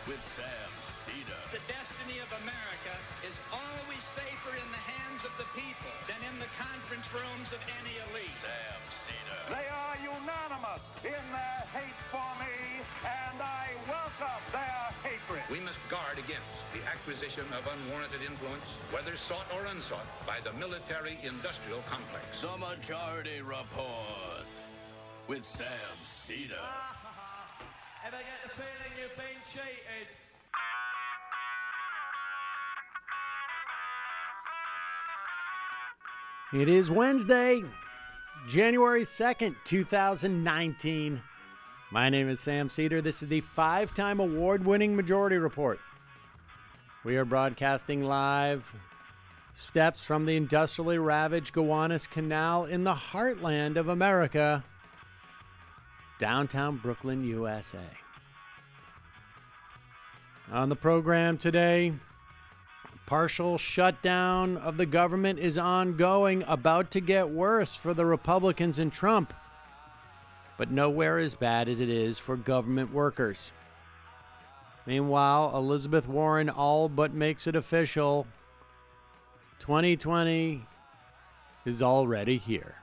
with Sam Seder. The destiny of America is always safer in the hands of the people than in the conference rooms of any elite. Sam Seder. They are unanimous in their hate for me, and I welcome their hatred. We must guard against the acquisition of unwarranted influence, whether sought or unsought, by the military-industrial complex. The Majority Report with Sam Seder. Ever get the feeling you've been cheated? It is Wednesday, January 2nd, 2019. My name is Sam Seder. This is the 5-time award-winning Majority Report. We are broadcasting live steps from the industrially ravaged Gowanus Canal in the heartland of America, downtown Brooklyn, USA. On the program today, partial shutdown of the government is ongoing, about to get worse for the Republicans and Trump, but nowhere as bad as it is for government workers. Meanwhile, Elizabeth Warren all but makes it official. 2020 is already here.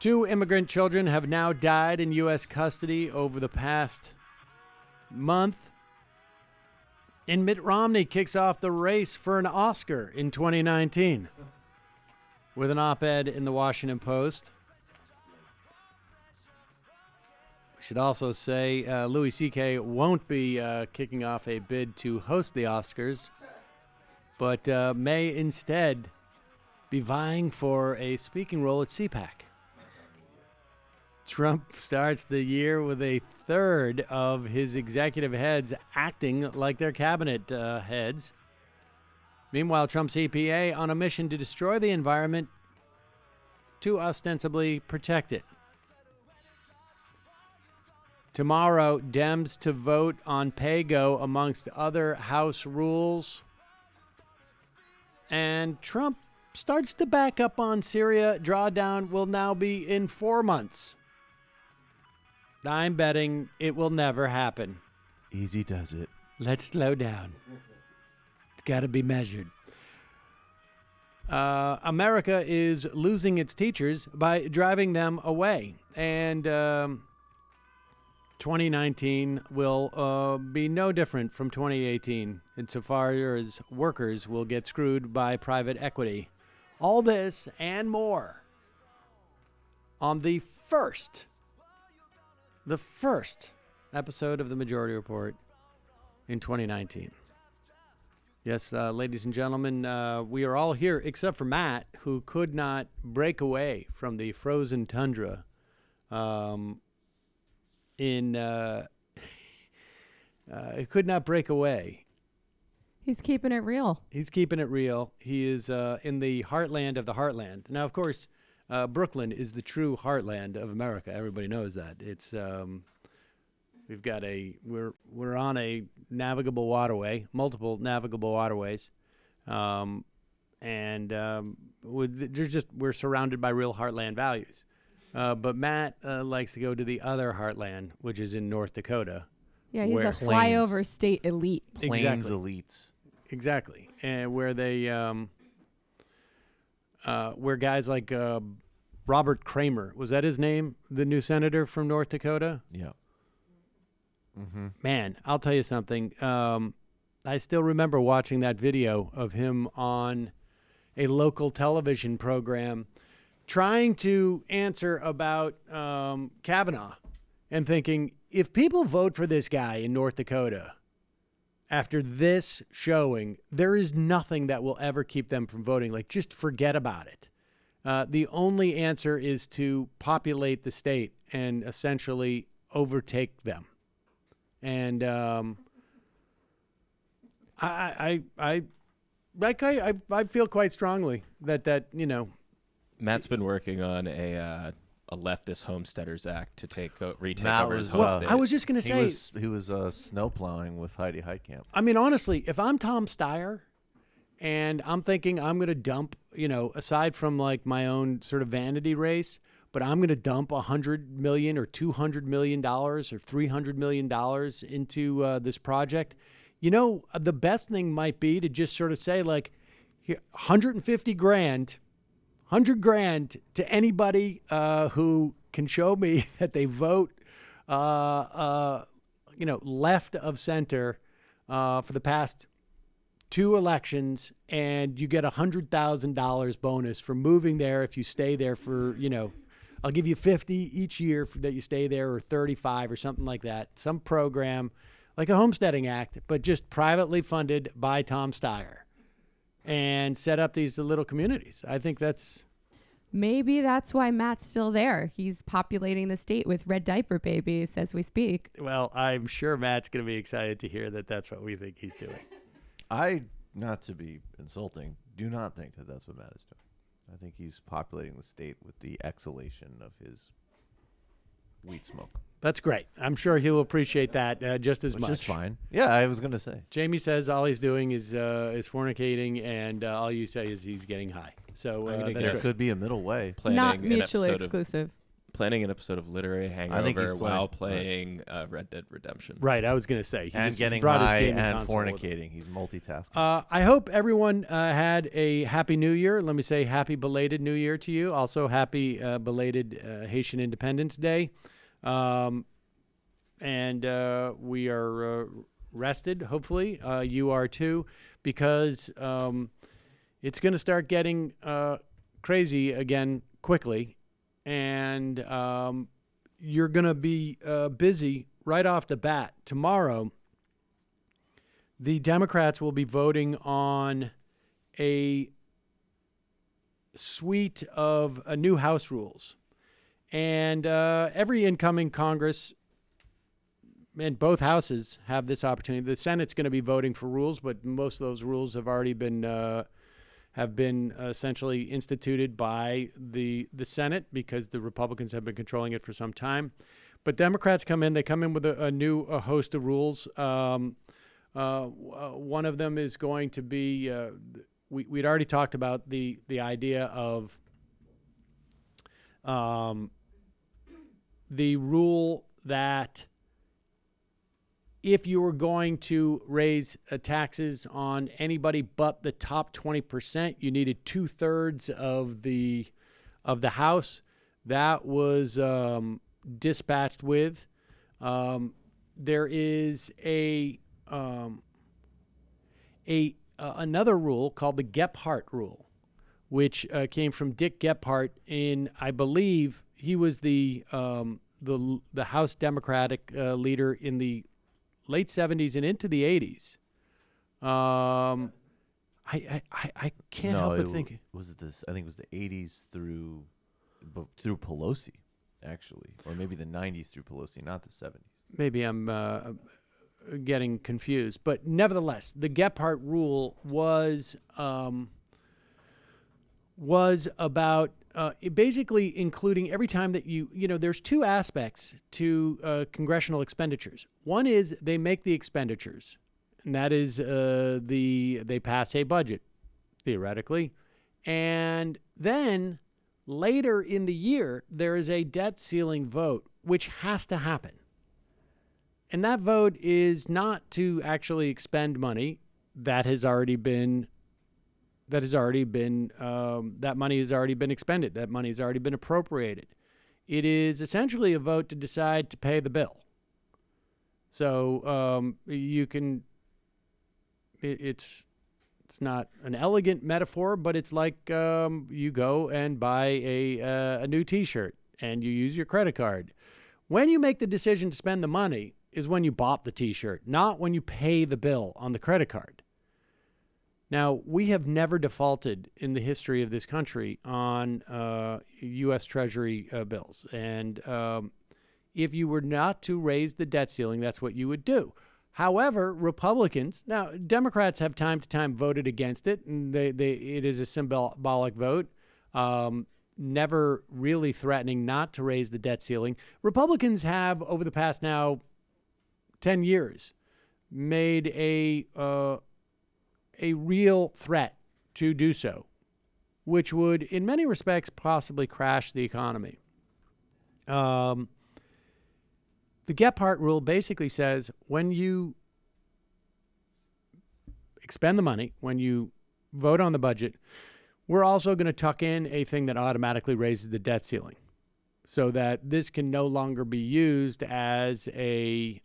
2 immigrant children have now died in U.S. custody over the past month. And Mitt Romney kicks off the race for an Oscar in 2019 with an op-ed in the Washington Post. We should also say Louis C.K. won't be kicking off a bid to host the Oscars, but may instead be vying for a speaking role at CPAC. Trump starts the year with a third of his executive heads acting like their cabinet heads. Meanwhile, Trump's EPA on a mission to destroy the environment to ostensibly protect it. Tomorrow, Dems to vote on PayGo amongst other House rules. And Trump starts to back up on Syria. Drawdown will now be in 4 months. I'm betting it will never happen. Easy does it. Let's slow down. It's got to be measured. America is losing its teachers by driving them away. And 2019 will be no different from 2018 insofar as workers will get screwed by private equity. All this and more on the first episode of the Majority Report in 2019. Yes, ladies and gentlemen, we are all here except for Matt, who could not break away from the frozen tundra it could not break away. He's keeping it real. He's keeping it real. He is in the heartland of the heartland. Now, of course, Brooklyn is the true heartland of America. Everybody knows that. It's we've got we're on a navigable waterway, multiple navigable waterways, and we're surrounded by real heartland values. But Matt likes to go to the other heartland, which is in North Dakota. Yeah, he's a flyover state elite. Plains elites. Exactly, and where they where guys like Robert Kramer, was that his name, the new senator from North Dakota? Yeah. Mm-hmm. Man, I'll tell you something. I still remember watching that video of him on a local television program trying to answer about Kavanaugh and thinking, if people vote for this guy in North Dakota after this showing, there is nothing that will ever keep them from voting. Like, just forget about it. The only answer is to populate the state and essentially overtake them. And I feel quite strongly that you know. Matt's been working on a leftist Homesteaders Act to retake Matt over his was, home state. I was just going to say he was snow plowing with Heidi Heitkamp. I mean, honestly, if I'm Tom Steyer and I'm thinking I'm going to dump, you know, aside from like my own sort of vanity race, but I'm going to dump $100 million or $200 million or $300 million into this project. You know, the best thing might be to just sort of say, like, here, 150 grand, 100 grand to anybody who can show me that they vote, left of center for the past 2 elections, and you get $100,000 bonus for moving there if you stay there for, I'll give you 50 each year that you stay there, or 35 or something like that. Some program like a homesteading act, but just privately funded by Tom Steyer, and set up these little communities. I think maybe that's why Matt's still there. He's populating the state with red diaper babies as we speak. Well, I'm sure Matt's going to be excited to hear that that's what we think he's doing. Not to be insulting, do not think that that's what Matt is doing. I think he's populating the state with the exhalation of his weed smoke. That's great. I'm sure he'll appreciate that just as much. Which is fine. Yeah, I was going to say. Jamie says all he's doing is fornicating, and all you say is he's getting high. So there could be a middle way. Not mutually exclusive. Planning an episode of Literary Hangover while playing Red Dead Redemption. Right, I was going to say. He and getting high and fornicating. He's multitasking. I hope everyone had a happy New Year. Let me say happy belated New Year to you. Also, happy belated Haitian Independence Day. And we are rested, hopefully. You are too, because it's going to start getting crazy again quickly. And you're going to be busy right off the bat. Tomorrow, the Democrats will be voting on a suite of new House rules. And every incoming Congress and both houses have this opportunity. The Senate's going to be voting for rules, but most of those rules have already been essentially instituted by the Senate, because the Republicans have been controlling it for some time. But Democrats come in. They come in with a host of rules. One of them is going to be we'd already talked about the idea of the rule that if you were going to raise taxes on anybody but the top 20%, you needed 2/3 of the House. That was dispatched with. There is another rule called the Gephardt Rule, which came from Dick Gephardt in, I believe, he was the House Democratic leader in the late 70s and into the 80s. I can't help but think. Was this? I think it was the 80s through Pelosi, actually, or maybe the 90s through Pelosi, not the 70s. Maybe I'm getting confused, but nevertheless, the Gephardt Rule was about basically including every time that there's 2 aspects to congressional expenditures. One is they make the expenditures, and that is they pass a budget, theoretically. And then later in the year, there is a debt ceiling vote, which has to happen. And that vote is not to actually expend money that has already been that money has already been expended. That money has already been appropriated. It is essentially a vote to decide to pay the bill. So you can. It's not an elegant metaphor, but it's like you go and buy a new T-shirt and you use your credit card. When you make the decision to spend the money is when you bought the T-shirt, not when you pay the bill on the credit card. Now, we have never defaulted in the history of this country on U.S. Treasury bills. And if you were not to raise the debt ceiling, that's what you would do. However, Republicans, now Democrats have time to time voted against it, and it is a symbolic vote, never really threatening not to raise the debt ceiling. Republicans have, over the past now 10 years, made a real threat to do so, which would, in many respects, possibly crash the economy. The Gephardt Rule basically says when you expend the money, when you vote on the budget, we're also going to tuck in a thing that automatically raises the debt ceiling so that this can no longer be used as a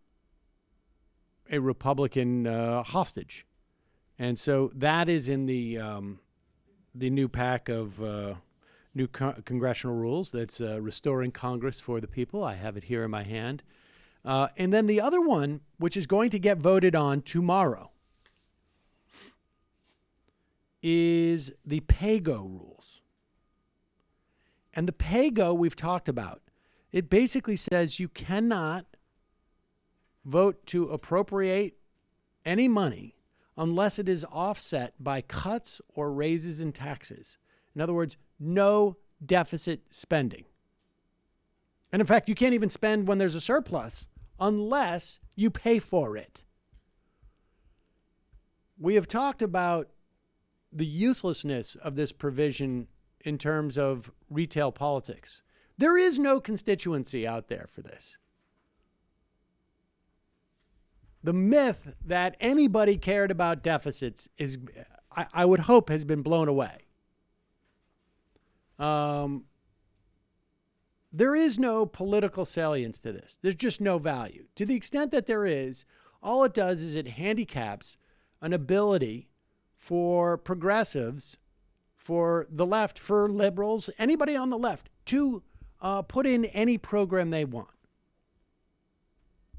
Republican hostage. And so that is in the new pack of new congressional rules that's restoring Congress for the people. I have it here in my hand. And then the other one, which is going to get voted on tomorrow, is the PayGo rules. And the PayGo we've talked about. It basically says you cannot vote to appropriate any money unless it is offset by cuts or raises in taxes. In other words, no deficit spending. And in fact, you can't even spend when there's a surplus unless you pay for it. We have talked about the uselessness of this provision in terms of retail politics. There is no constituency out there for this. The myth that anybody cared about deficits is, I would hope, has been blown away. There is no political salience to this. There's just no value. To the extent that there is, all it does is it handicaps an ability for progressives, for the left, for liberals, anybody on the left, to put in any program they want.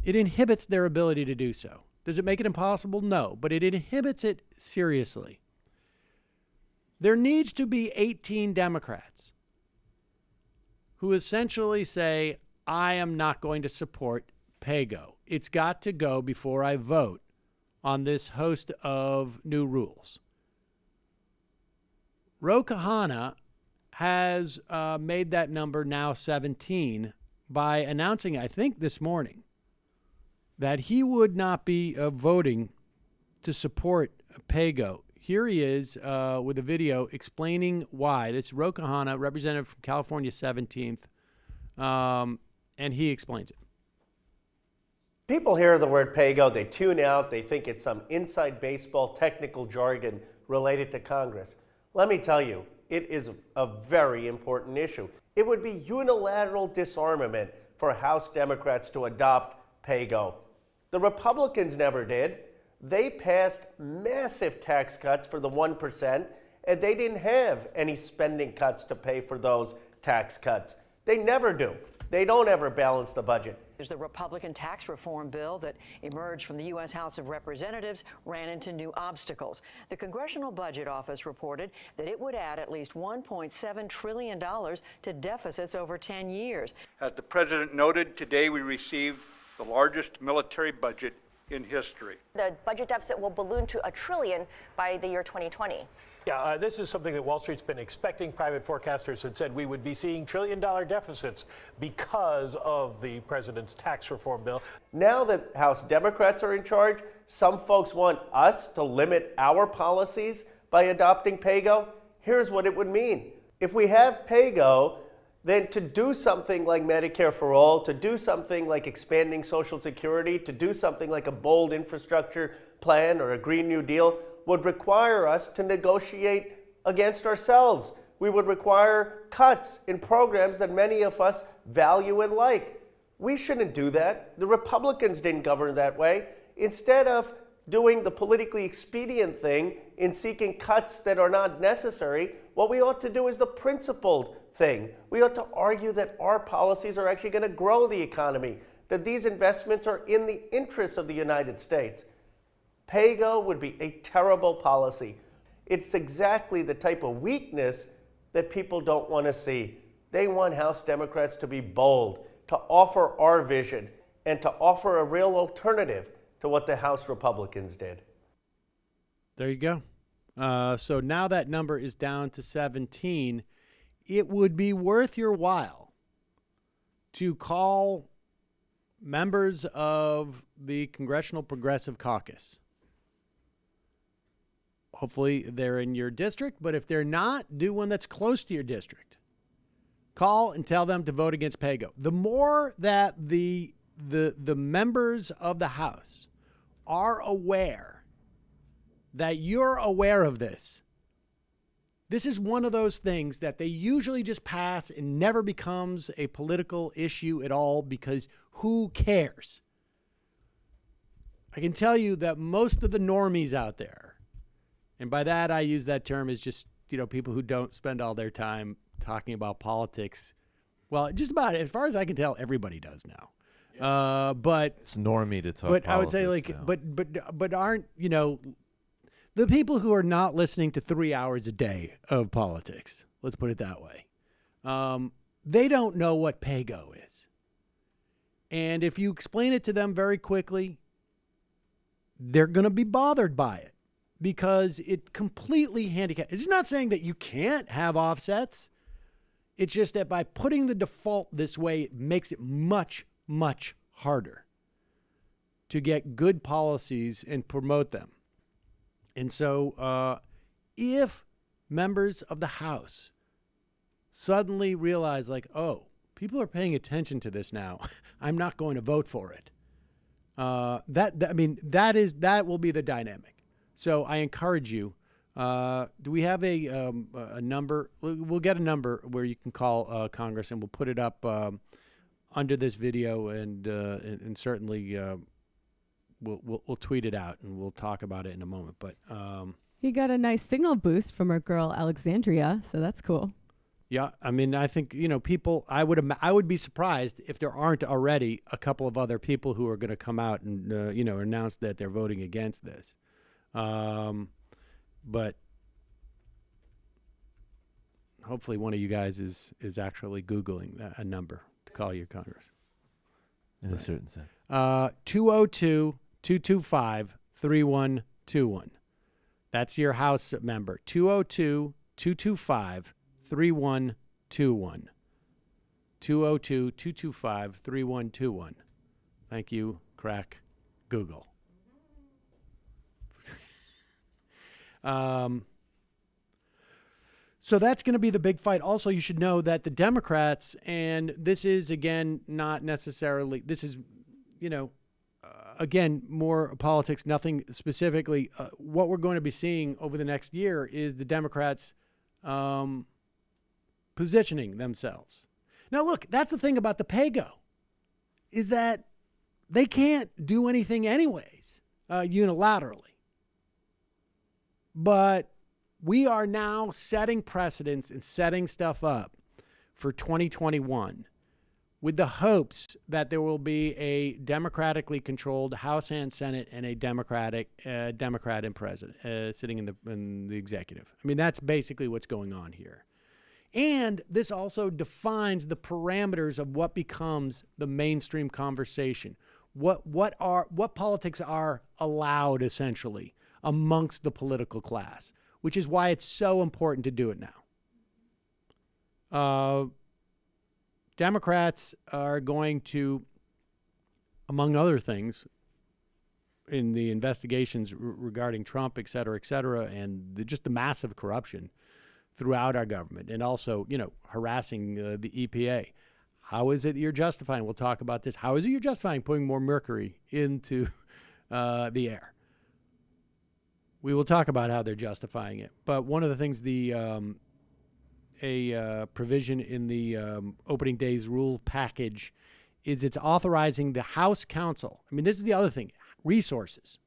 It inhibits their ability to do so. Does it make it impossible? No, but it inhibits it seriously. There needs to be 18 Democrats who essentially say, I am not going to support PayGo. It's got to go before I vote on this host of new rules. Ro Khanna has made that number now 17 by announcing, I think this morning, that he would not be voting to support PayGo. Here he is with a video explaining why. This is Ro Khanna, representative from California 17th, and he explains it. People hear the word PayGo, they tune out, they think it's some inside baseball technical jargon related to Congress. Let me tell you, it is a very important issue. It would be unilateral disarmament for House Democrats to adopt PayGo. The Republicans never did. They passed massive tax cuts for the 1%, and they didn't have any spending cuts to pay for those tax cuts. They never do. They don't ever balance the budget. The Republican tax reform bill that emerged from the U.S. House of Representatives ran into new obstacles. The Congressional Budget Office reported that it would add at least $1.7 trillion to deficits over 10 years. As the president noted, today we received the largest military budget in history. The budget deficit will balloon to $1 trillion by the year 2020. Yeah, this is something that Wall Street's been expecting. Private forecasters had said we would be seeing trillion-dollar deficits because of the president's tax reform bill. Now that House Democrats are in charge, some folks want us to limit our policies by adopting PayGo. Here's what it would mean. If we have PayGo, then to do something like Medicare for All, to do something like expanding Social Security, to do something like a bold infrastructure plan or a Green New Deal, would require us to negotiate against ourselves. We would require cuts in programs that many of us value and like. We shouldn't do that. The Republicans didn't govern that way. Instead of doing the politically expedient thing in seeking cuts that are not necessary, what we ought to do is the principled thing. We ought to argue that our policies are actually going to grow the economy, that these investments are in the interests of the United States. PayGo would be a terrible policy. It's exactly the type of weakness that people don't want to see. They want House Democrats to be bold, to offer our vision, and to offer a real alternative to what the House Republicans did. There you go. So now that number is down to 17. It would be worth your while to call members of the Congressional Progressive Caucus. Hopefully they're in your district, but if they're not, do one that's close to your district. Call and tell them to vote against PayGo. The more that the members of the House are aware that you're aware of this, this is one of those things that they usually just pass and never becomes a political issue at all because who cares? I can tell you that most of the normies out there, and by that I use that term as just, people who don't spend all their time talking about politics. Well, just about, as far as I can tell, everybody does now. Yeah. But it's normie to talk. But I would say but aren't, the people who are not listening to 3 hours a day of politics, let's put it that way, they don't know what PayGo is. And if you explain it to them very quickly, they're going to be bothered by it because it completely handicaps. It's not saying that you can't have offsets. It's just that by putting the default this way, it makes it much, much harder to get good policies and promote them. And so if members of the House suddenly realize people are paying attention to this now, I'm not going to vote for it. That will be the dynamic. So I encourage you. Do we have a number? We'll get a number where you can call Congress, and we'll put it up under this video, and certainly we'll tweet it out, and we'll talk about it in a moment. But he got a nice signal boost from our girl Alexandria, so that's cool. Yeah, I think people. I would be surprised if there aren't already a couple of other people who are going to come out and announce that they're voting against this. But hopefully one of you guys is actually Googling a number to call your Congress. In a certain sense. 202-225-3121. That's your House member. 202-225-3121. 202-225-3121. Thank you, crack Google. So that's going to be the big fight. Also, you should know that the Democrats, and this is, again, not necessarily, this is, again, more politics, nothing specifically. What we're going to be seeing over the next year is the Democrats positioning themselves. Now, look, that's the thing about the PayGo, is that they can't do anything anyways, unilaterally. But we are now setting precedents and setting stuff up for 2021 with the hopes that there will be a democratically controlled House and Senate and a Democrat and president sitting in the executive. That's basically what's going on here. And this also defines the parameters of what becomes the mainstream conversation. What politics are allowed, essentially, amongst the political class, which is why it's so important to do it now. Democrats are going to, among other things, in the investigations regarding Trump, et cetera, and just the massive corruption throughout our government, and also, harassing the EPA. How is it that you're justifying? We'll talk about this. How is it you're justifying putting more mercury into the air? We will talk about how they're justifying it. But one of the things, a provision in the opening day's rule package is it's authorizing the House counsel. This is the other thing, resources.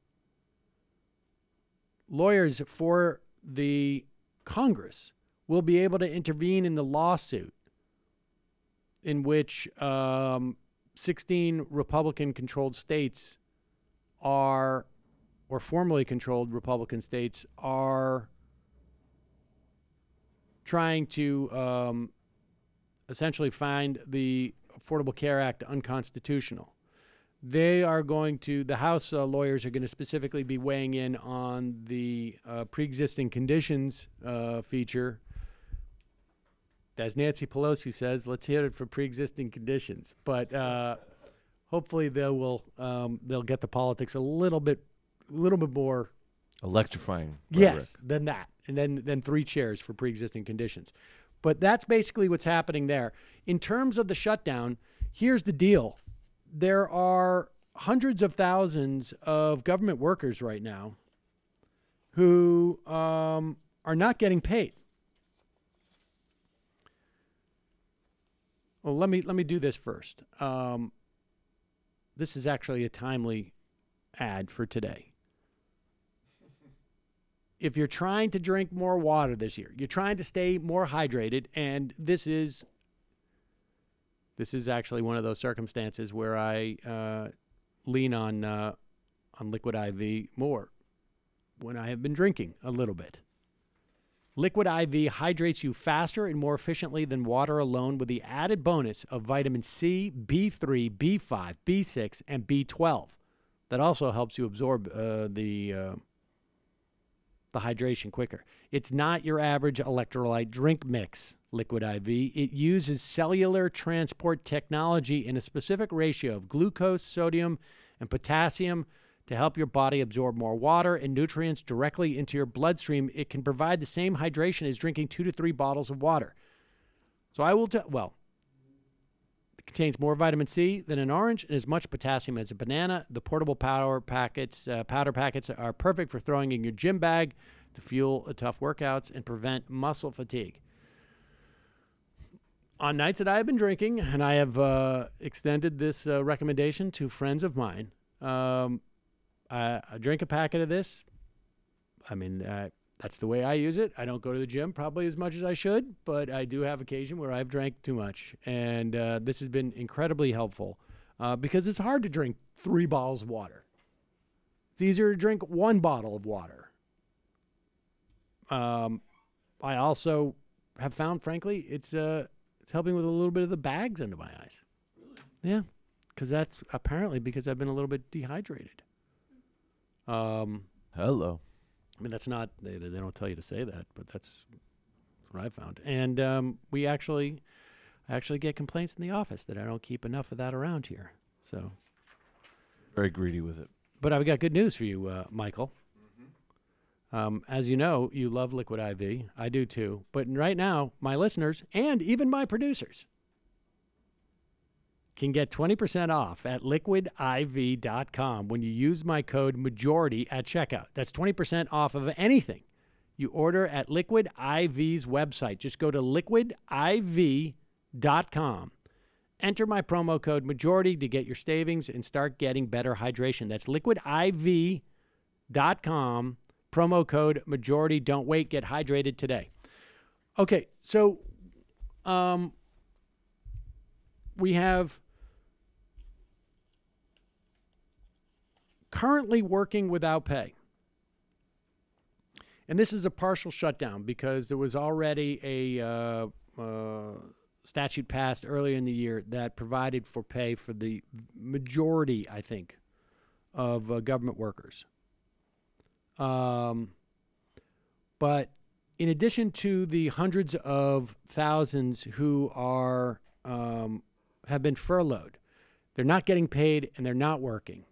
Lawyers for the Congress will be able to intervene in the lawsuit in which 16 Republican-controlled states are, or formerly controlled Republican states, are trying to essentially find the Affordable Care Act unconstitutional. The House lawyers are going to specifically be weighing in on the pre-existing conditions feature. As Nancy Pelosi says, let's hit it for pre-existing conditions. But hopefully they'll get the politics a little bit more electrifying. Yes, than that, and then 3 chairs for pre-existing conditions. But that's basically what's happening there. In terms of the shutdown, here's the deal. There are hundreds of thousands of government workers right now who are not getting paid. Well, let me do this first. This is actually a timely ad for today. If you're trying to drink more water this year, you're trying to stay more hydrated, and this is actually one of those circumstances where I lean on Liquid IV more when I have been drinking a little bit. Liquid IV hydrates you faster and more efficiently than water alone, with the added bonus of vitamin C, B3, B5, B6, and B12. That also helps you absorb the hydration quicker. It's not your average electrolyte drink mix, Liquid IV. It uses cellular transport technology in a specific ratio of glucose, sodium, and potassium to help your body absorb more water and nutrients directly into your bloodstream. It can provide the same hydration as drinking 2 to 3 bottles of water. So I will tell, well, it contains more vitamin C than an orange and as much potassium as a banana. The portable powder packets are perfect for throwing in your gym bag to fuel tough workouts and prevent muscle fatigue. On nights that I have been drinking, and I have extended this recommendation to friends of mine, I drink a packet of this. I mean, that's the way I use it. I don't go to the gym probably as much as I should, but I do have occasion where I've drank too much. And this has been incredibly helpful because it's hard to drink 3 bottles of water. It's easier to drink 1 bottle of water. I also have found, frankly, it's helping with a little bit of the bags under my eyes. Really? Yeah, because that's apparently because I've been a little bit dehydrated. Hello. I mean, that's not, they don't tell you to say that, but that's what I found. And I actually get complaints in the office that I don't keep enough of that around here. So very greedy with it. But I've got good news for you, Michael. As you know, you love Liquid IV. I do too. But right now, my listeners and even my producers can get 20% off at liquidiv.com when you use my code MAJORITY at checkout. That's 20% off of anything you order at Liquid IV's website. Just go to liquidiv.com. Enter my promo code MAJORITY to get your savings and start getting better hydration. That's liquidiv.com. Promo code MAJORITY. Don't wait. Get hydrated today. Okay, so we have currently working without pay. And this is a partial shutdown because there was already a statute passed earlier in the year that provided for pay for the majority, I think, of government workers. But in addition to the hundreds of thousands who are have been furloughed, they're not getting paid and they're not working.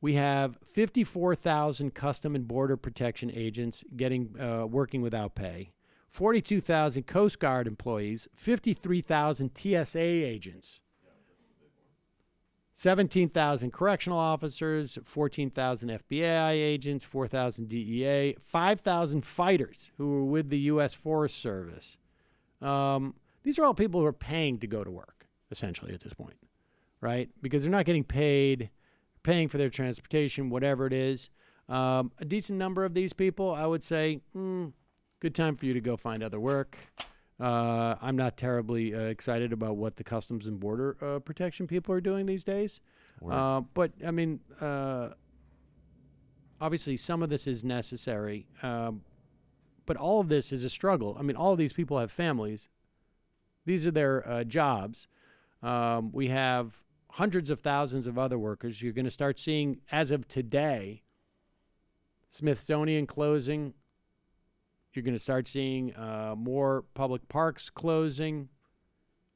We have 54,000 Custom and Border Protection agents working without pay, 42,000 Coast Guard employees, 53,000 TSA agents, 17,000 correctional officers, 14,000 FBI agents, 4,000 DEA, 5,000 fighters who were with the U.S. Forest Service. These are all people who are paying to go to work, essentially, at this point, right? Because they're not getting paid, paying for their transportation, whatever it is. A decent number of these people, I would say, good time for you to go find other work. I'm not terribly excited about what the Customs and Border Protection people are doing these days. But, I mean, obviously some of this is necessary. But all of this is a struggle. I mean, all of these people have families. These are their jobs. We have hundreds of thousands of other workers. You're going to start seeing, as of today, Smithsonian closing. You're going to start seeing more public parks closing.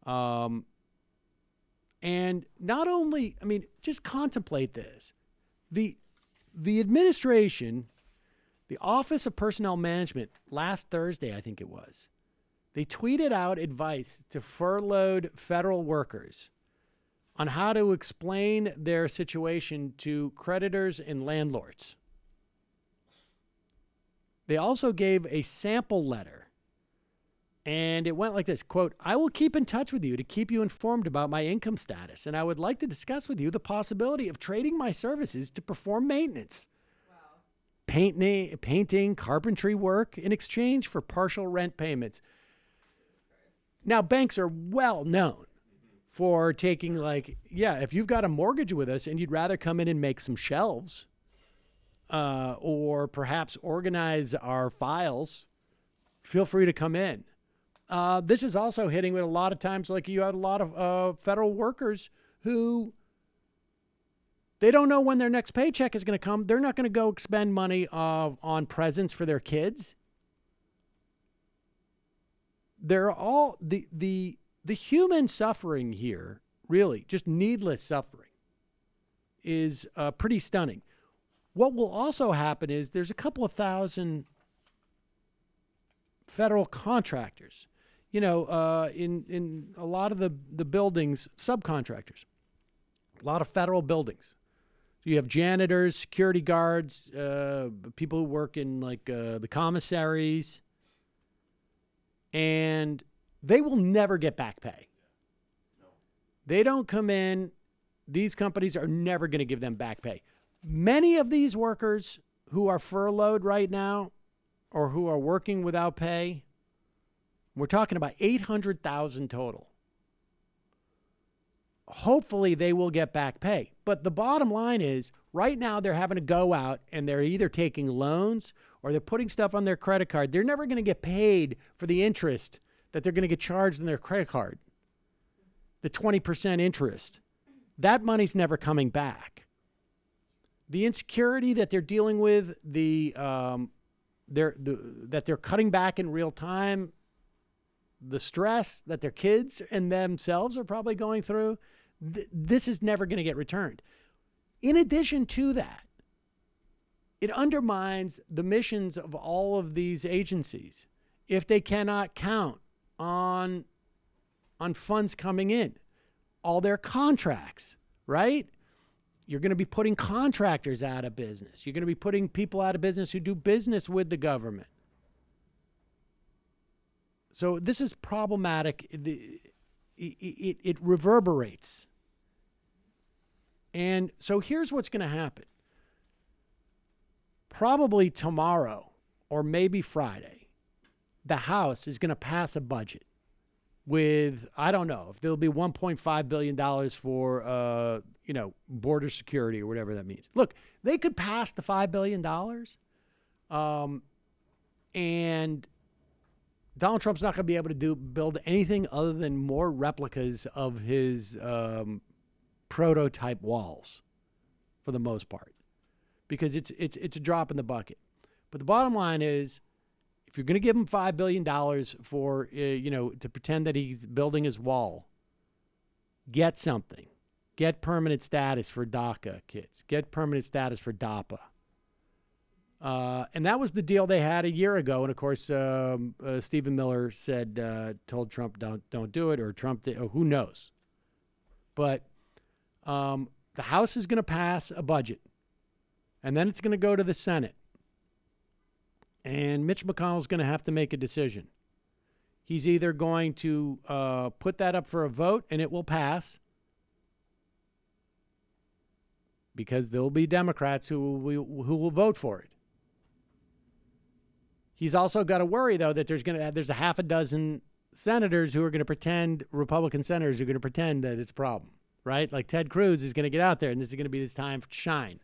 And not only, I mean, just contemplate this. The administration, the Office of Personnel Management, last Thursday, I think it was, They tweeted out advice to furloughed federal workers on how to explain their situation to creditors and landlords. They also gave a sample letter, and it went like this, quote, "I will keep in touch with you to keep you informed about my income status, and I would like to discuss with you the possibility of trading my services to perform maintenance. Wow. Painting, carpentry work in exchange for partial rent payments." Now, banks are well known for taking if you've got a mortgage with us and you'd rather come in and make some shelves or perhaps organize our files, feel free to come in. This is also hitting with a lot of times, like you had a lot of federal workers who they don't know when their next paycheck is going to come. They're not going to go expend money on presents for their kids. They're all the human suffering here, really, just needless suffering, is pretty stunning. What will also happen is there's a couple of thousand federal contractors, in a lot of the buildings, subcontractors, a lot of federal buildings. So you have janitors, security guards, people who work in the commissaries, and they will never get back pay. They don't come in. These companies are never going to give them back pay. Many of these workers who are furloughed right now or who are working without pay, we're talking about 800,000 total. Hopefully they will get back pay. But the bottom line is right now they're having to go out and they're either taking loans or they're putting stuff on their credit card. They're never going to get paid for the interest that they're going to get charged on their credit card. The 20% interest. That money's never coming back. The insecurity that they're dealing with, that they're cutting back in real time, the stress that their kids and themselves are probably going through, this is never going to get returned. In addition to that, it undermines the missions of all of these agencies if they cannot count on funds coming in. All their contracts, right? You're going to be putting contractors out of business. You're going to be putting people out of business who do business with the government. So this is problematic. It reverberates. And so here's what's going to happen. Probably tomorrow or maybe Friday, the House is going to pass a budget with, I don't know, if there'll be $1.5 billion for, border security or whatever that means. Look, they could pass the $5 billion. And Donald Trump's not going to be able to build anything other than more replicas of his prototype walls for the most part, because it's a drop in the bucket. But the bottom line is, if you're going to give him $5 billion for, to pretend that he's building his wall, get something. Get permanent status for DACA kids. Get permanent status for DAPA. And that was the deal they had a year ago. And of course, Stephen Miller told Trump, don't do it, or Trump did, or who knows. But the House is going to pass a budget, and then it's going to go to the Senate. And Mitch McConnell's going to have to make a decision. He's either going to put that up for a vote, and it will pass, because there will be Democrats who will vote for it. He's also got to worry, though, that there's a half a dozen senators who are going to pretend, Republican senators who are going to pretend that it's a problem, right? Like Ted Cruz is going to get out there, and this is going to be his time to shine.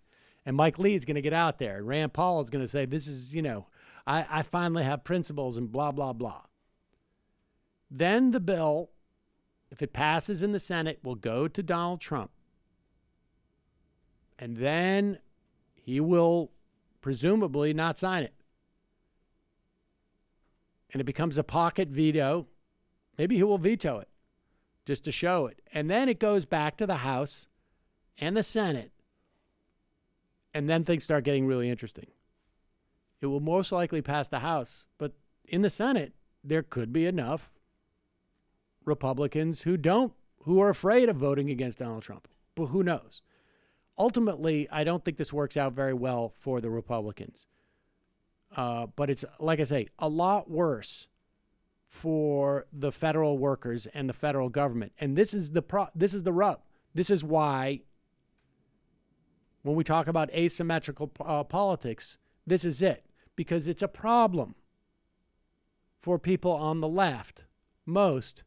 And Mike Lee is going to get out there, and Rand Paul is going to say, this is, I finally have principles and blah, blah, blah. Then the bill, if it passes in the Senate, will go to Donald Trump. And then he will presumably not sign it. And it becomes a pocket veto. Maybe he will veto it just to show it. And then it goes back to the House and the Senate. And then things start getting really interesting. It will most likely pass the House, but in the Senate, there could be enough Republicans who are afraid of voting against Donald Trump. But who knows? Ultimately, I don't think this works out very well for the Republicans. But it's, like I say, a lot worse for the federal workers and the federal government. And this is the rub. This is why when we talk about asymmetrical politics, this is it. Because it's a problem for people on the left, most,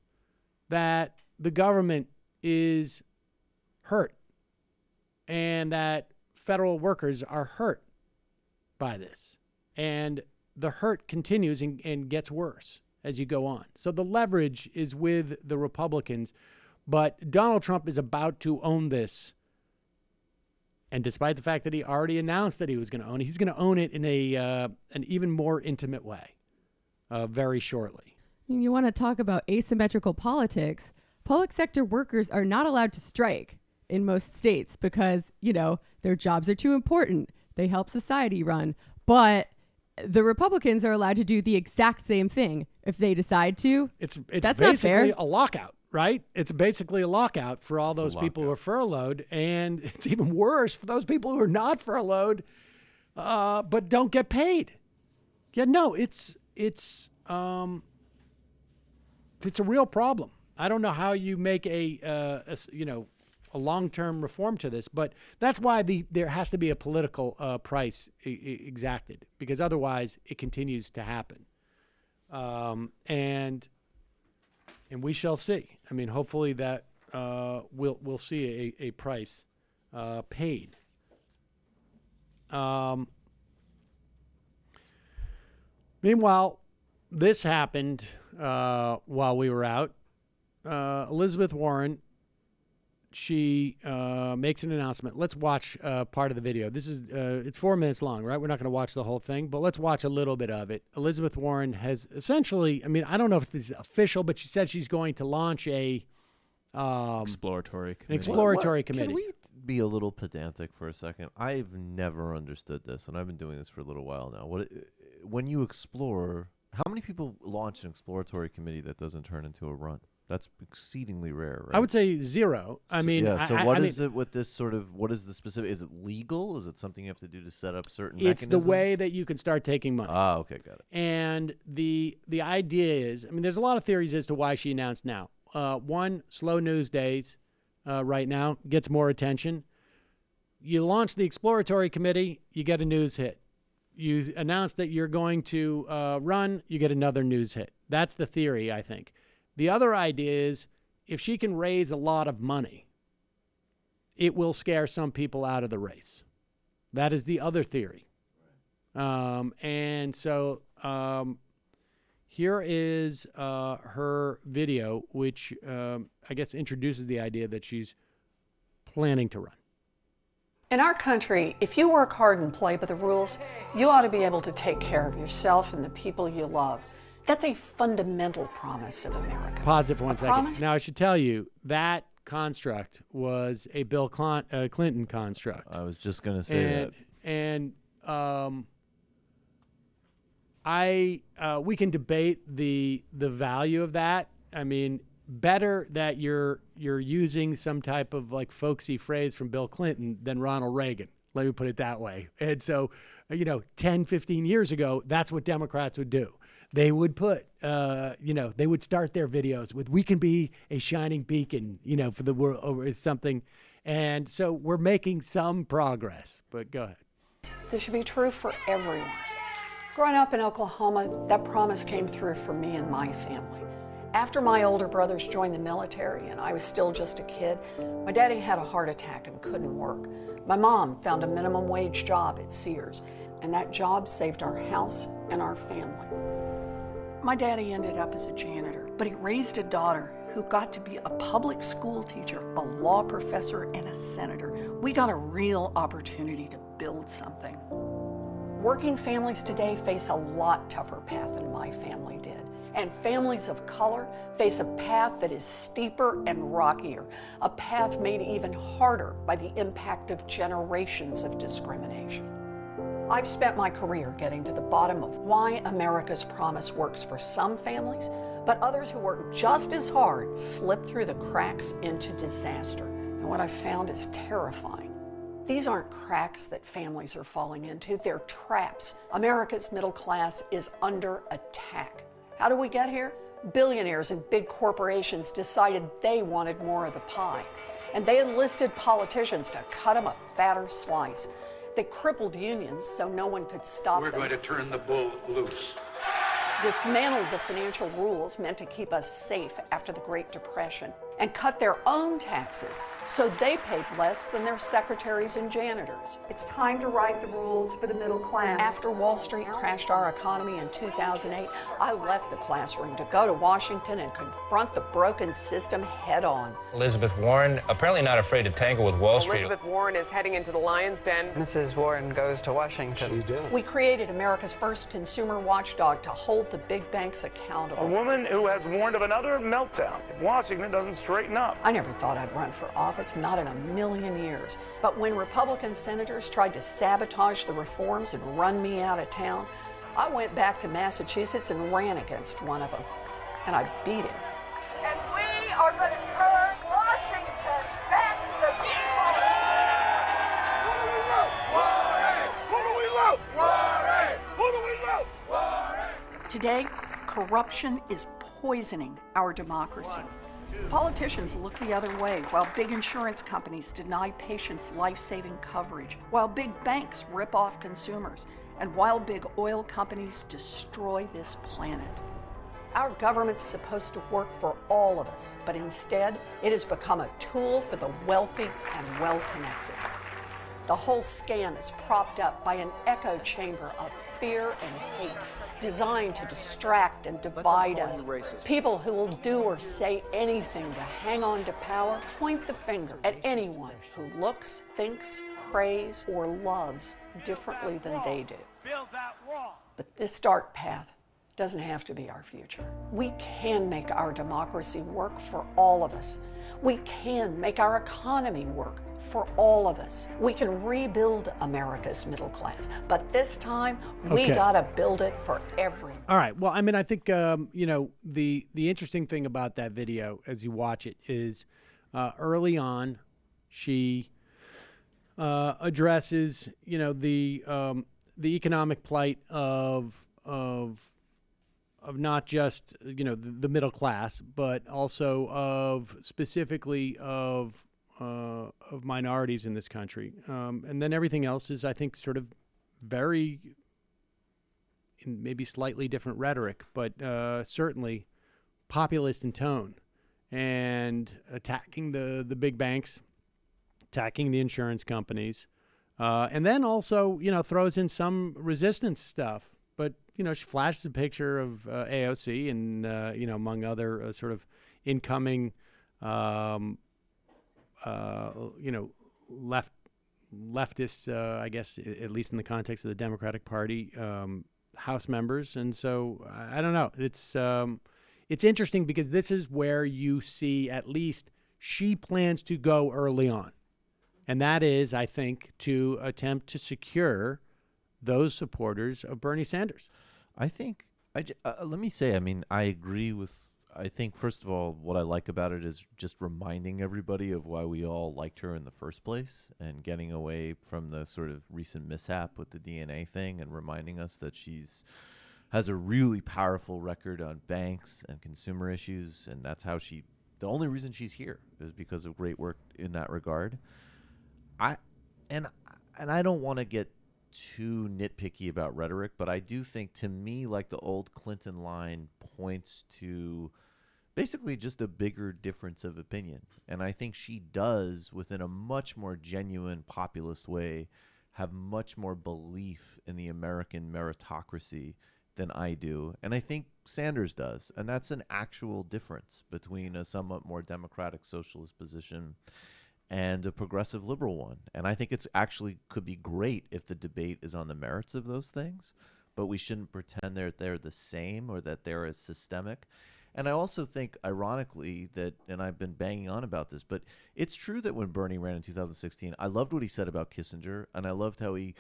that the government is hurt and that federal workers are hurt by this. And the hurt continues and gets worse as you go on. So the leverage is with the Republicans, but Donald Trump is about to own this. And despite the fact that he already announced that he was going to own it, he's going to own it in an even more intimate way very shortly. You want to talk about asymmetrical politics? Public sector workers are not allowed to strike in most states because, their jobs are too important. They help society run. But the Republicans are allowed to do the exact same thing if they decide to. It's That's basically not fair. a lockout, right? It's basically a lockout for all those people who are furloughed. And it's even worse for those people who are not furloughed but don't get paid. Yeah, no, it's a real problem. I don't know how you make a long-term reform to this, but that's why there has to be a political price exacted, because otherwise it continues to happen. And we shall see. I mean, hopefully that we'll see a price paid. Meanwhile, this happened while we were out. Elizabeth Warren, she makes an announcement. Let's watch part of the video. This is it's 4 minutes long, right? We're not going to watch the whole thing, but let's watch a little bit of it. Elizabeth Warren has essentially, I mean, I don't know if this is official, but she said she's going to launch a exploratory committee. An exploratory committee. Can we be a little pedantic for a second? I've never understood this, and I've been doing this for a little while now. When you explore, how many people launch an exploratory committee that doesn't turn into a run? That's exceedingly rare, right? I would say zero. I mean, yeah. So what is it with this sort of? What is the specific? Is it legal? Is it something you have to do to set up certain mechanisms? It's the way that you can start taking money. Ah, okay, got it. And the idea is, I mean, there's a lot of theories as to why she announced now. One, slow news days right now gets more attention. You launch the exploratory committee, you get a news hit. You announce that you're going to run, you get another news hit. That's the theory, I think. The other idea is if she can raise a lot of money, it will scare some people out of the race. That is the other theory. And so here is her video, which I guess introduces the idea that she's planning to run. In our country, if you work hard and play by the rules, you ought to be able to take care of yourself and the people you love. That's a fundamental promise of America. Pause it for 1 second. Promise? Now, I should tell you that construct was a Bill Clinton construct. I was just going to say that. And we can debate the value of that. I mean, better that you're using some type of like folksy phrase from Bill Clinton than Ronald Reagan. Let me put it that way. And so, 10, 15 years ago, that's what Democrats would do. They would put, they would start their videos with, we can be a shining beacon, for the world or something. And so we're making some progress, but go ahead. This should be true for everyone. Growing up in Oklahoma, that promise came through for me and my family. After my older brothers joined the military and I was still just a kid, my daddy had a heart attack and couldn't work. My mom found a minimum wage job at Sears, and that job saved our house and our family. My daddy ended up as a janitor, but he raised a daughter who got to be a public school teacher, a law professor, and a senator. We got a real opportunity to build something. Working families today face a lot tougher path than my family did. And families of color face a path that is steeper and rockier, a path made even harder by the impact of generations of discrimination. I've spent my career getting to the bottom of why America's promise works for some families, but others who work just as hard slip through the cracks into disaster. And what I've found is terrifying. These aren't cracks that families are falling into, they're traps. America's middle class is under attack. How do we get here? Billionaires and big corporations decided they wanted more of the pie, and they enlisted politicians to cut them a fatter slice. They crippled unions so no one could stop them. We're going to turn the bull loose. Dismantled the financial rules meant to keep us safe after the Great Depression, and cut their own taxes so they paid less than their secretaries and janitors. It's time to write the rules for the middle class. After Wall Street crashed our economy in 2008, I left the classroom to go to Washington and confront the broken system head on. Elizabeth Warren, apparently not afraid to tangle with Wall Street. Elizabeth Warren is heading into the lion's den. Mrs. Warren goes to Washington. She did. We created America's first consumer watchdog to hold the big banks accountable. A woman who has warned of another meltdown if Washington doesn't straighten up. I never thought I'd run for office, not in a million years. But when Republican senators tried to sabotage the reforms and run me out of town, I went back to Massachusetts and ran against one of them. And I beat him. And we are going to turn Washington back to the people. Who do we love? Warren! Who do we love? Warren! Today, corruption is poisoning our democracy. Politicians look the other way while big insurance companies deny patients life-saving coverage, while big banks rip off consumers, and while big oil companies destroy this planet. Our government's supposed to work for all of us, but instead, it has become a tool for the wealthy and well-connected. The whole scam is propped up by an echo chamber of fear and hate, designed to distract and divide us. People who will do or say anything to hang on to power point the finger at anyone who looks, thinks, prays, or loves differently than they do. Build that wall. But this dark path doesn't have to be our future. We can make our democracy work for all of us. We can make our economy work for all of us. We can rebuild America's middle class, but this time we gotta build it for everyone. All right. Well, I mean, I think the interesting thing about that video as you watch it is early on, she addresses the economic plight of not just the middle class, but also of specifically of minorities in this country, and then everything else is, I think, sort of very, in maybe slightly different rhetoric, but certainly populist in tone, and attacking the big banks, attacking the insurance companies, and then also throws in some resistance stuff. But she flashes a picture of AOC and among other sort of incoming leftist, I guess, at least in the context of the Democratic Party, House members. And so I don't know. It's interesting because this is where you see at least she plans to go early on. And that is, I think, to attempt to secure those supporters of Bernie Sanders. I think, let me say, I mean, I agree with, I think, first of all, what I like about it is just reminding everybody of why we all liked her in the first place and getting away from the sort of recent mishap with the DNA thing and reminding us that has a really powerful record on banks and consumer issues. And that's how the only reason she's here is because of great work in that regard. I don't want to get too nitpicky about rhetoric, but I do think, to me, like the old Clinton line points to basically just a bigger difference of opinion. And I think she does, within a much more genuine populist way, have much more belief in the American meritocracy than I do. And I think Sanders does. And that's an actual difference between a somewhat more democratic socialist position and a progressive liberal one. And I think it's actually could be great if the debate is on the merits of those things, but we shouldn't pretend they're the same or that they're as systemic. And I also think, ironically, that, and I've been banging on about this, but it's true that when Bernie ran in 2016, I loved what he said about Kissinger, and I loved how he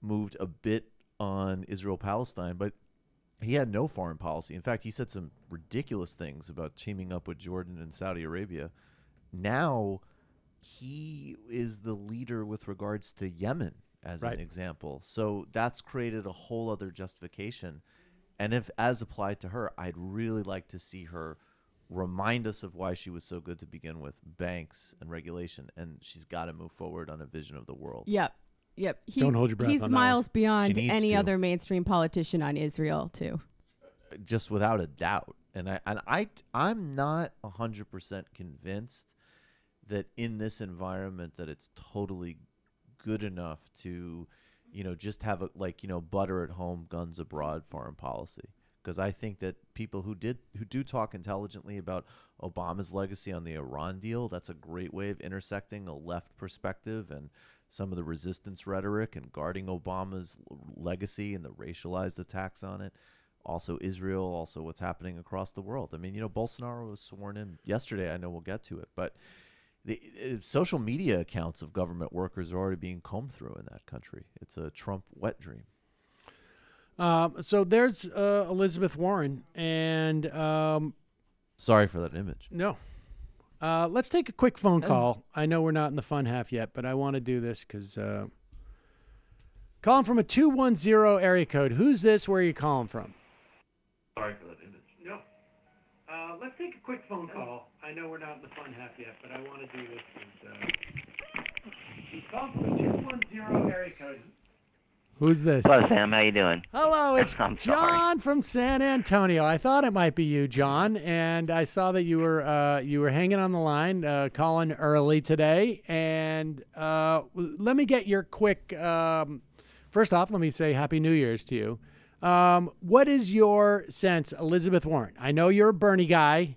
moved a bit on Israel-Palestine, but he had no foreign policy. In fact, he said some ridiculous things about teaming up with Jordan and Saudi Arabia. Now he is the leader with regards to Yemen, as an example. So that's created a whole other justification. And if, as applied to her, I'd really like to see her remind us of why she was so good to begin with, banks and regulation. And she's got to move forward on a vision of the world. Yep. Don't hold your breath He's on that miles one. beyond She needs any to. other mainstream politician on Israel, too. Just without a doubt. And I'm not 100% convinced that in this environment that it's totally good enough to, just have butter at home, guns abroad foreign policy. Because I think that people who do talk intelligently about Obama's legacy on the Iran deal, that's a great way of intersecting a left perspective and some of the resistance rhetoric and guarding Obama's legacy and the racialized attacks on it. Also Israel, also what's happening across the world. I mean, Bolsonaro was sworn in yesterday. I know we'll get to it, but the social media accounts of government workers are already being combed through in that country. It's a Trump wet dream. So there's Elizabeth Warren, and sorry for that image. No. Let's take a quick phone call. I know we're not in the fun half yet, but I want to do this because calling from a 210 area code. Who's this? Where are you calling from? Sorry for that image. No. Let's take a quick phone call. I know we're not in the fun half yet, but I want to do this because he's calling from a 210 area code. Who's this? Hello, Sam. How you doing? Hello, it's I'm John from San Antonio. I thought it might be you, John, and I saw that you were hanging on the line, calling early today. And let me get your quick. First off, let me say Happy New Year's to you. What is your sense, Elizabeth Warren? I know you're a Bernie guy,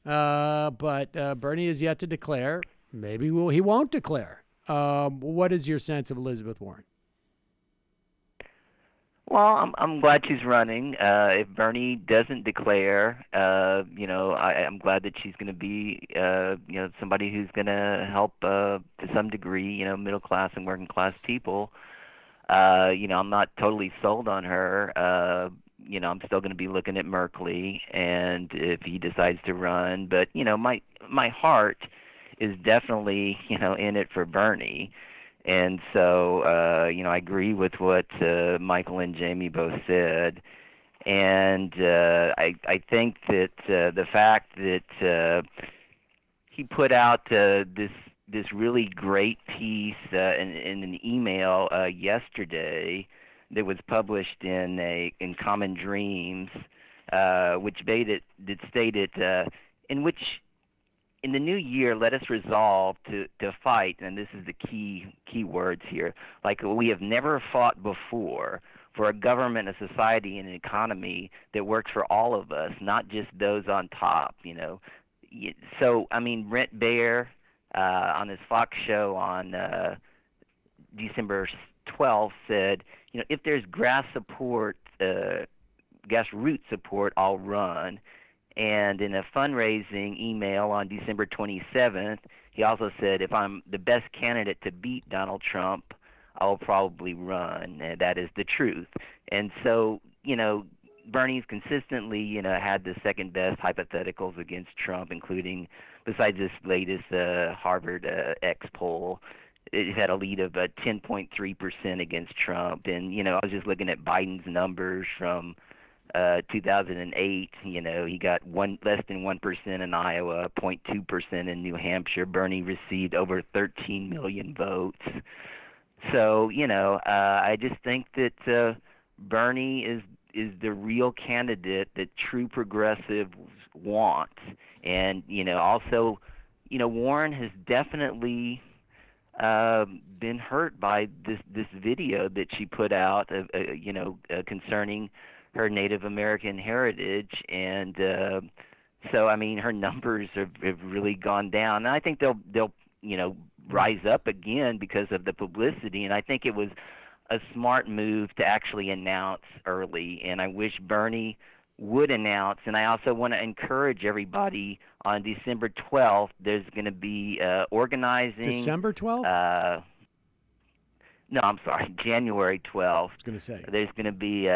but Bernie is yet to declare. Maybe he won't declare. What is your sense of Elizabeth Warren? Well, I'm glad she's running. If Bernie doesn't declare, I'm glad that she's going to be, somebody who's going to help to some degree, middle class and working class people. I'm not totally sold on her. I'm still going to be looking at Merkley, and if he decides to run, but my heart is definitely in it for Bernie. And so, I agree with what Michael and Jamie both said. And I think that the fact that he put out this really great piece in an email yesterday that was published in Common Dreams, which stated in which in the new year, let us resolve to fight, and this is the key words here, like we have never fought before, for a government, a society, and an economy that works for all of us, not just those on top, So, Brent Baer on his Fox show on December 12th said, if there's grassroots support, I'll run. And in a fundraising email on December 27th, he also said, if I'm the best candidate to beat Donald Trump, I'll probably run. And that is the truth. And so, Bernie's consistently, had the second best hypotheticals against Trump, including, besides this latest Harvard X poll, it had a lead of 10.3% against Trump. And, I was just looking at Biden's numbers from 2008, he got less than 1% in Iowa, 0.2% in New Hampshire. Bernie received over 13 million votes. So, I just think that Bernie is the real candidate that true progressives want. And, also, Warren has definitely been hurt by this video that she put out, concerning her Native American heritage, and so her numbers have really gone down. And I think they'll rise up again because of the publicity. And I think it was a smart move to actually announce early. And I wish Bernie would announce. And I also want to encourage everybody on December 12th. There's going to be organizing. December 12th. No, I'm sorry, January 12th. I was going to say. There's going to be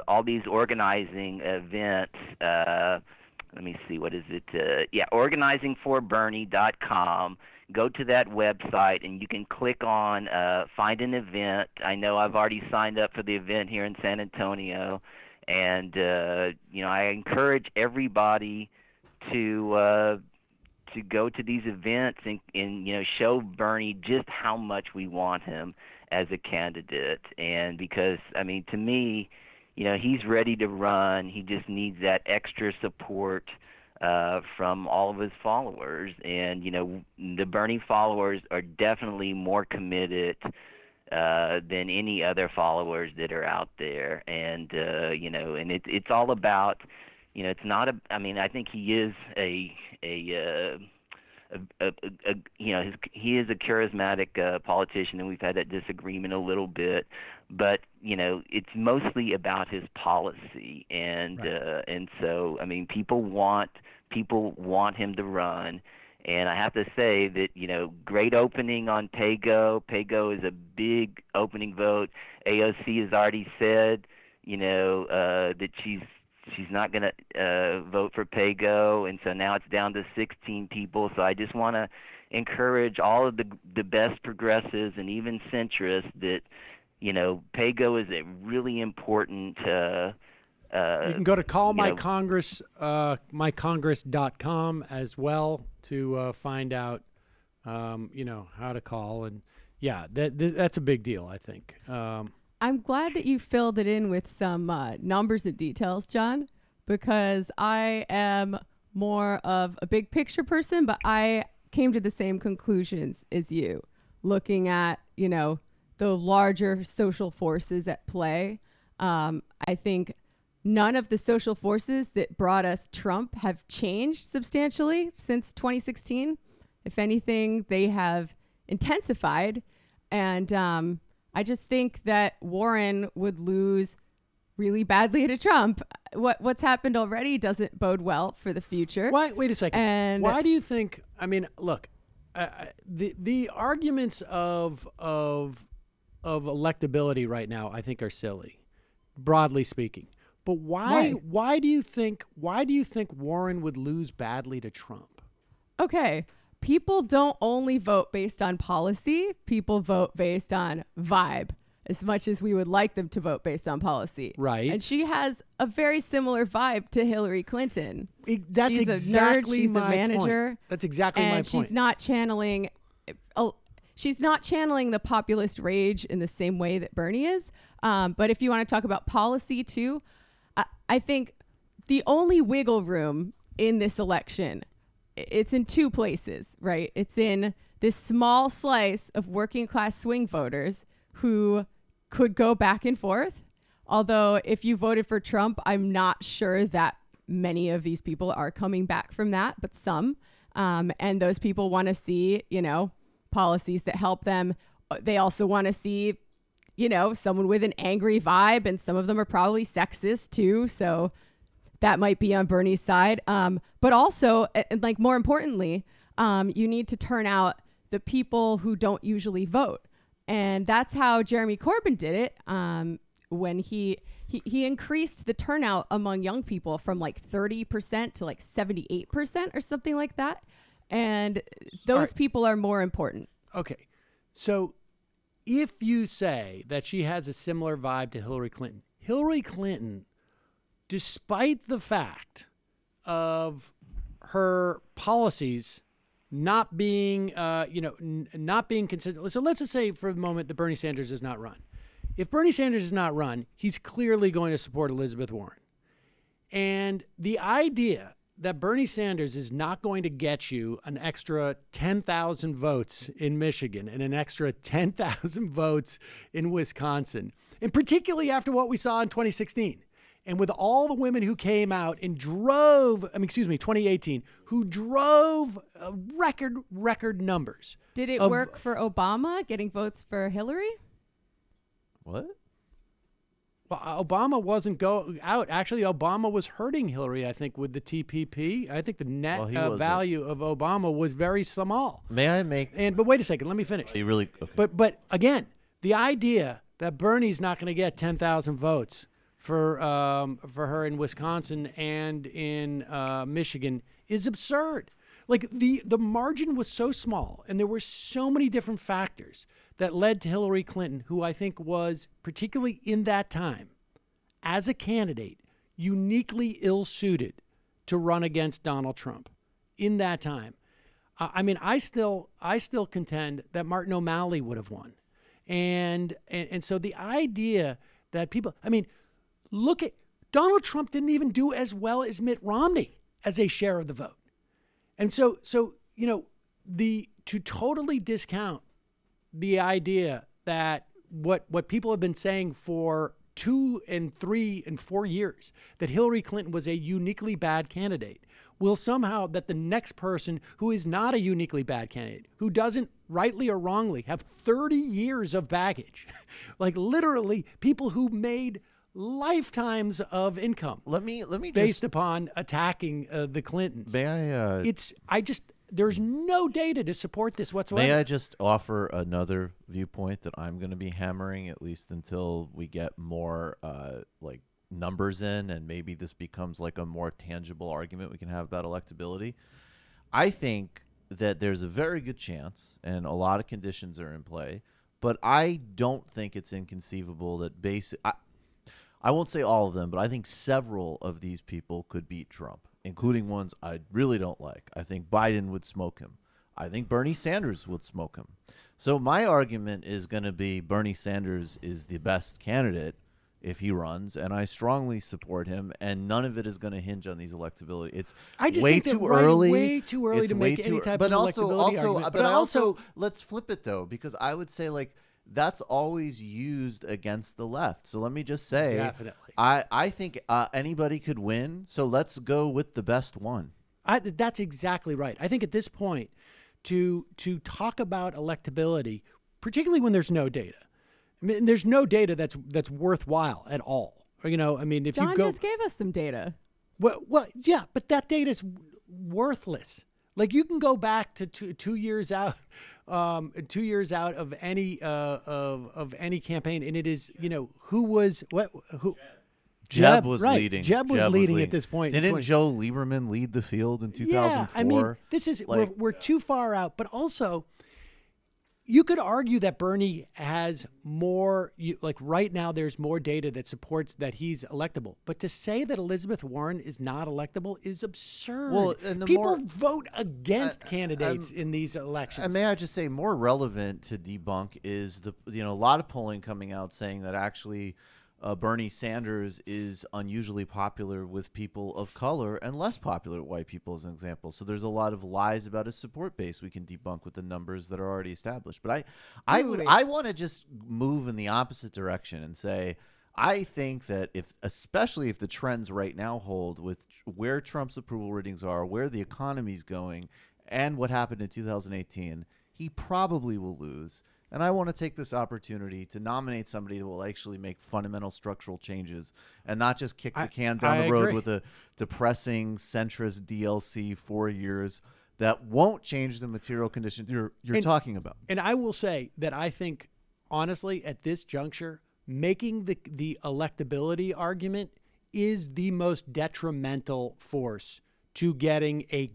all these organizing events. Let me see, what is it? organizingforbernie.com. Go to that website, and you can click on Find an Event. I know I've already signed up for the event here in San Antonio, and I encourage everybody to go to these events and show Bernie just how much we want him as a candidate. And because, to me, he's ready to run. He just needs that extra support from all of his followers. And, the Bernie followers are definitely more committed than any other followers that are out there. And, and it's all about, it's not I think he is he is a charismatic politician, and we've had that disagreement a little bit, but it's mostly about his policy, and and so people want him to run, and I have to say that great opening on PayGo. PayGo is a big opening vote. AOC has already said that she's not going to vote for PayGo, and so now it's down to 16 people. So I just want to encourage all of the best progressives and even centrists that, PayGo is a really important. You can go to callmycongress.com as well to find out, how to call, and that's a big deal, I think. I'm glad that you filled it in with some numbers and details, John, because I am more of a big picture person, but I came to the same conclusions as you, looking at, the larger social forces at play. I think none of the social forces that brought us Trump have changed substantially since 2016. If anything, they have intensified. And I just think that Warren would lose really badly to Trump. What's happened already doesn't bode well for the future. Wait a second. And why do you think? Look, the arguments of electability right now, I think, are silly, broadly speaking. But why do you think Warren would lose badly to Trump? Okay. People don't only vote based on policy. People vote based on vibe, as much as we would like them to vote based on policy. Right. And she has a very similar vibe to Hillary Clinton. That's she's exactly a nerd. She's my a manager. Point. That's exactly my point. And she's not channeling the populist rage in the same way that Bernie is. But if you want to talk about policy too, I think the only wiggle room in this election, it's in two places, right? It's in this small slice of working class swing voters who could go back and forth. Although if you voted for Trump, I'm not sure that many of these people are coming back from that, but some. And those people want to see, policies that help them. They also want to see, someone with an angry vibe, and some of them are probably sexist too. So that might be on Bernie's side. But also, and more importantly, you need to turn out the people who don't usually vote. And that's how Jeremy Corbyn did it when he increased the turnout among young people from 30% to 78% or something like that. And those people are more important. Okay. So if you say that she has a similar vibe to Hillary Clinton, despite the fact of her policies not being, not being consistent. So let's just say for the moment that Bernie Sanders does not run. If Bernie Sanders does not run, he's clearly going to support Elizabeth Warren. And the idea that Bernie Sanders is not going to get you an extra 10,000 votes in Michigan and an extra 10,000 votes in Wisconsin, and particularly after what we saw in 2016. And with all the women who came out and 2018, who drove record numbers. Did it work for Obama getting votes for Hillary? What? Well, Obama wasn't out. Actually, Obama was hurting Hillary, I think, with the TPP. I think the net value of Obama was very small. May I make... But wait a second, let me finish. You really... Okay. But again, the idea that Bernie's not going to get 10,000 votes for her in Wisconsin and in Michigan is absurd. Like the margin was so small, and there were so many different factors that led to Hillary Clinton, who I think was, particularly in that time, as a candidate, uniquely ill-suited to run against Donald Trump in that time. I mean, I still contend that Martin O'Malley would have won. And so the idea that people, I mean, look at Donald Trump didn't even do as well as Mitt Romney as a share of the vote. And so you know, to totally discount the idea that what people have been saying for 2 and 3 and 4 years, that Hillary Clinton was a uniquely bad candidate, will somehow that the next person who is not a uniquely bad candidate, who doesn't rightly or wrongly have 30 years of baggage, like literally people who made lifetimes of income. Let me based upon attacking the Clintons. May I? There's no data to support this whatsoever. May I just offer another viewpoint that I'm going to be hammering, at least until we get more like numbers in, and maybe this becomes like a more tangible argument we can have about electability. I think that there's a very good chance, and a lot of conditions are in play, but I don't think it's inconceivable that I won't say all of them, but I think several of these people could beat Trump, including ones I really don't like. I think Biden would smoke him. I think Bernie Sanders would smoke him. So my argument is going to be Bernie Sanders is the best candidate if he runs, and I strongly support him, and none of it is going to hinge on these electability. It's way too early. Way too early to make any type of electability argument. But also, let's flip it, though, because I would say, like, that's always used against the left. So let me just say, definitely, I think anybody could win. So let's go with the best one. That's exactly right. I think at this point, to talk about electability, particularly when there's no data, I mean, there's no data that's worthwhile at all. You know, I mean, if John you go, just gave us some data. Well, yeah, but that data is worthless. Like you can go back to 2 years out. 2 years out of any campaign, and it is, you know, Jeb was right. leading. Jeb was leading at this point. Didn't Joe Lieberman lead the field in 2004? Yeah, I mean, this is we're too far out. But also, you could argue that Bernie has more. Like right now, there's more data that supports that he's electable. But to say that Elizabeth Warren is not electable is absurd. Well, and people vote against candidates in these elections. And may I just say, more relevant to debunk is a lot of polling coming out saying that actually Bernie Sanders is unusually popular with people of color and less popular with white people, as an example. So there's a lot of lies about his support base we can debunk with the numbers that are already established. But I want to just move in the opposite direction and say, I think that especially if the trends right now hold with where Trump's approval ratings are, where the economy's going, and what happened in 2018, he probably will lose. And I want to take this opportunity to nominate somebody that will actually make fundamental structural changes and not just kick the can down the road with a depressing centrist DLC 4 years that won't change the material conditions you're talking about. And I will say that I think, honestly, at this juncture, making the electability argument is the most detrimental force to getting a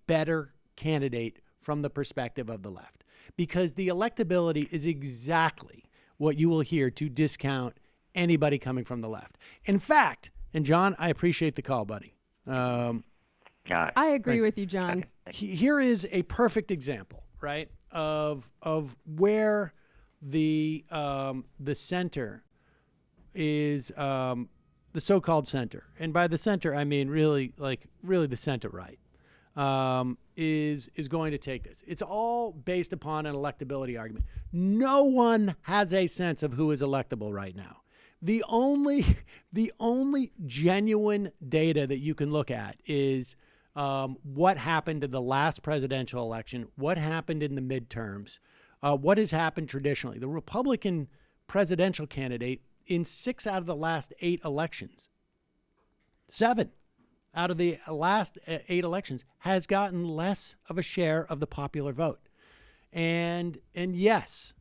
better candidate from the perspective of the left. Because the electability is exactly what you will hear to discount anybody coming from the left. In fact, and John, I appreciate the call, buddy. I agree with you, John. Here is a perfect example, right, of where the center is the so-called center, and by the center I mean really the center right. Is going to take this. It's all based upon an electability argument. No one has a sense of who is electable right now. The only genuine data that you can look at is what happened in the last presidential election, what happened in the midterms, what has happened traditionally. The Republican presidential candidate in 6 out of the last 8 elections, 7 out of the last 8 elections, has gotten less of a share of the popular vote. And yes,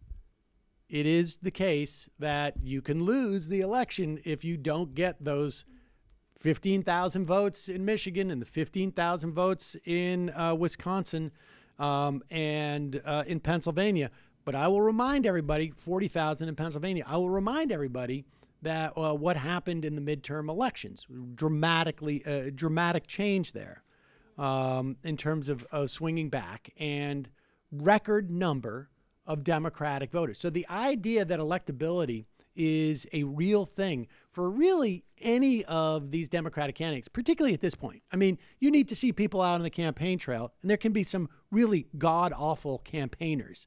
it is the case that you can lose the election if you don't get those 15,000 votes in Michigan and the 15,000 votes in Wisconsin and in Pennsylvania. But I will remind everybody, 40,000 in Pennsylvania, I will remind everybody that what happened in the midterm elections, dramatic change there in terms of swinging back and record number of Democratic voters. So the idea that electability is a real thing for really any of these Democratic candidates, particularly at this point. I mean, you need to see people out on the campaign trail, and there can be some really god-awful campaigners.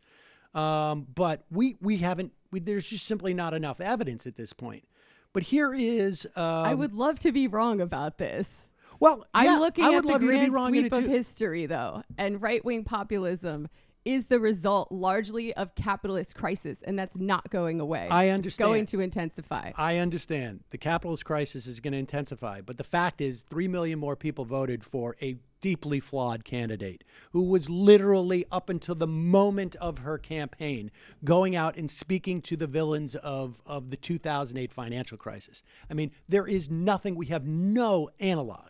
But we haven't, there's just simply not enough evidence at this point. But here is... I would love to be wrong about this. Well, yeah, I'm looking I at would the love you to be grand wrong in sweep it of too. history, though, and right-wing populism is the result largely of capitalist crisis, and that's not going away. I understand. It's going to intensify. I understand. The capitalist crisis is going to intensify. But the fact is 3 million more people voted for a deeply flawed candidate who was literally, up until the moment of her campaign, going out and speaking to the villains of the 2008 financial crisis. I mean, there is nothing. We have no analog.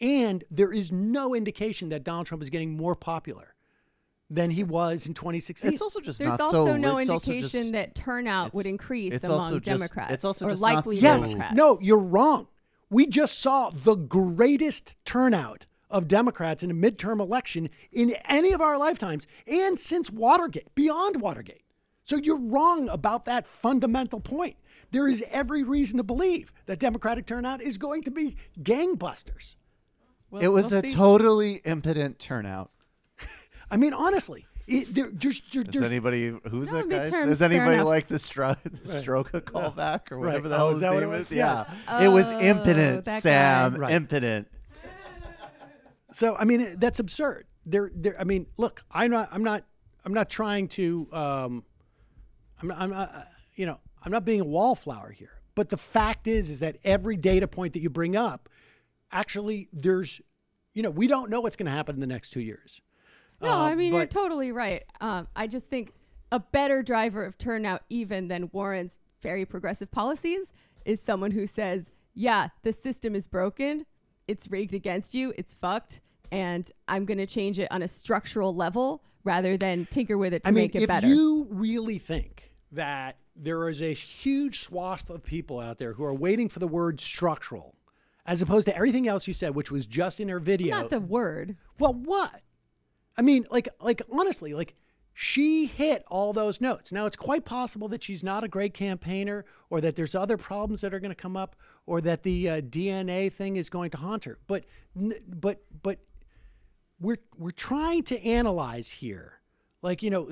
And there is no indication that Donald Trump is getting more popular than he was in 2016. It's also just There's not also so. no it's also indication just- that turnout would increase it's among also just- Democrats it's also or just not likely so- Democrats. No, you're wrong. We just saw the greatest turnout of Democrats in a midterm election in any of our lifetimes and since Watergate, beyond Watergate. So you're wrong about that fundamental point. There is every reason to believe that Democratic turnout is going to be gangbusters. It was a totally impotent turnout. I mean, honestly, Does anybody who's No, that guy? midterms, Does fair anybody enough. like the Stroka callback or whatever the hell is his that what name it was? is? Yeah, Yes. it was Oh, impotent, that Sam. guy. Right. Impotent. So I mean, that's absurd. I mean, look, I'm not trying to. I'm not being a wallflower here. But the fact is that every data point that you bring up, actually, we don't know what's going to happen in the next 2 years. No, I mean, you're but- totally right. I just think a better driver of turnout even than Warren's very progressive policies is someone who says, yeah, the system is broken. It's rigged against you. It's fucked. And I'm going to change it on a structural level rather than tinker with it to make it better. If you really think that there is a huge swath of people out there who are waiting for the word structural, as opposed to everything else you said, which was just in her video. Not the word. Well, what? I mean, like honestly, she hit all those notes. Now, it's quite possible that she's not a great campaigner, or that there's other problems that are going to come up, or that the DNA thing is going to haunt her. But we're trying to analyze here,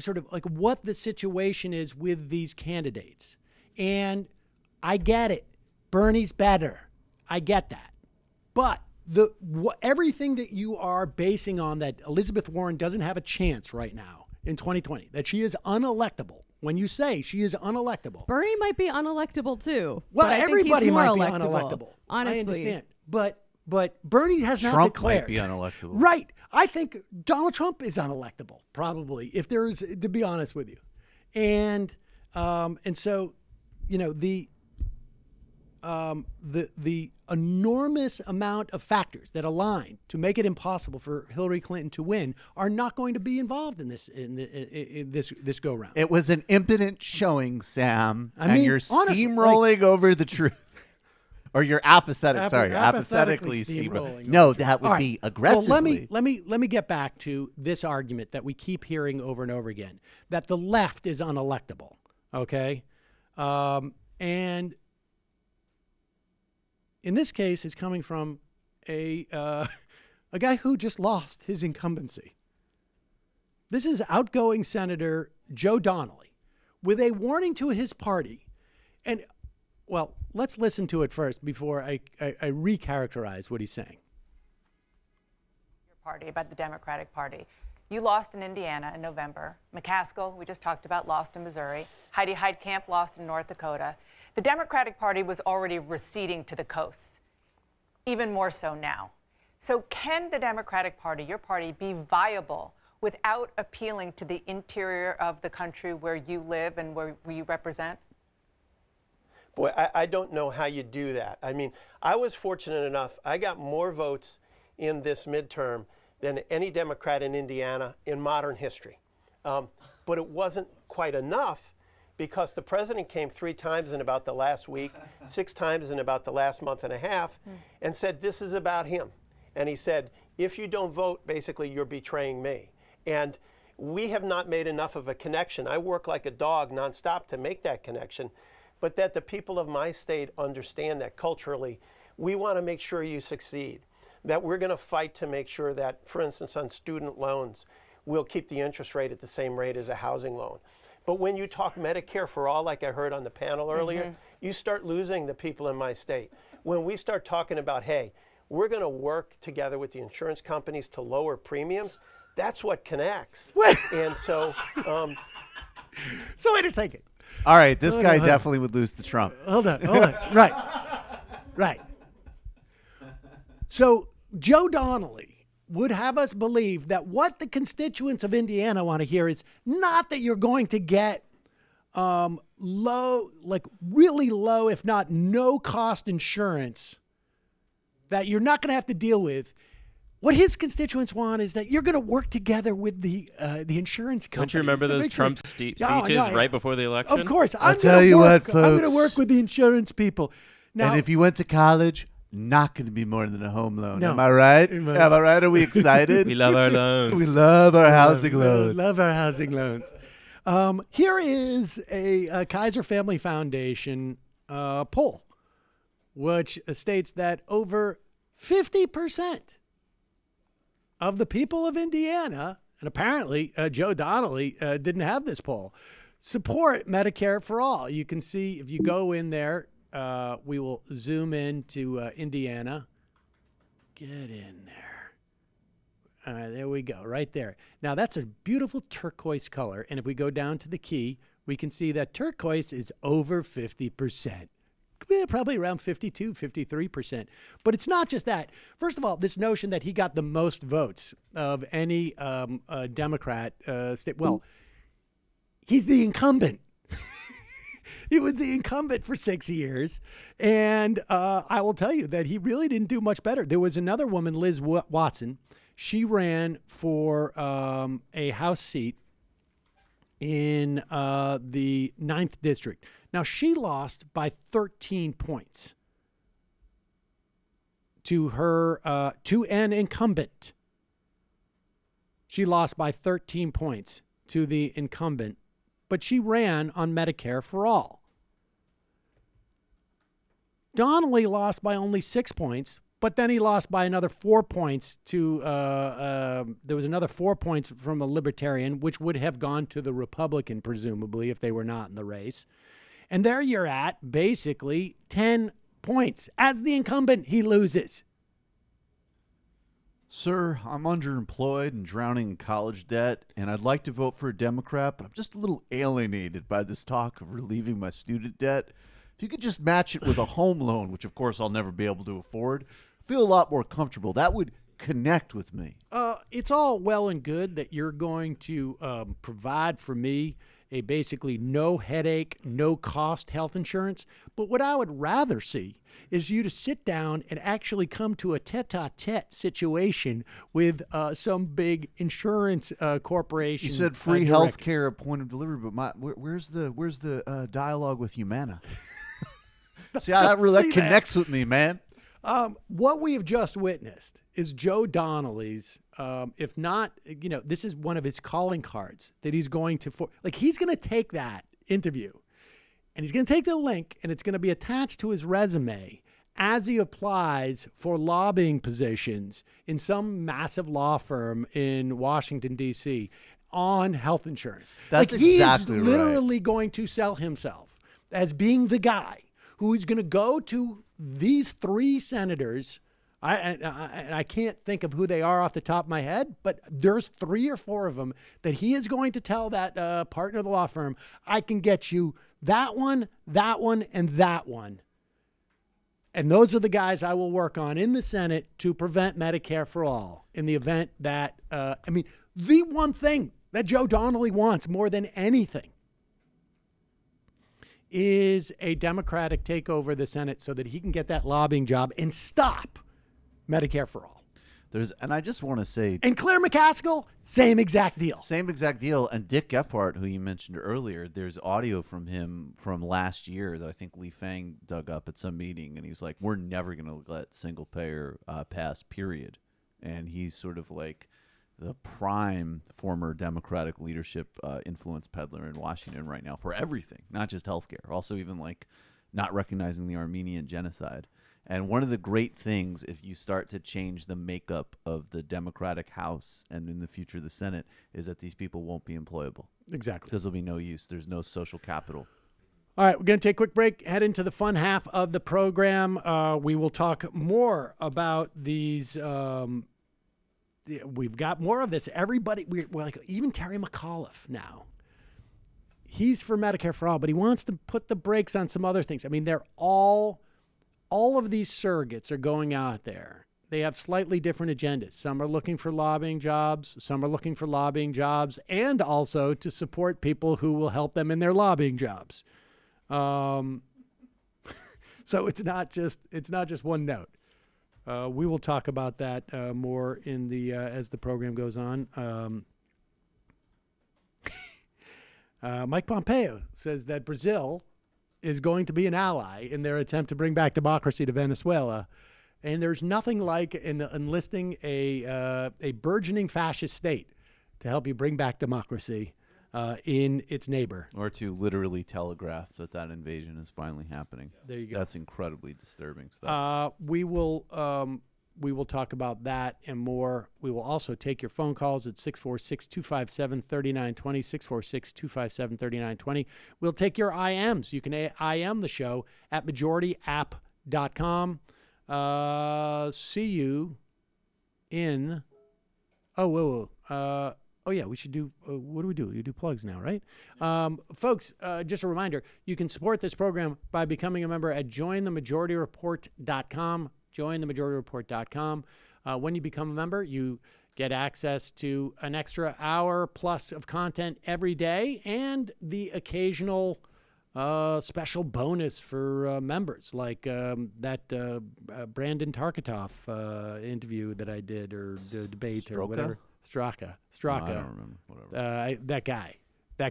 sort of like what the situation is with these candidates. And I get it. Bernie's better. I get that. But everything that you are basing on that Elizabeth Warren doesn't have a chance right now in 2020, that she is unelectable. When you say she is unelectable, Bernie might be unelectable too. well, but I think everybody he's more might be electable, unelectable. Honestly. I understand, but Bernie has not Trump declared. might be unelectable. Right. I think Donald Trump is unelectable, probably, if there is, to be honest with you. And so, the enormous amount of factors that align to make it impossible for Hillary Clinton to win are not going to be involved in this go round. It was an impotent showing, Sam, I mean, and you're honestly, steamrolling over the truth. Or you're apathetic. Apathetically Apathetically steamrolling. No, that would All right. be aggressively. Well, let me get back to this argument that we keep hearing over and over again, that the left is unelectable. Okay, and in this case, it's coming from a guy who just lost his incumbency. This is outgoing Senator Joe Donnelly with a warning to his party. And, well, let's listen to it first before I recharacterize what he's saying. Your party, about the Democratic Party. You lost in Indiana in November. McCaskill, we just talked about, lost in Missouri. Heidi Heitkamp lost in North Dakota. The Democratic Party was already receding to the coasts, even more so now. So can the Democratic Party, your party, be viable without appealing to the interior of the country where you live and where you represent? Boy, I don't know how you do that. I mean, I was fortunate enough. I got more votes in this midterm than any Democrat in Indiana in modern history. But it wasn't quite enough because the president came 3 times in about the last week, 6 times in about the last month and a half, and said, this is about him. And he said, if you don't vote, basically you're betraying me. And we have not made enough of a connection. I work like a dog nonstop to make that connection, but that the people of my state understand that culturally, we want to make sure you succeed, that we're going to fight to make sure that, for instance, on student loans, we'll keep the interest rate at the same rate as a housing loan. But when you talk Medicare for all, like I heard on the panel earlier, you start losing the people in my state. When we start talking about, hey, we're going to work together with the insurance companies to lower premiums, that's what connects. And so... So wait a second. All right, this guy definitely would lose to Trump. Hold on. Right. So Joe Donnelly would have us believe that what the constituents of Indiana want to hear is not that you're going to get low, like really low, if not no cost insurance that you're not going to have to deal with. What his constituents want is that you're going to work together with the insurance companies. Don't you remember those Trump speeches right before the election? Of course. I'll tell you what, folks. I'm going to work with the insurance people. Now, and if you went to college, not going to be more than a home loan. No. Am I right? Am I right? Are we excited? We love our loans. We love our housing loans. Love our housing loans. Here is a Kaiser Family Foundation poll, which states that over 50% of the people of Indiana, and apparently Joe Donnelly didn't have this poll, support Medicare for all. You can see if you go in there, we will zoom in to Indiana. Get in there. There we go, right there. Now, that's a beautiful turquoise color. And if we go down to the key, we can see that turquoise is over 50%. Probably around 52, 53%. But it's not just that. First of all, this notion that he got the most votes of any Democrat state. Well, he's the incumbent. He was the incumbent for 6 years. And I will tell you that he really didn't do much better. There was another woman, Liz Watson. She ran for a House seat in the 9th District. Now, she lost by 13 points to her to an incumbent. She lost by 13 points to the incumbent, but she ran on Medicare for all. Donnelly lost by only 6 points, but then he lost by another 4 points to, there was another 4 points from a Libertarian, which would have gone to the Republican, presumably, if they were not in the race. And there you're at, basically, 10 points. As the incumbent, he loses. Sir, I'm underemployed and drowning in college debt, and I'd like to vote for a Democrat, but I'm just a little alienated by this talk of relieving my student debt. If you could just match it with a home loan, which of course I'll never be able to afford, I feel a lot more comfortable. That would connect with me. It's all well and good that you're going to provide for me a basically no headache, no cost health insurance. But what I would rather see is you to sit down and actually come to a tete-a-tete situation with some big insurance corporation. You said free health care at point of delivery, but where's the dialogue with Humana? See how that really connects with me, man. What we have just witnessed is Joe Donnelly's, if not, this is one of his calling cards that he's going to, he's going to take that interview and he's going to take the link and it's going to be attached to his resume as he applies for lobbying positions in some massive law firm in Washington, D.C. on health insurance. That's exactly right. He is literally going to sell himself as being the guy who is going to go to these 3 senators. I can't think of who they are off the top of my head, but there's 3 or 4 of them that he is going to tell that partner of the law firm, I can get you that one, and that one. And those are the guys I will work on in the Senate to prevent Medicare for all in the event that, the one thing that Joe Donnelly wants more than anything is a Democratic takeover of the Senate so that he can get that lobbying job and stop Medicare for all. And I just want to say, and Claire McCaskill, same exact deal. Same exact deal. And Dick Gephardt, who you mentioned earlier, there's audio from him from last year that I think Lee Fang dug up at some meeting, and he was like, "We're never going to let single payer pass, period." And he's sort of like the prime former Democratic leadership influence peddler in Washington right now for everything, not just healthcare, also even like not recognizing the Armenian genocide. And one of the great things, if you start to change the makeup of the Democratic House and in the future the Senate, is that these people won't be employable. Exactly. Because there'll be no use. There's no social capital. All right, we're going to take a quick break, head into the fun half of the program. We will talk more about these. We've got more of this. Everybody, we're like, even Terry McAuliffe now. He's for Medicare for all, but he wants to put the brakes on some other things. I mean, they're all of these surrogates are going out there. They have slightly different agendas. Some are looking for lobbying jobs. Some are looking for lobbying jobs and also to support people who will help them in their lobbying jobs. So it's not just one note. We will talk about that more in the as the program goes on. Mike Pompeo says that Brazil is going to be an ally in their attempt to bring back democracy to Venezuela. And there's nothing like enlisting a burgeoning fascist state to help you bring back democracy in its neighbor. Or to literally telegraph that invasion is finally happening. There you go. That's incredibly disturbing stuff. We will talk about that and more. We will also take your phone calls at 646-257-3920, 646-257-3920. We'll take your IMs. You can IM the show at majorityapp.com. See you in... Oh, yeah, we should do... what do we do? You do plugs now, right? Folks, just a reminder, you can support this program by becoming a member at jointhemajorityreport.com. jointhemajorityreport.com. When you become a member, you get access to an extra hour plus of content every day and the occasional special bonus for members, like that Brandon Tarkatoff interview that I did, or the debate, or whatever. Straka. No, I don't remember. Whatever. That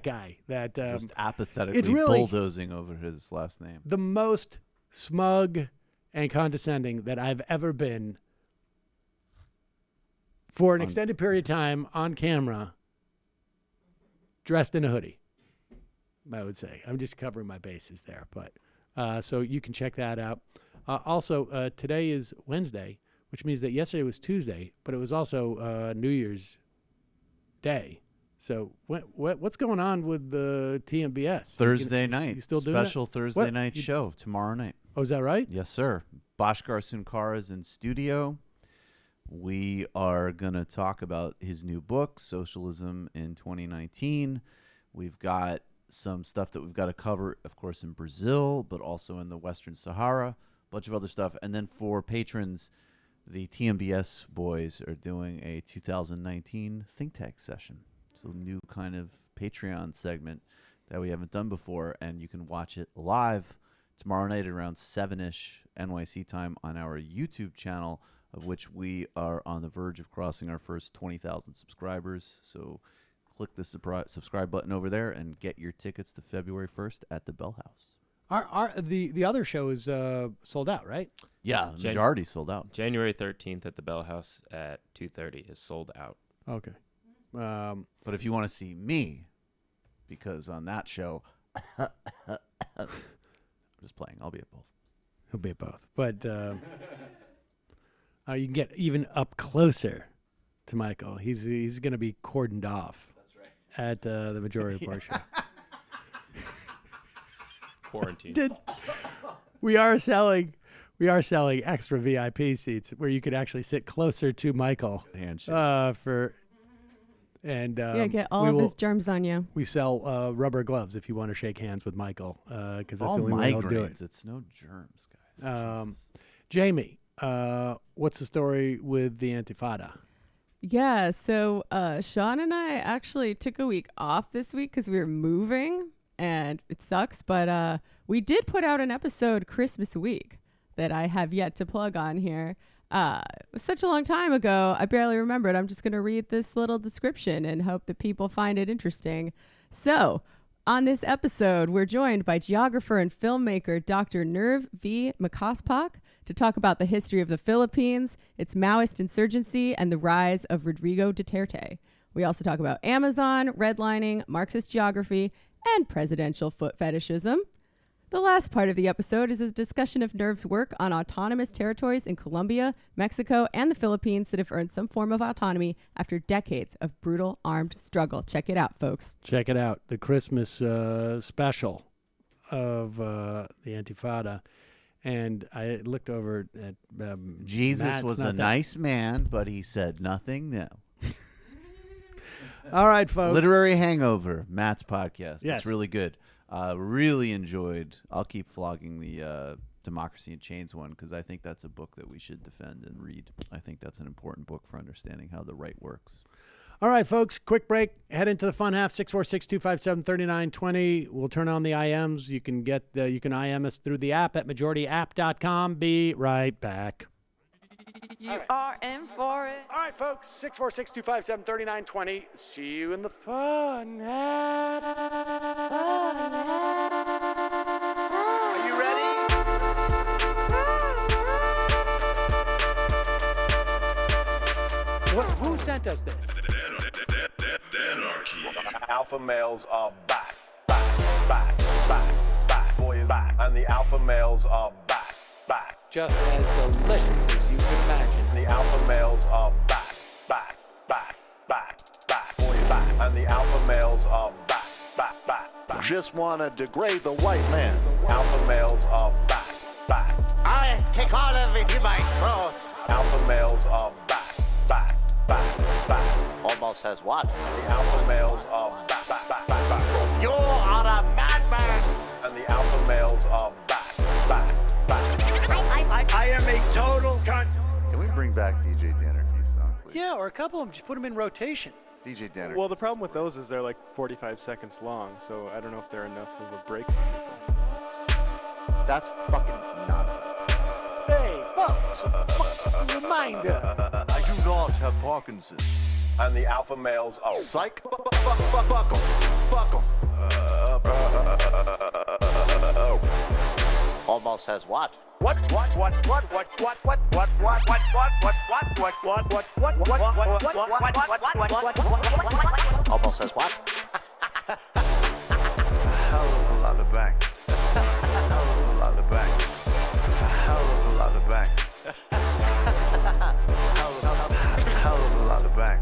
guy. That just apathetically it's really bulldozing over his last name. The most smug and condescending that I've ever been for an extended period of time on camera, dressed in a hoodie, I would say. I'm just covering my bases there, but so you can check that out. Also, today is Wednesday, which means that yesterday was Tuesday, but it was also New Year's Day. So what's going on with the TMBS? Thursday night. You still doing Special Thursday night show tomorrow night. Oh, is that right? Yes, sir. Bhaskar Sunkara is in studio. We are going to talk about his new book, Socialism in 2019. We've got some stuff that we've got to cover, of course, in Brazil, but also in the Western Sahara, a bunch of other stuff. And then for patrons, the TMBS boys are doing a 2019 think tank session. So new kind of Patreon segment that we haven't done before, and you can watch it live tomorrow night at around 7-ish NYC time on our YouTube channel, of which we are on the verge of crossing our first 20,000 subscribers. So click the subscribe button over there and get your tickets to February 1st at the Bell House. The other show is sold out, right? Yeah, the majority sold out. January 13th at the Bell House at 2:30 is sold out. Okay. But if you want to see me, because on that show, I'm just playing. I'll be at both. He'll be at both. But you can get even up closer to Michael. He's going to be cordoned off. That's right. At the Majority Report show. Quarantine. We are selling extra VIP seats where you could actually sit closer to Michael. Handshake. Get all of his germs on you. We sell rubber gloves if you want to shake hands with Michael, because that's all the only way he'll do migraines. it. It's no germs, guys. Jamie, what's the story with the Intifada? Yeah, so Sean and I actually took a week off this week because we were moving, and it sucks, but we did put out an episode Christmas week that I have yet to plug on here. It was such a long time ago, I barely remember it. I'm just going to read this little description and hope that people find it interesting. So, on this episode, we're joined by geographer and filmmaker Dr. Nerv V. Makaspak to talk about the history of the Philippines, its Maoist insurgency, and the rise of Rodrigo Duterte. We also talk about Amazon, redlining, Marxist geography, and presidential foot fetishism. The last part of the episode is a discussion of Nerv's work on autonomous territories in Colombia, Mexico, and the Philippines that have earned some form of autonomy after decades of brutal armed struggle. Check it out, folks. Check it out. The Christmas special of the Intifada. And I looked over at Jesus Matt's was not a that- nice man, but he said nothing new. All right, folks. Literary Hangover, Matt's podcast. Yes. It's really good. Really enjoyed. I'll keep flogging the Democracy in Chains one because I think that's a book that we should defend and read. I think that's an important book for understanding how the right works. All right, folks, quick break. Head into the fun half, 646-257-3920. We'll turn on the IMs. You can IM us through the app at majorityapp.com. Be right back. You are in for it. All right, folks, 646-257-3920. See you in the fun half. Are you ready? Who sent us this? Alpha males are back. Boy is back. And the alpha males are back. Just as delicious as you can imagine. The alpha males are back. Boy is back. And the alpha males are back. Just want to degrade the white man. Alpha males are back. I take all of it in my throat. Alpha males are back. Homo says what? The alpha males are back. You are a madman. And the alpha males are back. I am a total cunt. Can we bring back DJ Dannerky's song, please? Yeah, or a couple of them. Just put them in rotation. DJ Dannerky. Well, the problem with those is they're like 45 seconds long, so I don't know if they're enough of a break. That's fucking nonsense. Hey, folks, reminder. I do not have Parkinson's. And the alpha males are Psych. Fuck 'em. Homo says what? What? Homo says what? Hell of a lot of bank. Hell of a lot of bank. Hell of a lot of bank. Hell of a lot of bank.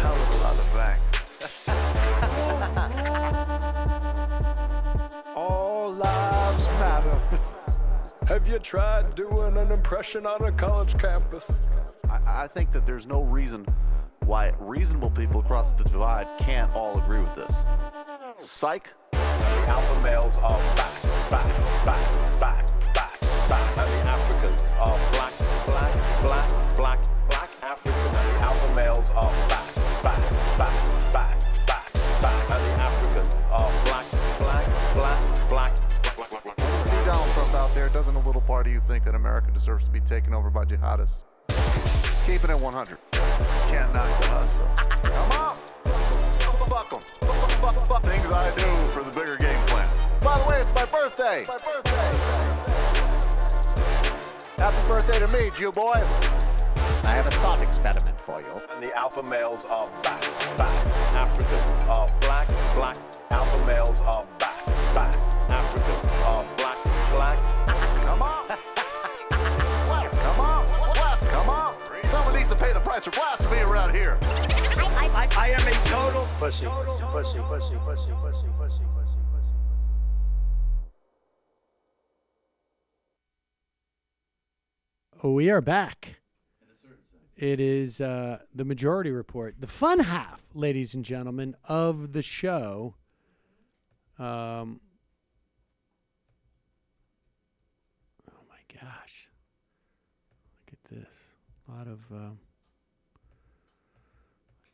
Hell of a lot of bank. All lives matter. Have you tried doing an impression on a college campus? I think that there's no reason why reasonable people across the divide can't all agree with this. Psych. The alpha males are back. And the Africans are black. African. And the alpha males are back. And the Africans are black. See Donald Trump out there, doesn't a little part of you think that America deserves to be taken over by jihadists? Keep it at 100. Can't knock the hustle. Come on! Fuck 'em. Things I do for the bigger game plan. By the way, it's my birthday! Happy birthday to me, Jew boy! I have a thought experiment for you. And the alpha males are back. Africans are black. Alpha males are back. Africans are black. Come on! Come on! Someone needs to pay the price for blasphemy around here. I am a total pussy. We are back. It is the Majority Report, the fun half, ladies and gentlemen, of the show. Oh my gosh. Look at this.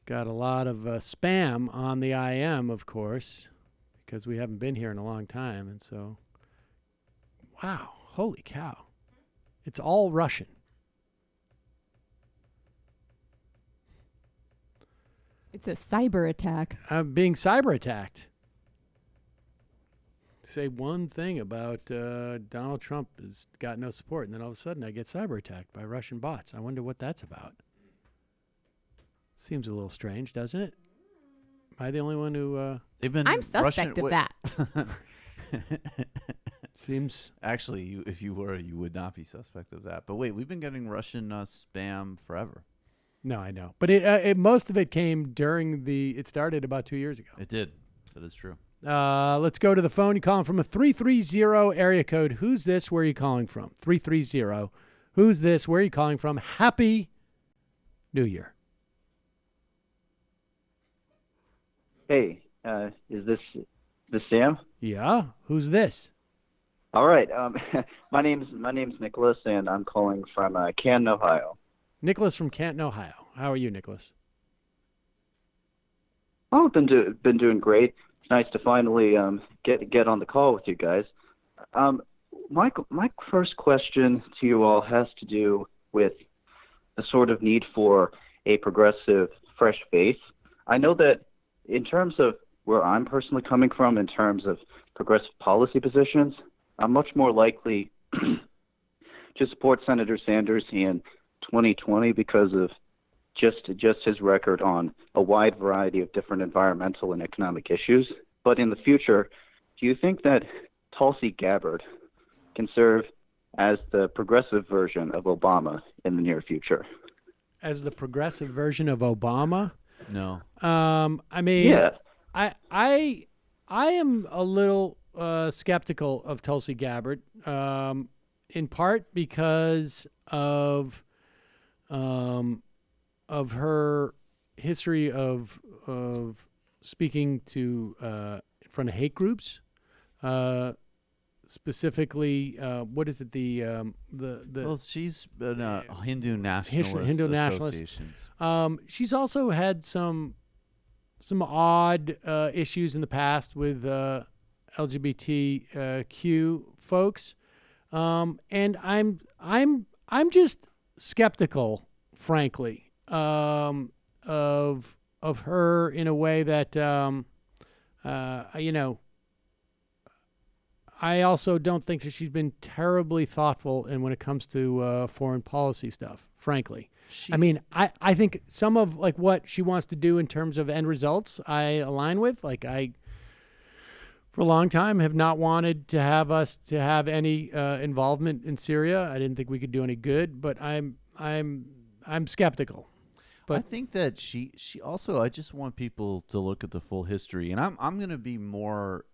Got a lot of spam on the IM, of course, because we haven't been here in a long time, and so, wow, holy cow, it's all Russian. It's a cyber attack. I'm being cyber attacked. Say one thing about Donald Trump has got no support, and then all of a sudden I get cyber attacked by Russian bots. I wonder what that's about. Seems a little strange, doesn't it? Am I the only one who... I'm suspect of that. Seems... Actually, if you were, you would not be suspect of that. But wait, we've been getting Russian spam forever. No, I know. But it most of it came during it started about 2 years ago. It did. That is true. Let's go to the phone. You're calling from a 330 area code. Who's this? Where are you calling from? 330. Who's this? Where are you calling from? Happy New Year. Hey, is this Sam? Yeah. Who's this? All right. My name's Nicholas, and I'm calling from Canton, Ohio. Nicholas from Canton, Ohio. How are you, Nicholas? Oh, been doing great. It's nice to finally get on the call with you guys. My first question to you all has to do with the sort of need for a progressive, fresh face. I know that in terms of where I'm personally coming from, in terms of progressive policy positions, I'm much more likely to support Senator Sanders in 2020 because of just his record on a wide variety of different environmental and economic issues. But in the future, do you think that Tulsi Gabbard can serve as the progressive version of Obama in the near future? As the progressive version of Obama? No. I mean, yeah. I am a little skeptical of Tulsi Gabbard, in part because of her history of speaking to in front of hate groups, specifically, what is it? Well, she's been a Hindu nationalist associations. She's also had some odd issues in the past with LGBTQ folks, and I'm just skeptical, frankly, of her in a way that I also don't think that she's been terribly thoughtful in when it comes to foreign policy stuff, frankly. I mean, I think some of like what she wants to do in terms of end results I align with. Like I, for a long time, have not wanted to have us to have any involvement in Syria. I didn't think we could do any good, but I'm skeptical. But I think that she also, I just want people to look at the full history, and I'm going to be more,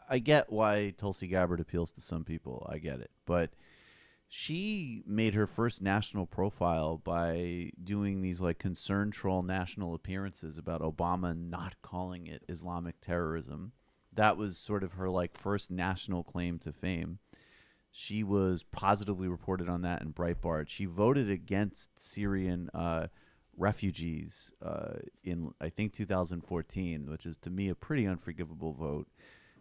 I get why Tulsi Gabbard appeals to some people. I get it. But she made her first national profile by doing these like concern troll national appearances about Obama not calling it Islamic terrorism. That was sort of her like first national claim to fame. She was positively reported on that in Breitbart. She voted against Syrian refugees in, I think, 2014, which is to me a pretty unforgivable vote.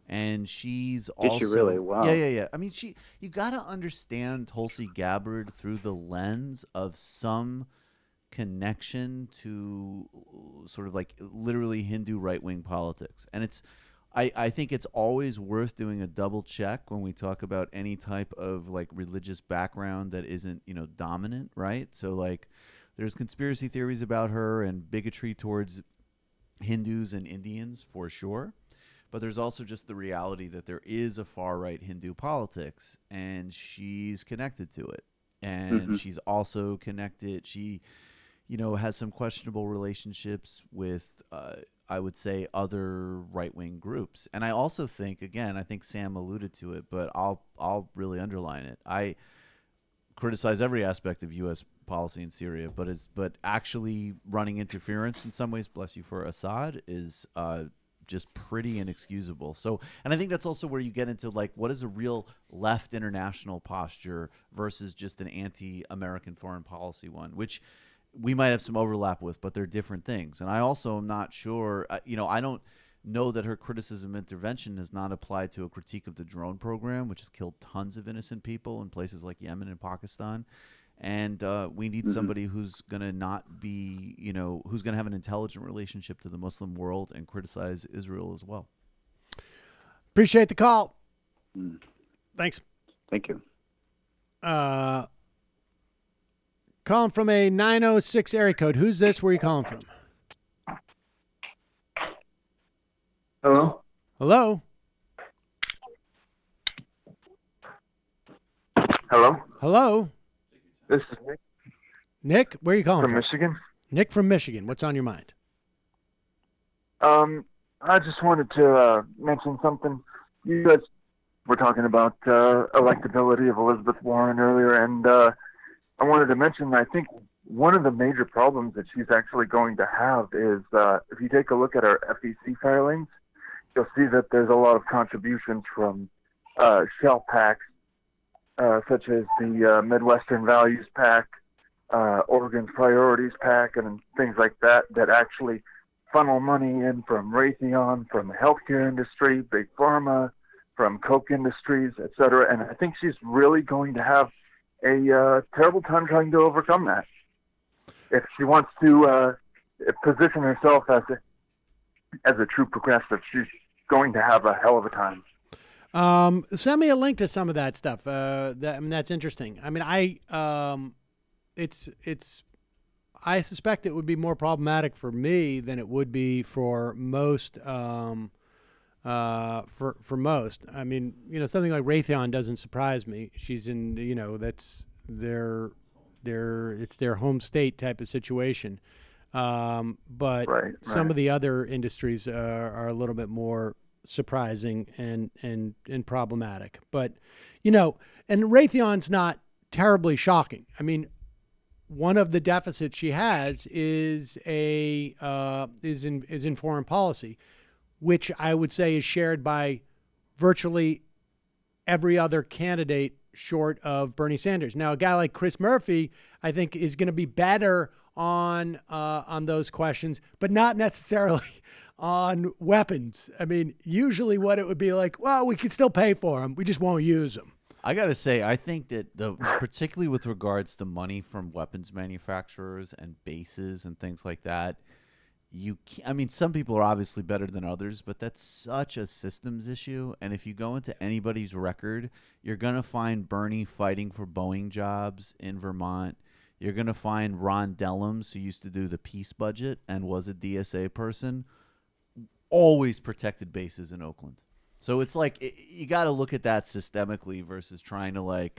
And she's also... Is she really? Wow. Yeah. I mean, you got to understand Tulsi Gabbard through the lens of some connection to sort of like literally Hindu right-wing politics. And I think it's always worth doing a double check when we talk about any type of like religious background that isn't, dominant, right? So like there's conspiracy theories about her and bigotry towards Hindus and Indians for sure. But there's also just the reality that there is a far-right Hindu politics, and she's connected to it. And she's also connected. She, has some questionable relationships with, I would say, other right-wing groups. And I also think, again, I think Sam alluded to it, but I'll really underline it. I criticize every aspect of U.S. policy in Syria, but actually running interference in some ways, bless you for Assad, is just pretty inexcusable. So, and I think that's also where you get into like, what is a real left international posture versus just an anti-American foreign policy one, which we might have some overlap with, but they're different things. And I also am not sure, I don't know that her criticism of intervention has not applied to a critique of the drone program, which has killed tons of innocent people in places like Yemen and Pakistan. And we need somebody who's going to not be, who's going to have an intelligent relationship to the Muslim world and criticize Israel as well. Appreciate the call. Thanks. Thank you. Calling from a 906 area code. Who's this? Where are you calling from? Hello? Hello? Hello? Hello? This is Nick. Nick, where are you calling from? From Michigan. Nick from Michigan. What's on your mind? I just wanted to mention something. You guys were talking about electability of Elizabeth Warren earlier, and I wanted to mention, I think one of the major problems that she's actually going to have is if you take a look at our FEC filings, you'll see that there's a lot of contributions from shell PACs, such as the Midwestern Values PAC, Oregon's Priorities PAC, and things like that, that actually funnel money in from Raytheon, from the healthcare industry, Big Pharma, from Koch Industries, et cetera. And I think she's really going to have a terrible time trying to overcome that. If she wants to position herself as a true progressive, she's going to have a hell of a time. Send me a link to some of that stuff. That's interesting. I mean, I suspect it would be more problematic for me than it would be for most. For most, I mean, something like Raytheon doesn't surprise me. She's in, that's it's their home state type of situation. But some of the other industries are a little bit more surprising and problematic. But, and Raytheon's not terribly shocking. I mean, one of the deficits she has is in foreign policy, which I would say is shared by virtually every other candidate short of Bernie Sanders. Now, a guy like Chris Murphy, I think, is going to be better on those questions, but not necessarily on weapons. I mean, usually what it would be like, well, we could still pay for them, we just won't use them. I got to say, I think that particularly with regards to money from weapons manufacturers and bases and things like that, some people are obviously better than others, but that's such a systems issue. And if you go into anybody's record, you're going to find Bernie fighting for Boeing jobs in Vermont. You're going to find Ron Dellums, who used to do the peace budget and was a DSA person, always protected bases in Oakland. So it's like you got to look at that systemically versus trying to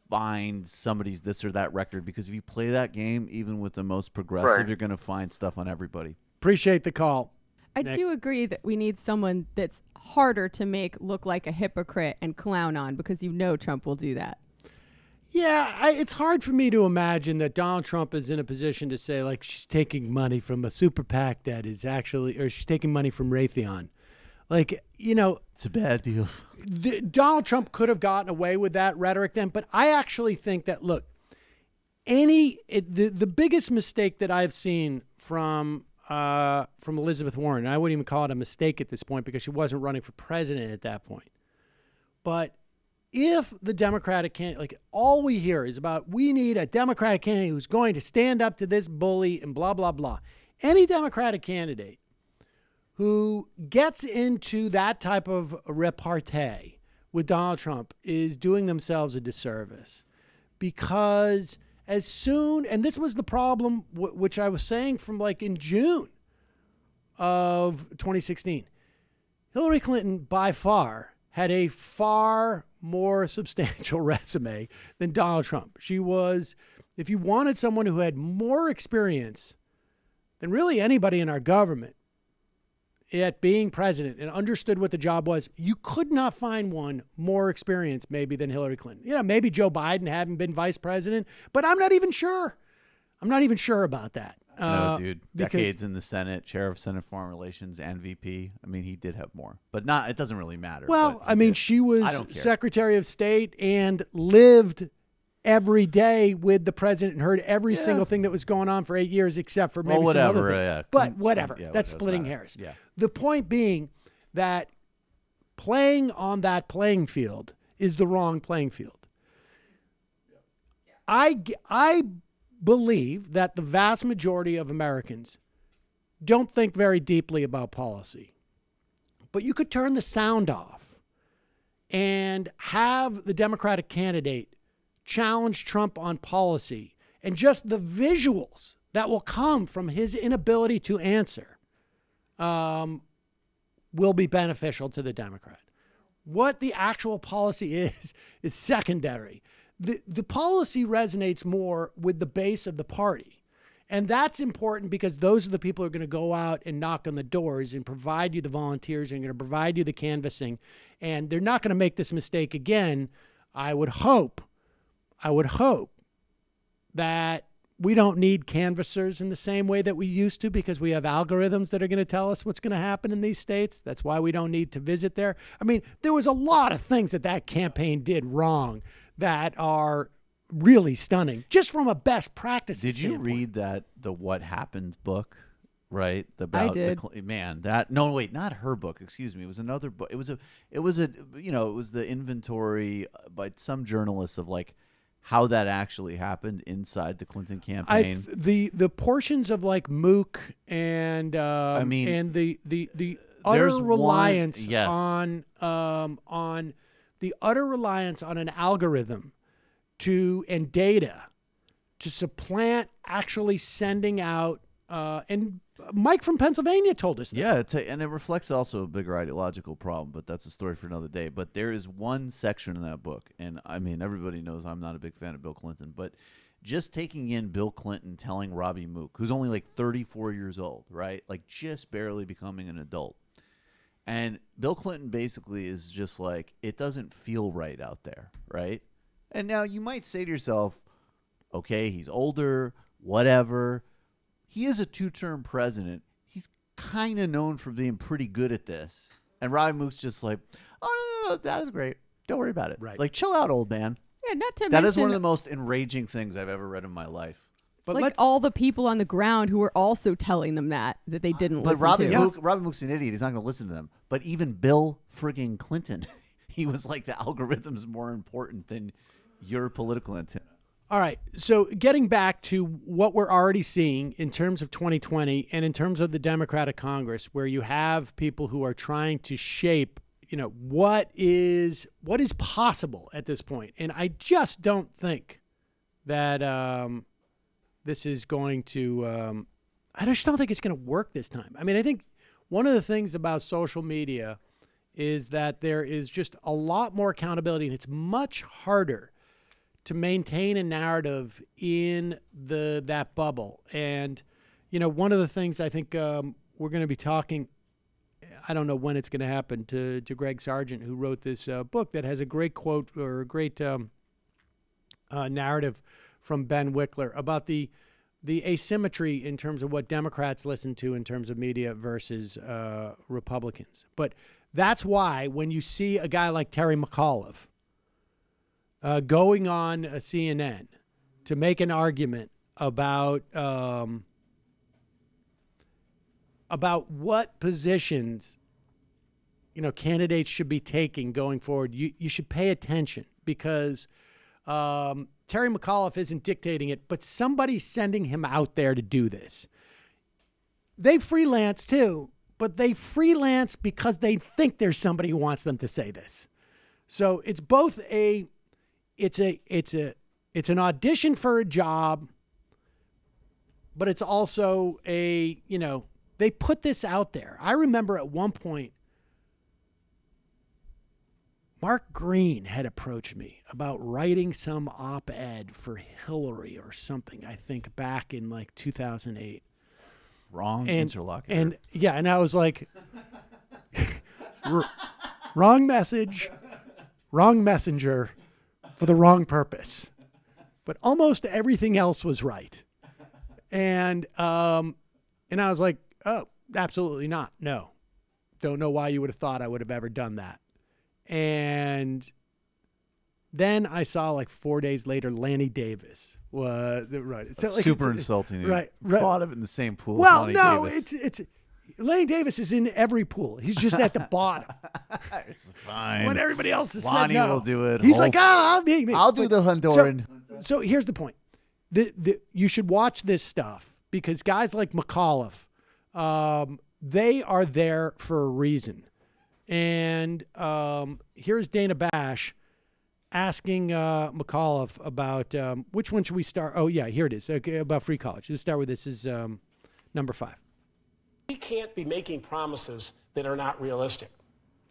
find somebody's this or that record, because if you play that game, even with the most progressive, you're going to find stuff on everybody. Appreciate the call. I do agree that we need someone that's harder to make look like a hypocrite and clown on, because Trump will do that. Yeah, it's hard for me to imagine that Donald Trump is in a position to say, she's taking money from a super PAC that is actually, or she's taking money from Raytheon. It's a bad deal. Donald Trump could have gotten away with that rhetoric then, but I actually think that, the biggest mistake that I've seen from Elizabeth Warren, and I wouldn't even call it a mistake at this point because she wasn't running for president at that point, but if the Democratic candidate, all we hear is about, we need a Democratic candidate who's going to stand up to this bully and blah, blah, blah. Any Democratic candidate who gets into that type of repartee with Donald Trump is doing themselves a disservice, because as soon, and this was the problem, which I was saying from in June of 2016, Hillary Clinton by far had a far more substantial resume than Donald Trump. She was, if you wanted someone who had more experience than really anybody in our government at being president and understood what the job was, you could not find one more experienced maybe than Hillary Clinton. Maybe Joe Biden hadn't been vice president, but I'm not even sure. I'm not even sure about that. No, dude. because- Decades in the Senate, chair of Senate Foreign Relations, and VP. I mean, he did have more, but not. It doesn't really matter. Well, but I mean, did. she I was don't care. Secretary of State and lived every day with the president and heard every single thing that was going on for 8 years, except for maybe some whatever, other things. yeah. But whatever. Yeah, That's what splitting does matter? hairs. Yeah. The point being that playing on that playing field is the wrong playing field. I believe that the vast majority of Americans don't think very deeply about policy. But you could turn the sound off and have the Democratic candidate challenge Trump on policy, and just the visuals that will come from his inability to answer will be beneficial to the Democrat. What the actual policy is secondary. The policy resonates more with the base of the party. And that's important because those are the people who are going to go out and knock on the doors and provide you the volunteers and going to provide you the canvassing. And they're not going to make this mistake again. I would hope that we don't need canvassers in the same way that we used to, because we have algorithms that are going to tell us what's going to happen in these states. That's why we don't need to visit there. I mean, there was a lot of things that campaign did wrong that are really stunning, just from a best practice Did you standpoint. read the What Happened book? Right, about did. Not her book. Excuse me. It was another book. It was the inventory by some journalists of like how that actually happened inside the Clinton campaign. The portions of like Mook and and the utter reliance on the utter reliance on an algorithm and data to supplant actually sending out and Mike from Pennsylvania told us that. Yeah, and it reflects also a bigger ideological problem, but that's a story for another day. But there is one section in that book, and I mean, everybody knows I'm not a big fan of Bill Clinton, but just taking in Bill Clinton telling Robbie Mook, who's only like 34 years old, right? Like just barely becoming an adult. And Bill Clinton basically is just like, it doesn't feel right out there, right? And now you might say to yourself, okay, he's older, whatever. He is a two-term president. He's kind of known for being pretty good at this. And Robbie Mook's just like, oh, no, that is great. Don't worry about it. Right. Like, chill out, old man. Yeah, not to That mention is one of the most enraging things I've ever read in my life. But like all the people on the ground who were also telling them that they didn't But listen to. Robbie Mook's an idiot. He's not going to listen to them. But even Bill frigging Clinton, he was like, the algorithm's more important than your political intent. All right. So getting back to what we're already seeing in terms of 2020 and in terms of the Democratic Congress, where you have people who are trying to shape, what is possible at this point. And I just don't think that this is going to I just don't think it's going to work this time. I mean, I think one of the things about social media is that there is just a lot more accountability, and it's much harder to maintain a narrative in that bubble. And, one of the things I think we're going to be talking, I don't know when it's going to happen, to Greg Sargent, who wrote this book that has a great quote or a great narrative from Ben Wickler about the asymmetry in terms of what Democrats listen to in terms of media versus Republicans. But that's why when you see a guy like Terry McAuliffe going on a CNN to make an argument about what positions candidates should be taking going forward, you should pay attention, because Terry McAuliffe isn't dictating it, but somebody's sending him out there to do this. They freelance too, but they freelance because they think there's somebody who wants them to say this. So it's both it's an audition for a job, but it's also they put this out there. I remember at one point, Mark Green had approached me about writing some op-ed for Hillary or something, I think back in like 2008. Wrong interlocutor. And I was like, wrong message, wrong messenger for the wrong purpose. But almost everything else was right. And I was like, oh, absolutely not. No. Don't know why you would have thought I would have ever done that. And then I saw like 4 days later, Lanny Davis was right. So, like, super insulting. Right. Thought of it in the same pool. Well, as no, Davis. it's Lanny Davis is in every pool. He's just at the bottom. It's fine. When everybody else has Lonnie said no, will do it. He's like, me. I'll do the Honduran. So here's the point. You should watch this stuff because guys like McAuliffe, they are there for a reason. And here's Dana Bash asking McAuliffe about which one should we start? Oh, yeah, here it is. Okay, about free college. Let's start with this is number 5. We can't be making promises that are not realistic.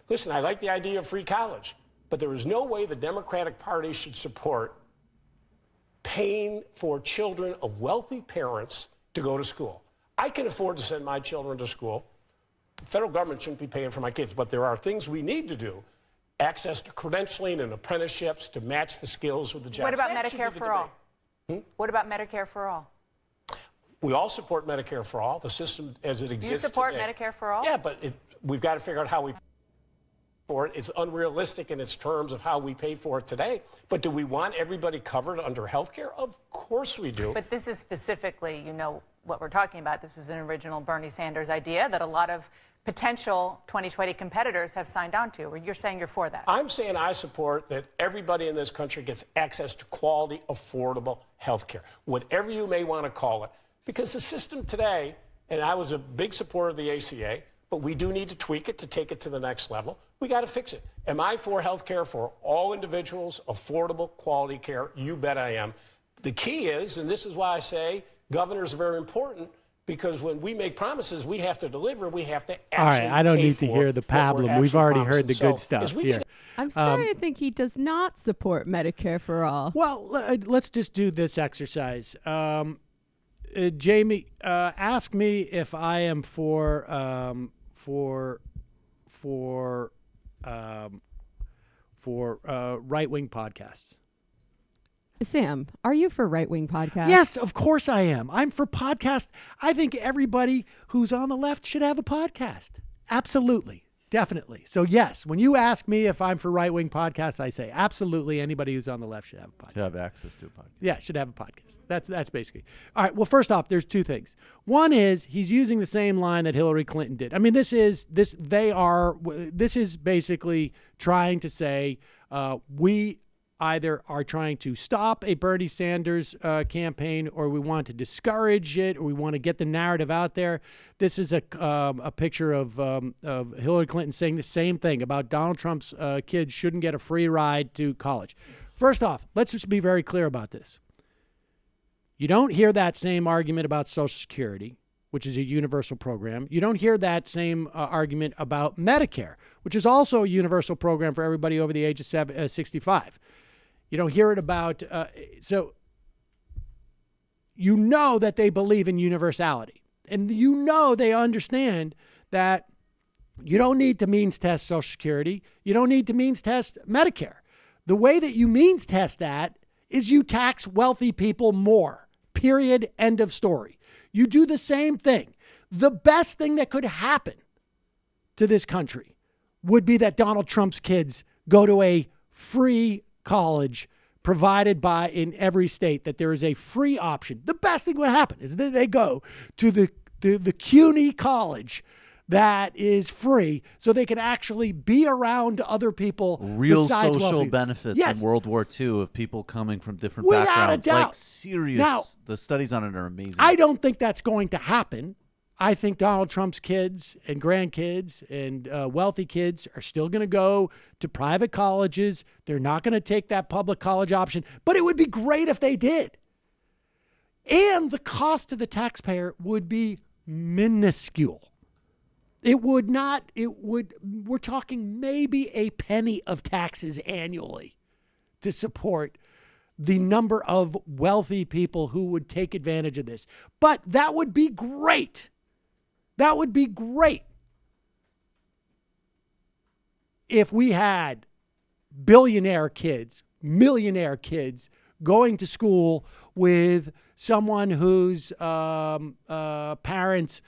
Listen, I like the idea of free college, but there is no way the Democratic Party should support paying for children of wealthy parents to go to school. I can afford to send my children to school. The federal government shouldn't be paying for my kids, but there are things we need to do. Access to credentialing and apprenticeships to match the skills with the jobs. What about That should be Medicare the for debate. all? What about Medicare for all? We all support Medicare for all, the system as it exists You support today. Medicare for all? Yeah, but we've got to figure out how we pay for it. It's unrealistic in its terms of how we pay for it today. But do we want everybody covered under health care? Of course we do. But this is specifically, what we're talking about. This is an original Bernie Sanders idea that a lot of potential 2020 competitors have signed on to. Or you're saying you're for that? I'm saying I support that everybody in this country gets access to quality, affordable health care, whatever you may want to call it. Because the system today, and I was a big supporter of the ACA, but we do need to tweak it to take it to the next level. We got to fix it. Am I for health care for all individuals, affordable, quality care? You bet I am. The key is, and this is why I say governors are very important, because when we make promises, we have to deliver. We have to actually All right, I don't pay need to for hear the what we're pablum. We've actually already promising. heard the good So, stuff as we here. get I'm starting to think he does not support Medicare for all. Well, let's just do this exercise. Jamie, ask me if I am for right-wing podcasts. Sam, are you for right-wing podcasts? Yes, of course I am. I'm for podcast. I think everybody who's on the left should have a podcast. Absolutely. Definitely. So yes, when you ask me if I'm for right-wing podcasts, I say absolutely anybody who's on the left should have a podcast. Should have access to a podcast. Yeah, should have a podcast. That's basically. All right, well, first off, there's two things. One is he's using the same line that Hillary Clinton did. I mean, this is basically trying to say we either are trying to stop a Bernie Sanders campaign, or we want to discourage it, or we want to get the narrative out there. This is a picture of Hillary Clinton saying the same thing about Donald Trump's kids shouldn't get a free ride to college. First off, let's just be very clear about this. You don't hear that same argument about Social Security, which is a universal program. You don't hear that same argument about Medicare, which is also a universal program for everybody over the age of 65. You don't hear it about, so you know that they believe in universality. And you know they understand that you don't need to means test Social Security. You don't need to means test Medicare. The way that you means test that is you tax wealthy people more, period, end of story. You do the same thing. The best thing that could happen to this country would be that Donald Trump's kids go to a free college provided by in every state, that there is a free option. The best thing would happen is that they go to the CUNY college that is free, so they can actually be around other people. Real besides social wealthy. benefits Yes. in World War II of people coming from different Without a backgrounds. doubt. Like serious. Now, the studies on it are amazing. I don't think that's going to happen. I think Donald Trump's kids and grandkids and wealthy kids are still going to go to private colleges. They're not going to take that public college option, but it would be great if they did. And the cost to the taxpayer would be minuscule. We're talking maybe a penny of taxes annually to support the number of wealthy people who would take advantage of this. But that would be great. That would be great if we had billionaire kids, millionaire kids going to school with someone whose parents,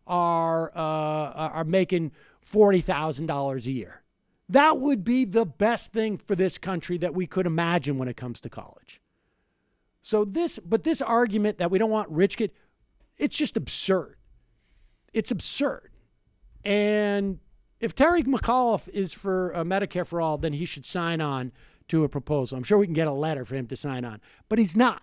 are making $40,000 a year. That would be the best thing for this country that we could imagine when it comes to college. So this argument that we don't want rich kids, it's just absurd. It's absurd. And if Terry McAuliffe is for Medicare for all, then he should sign on to a proposal. I'm sure we can get a letter for him to sign on, but he's not.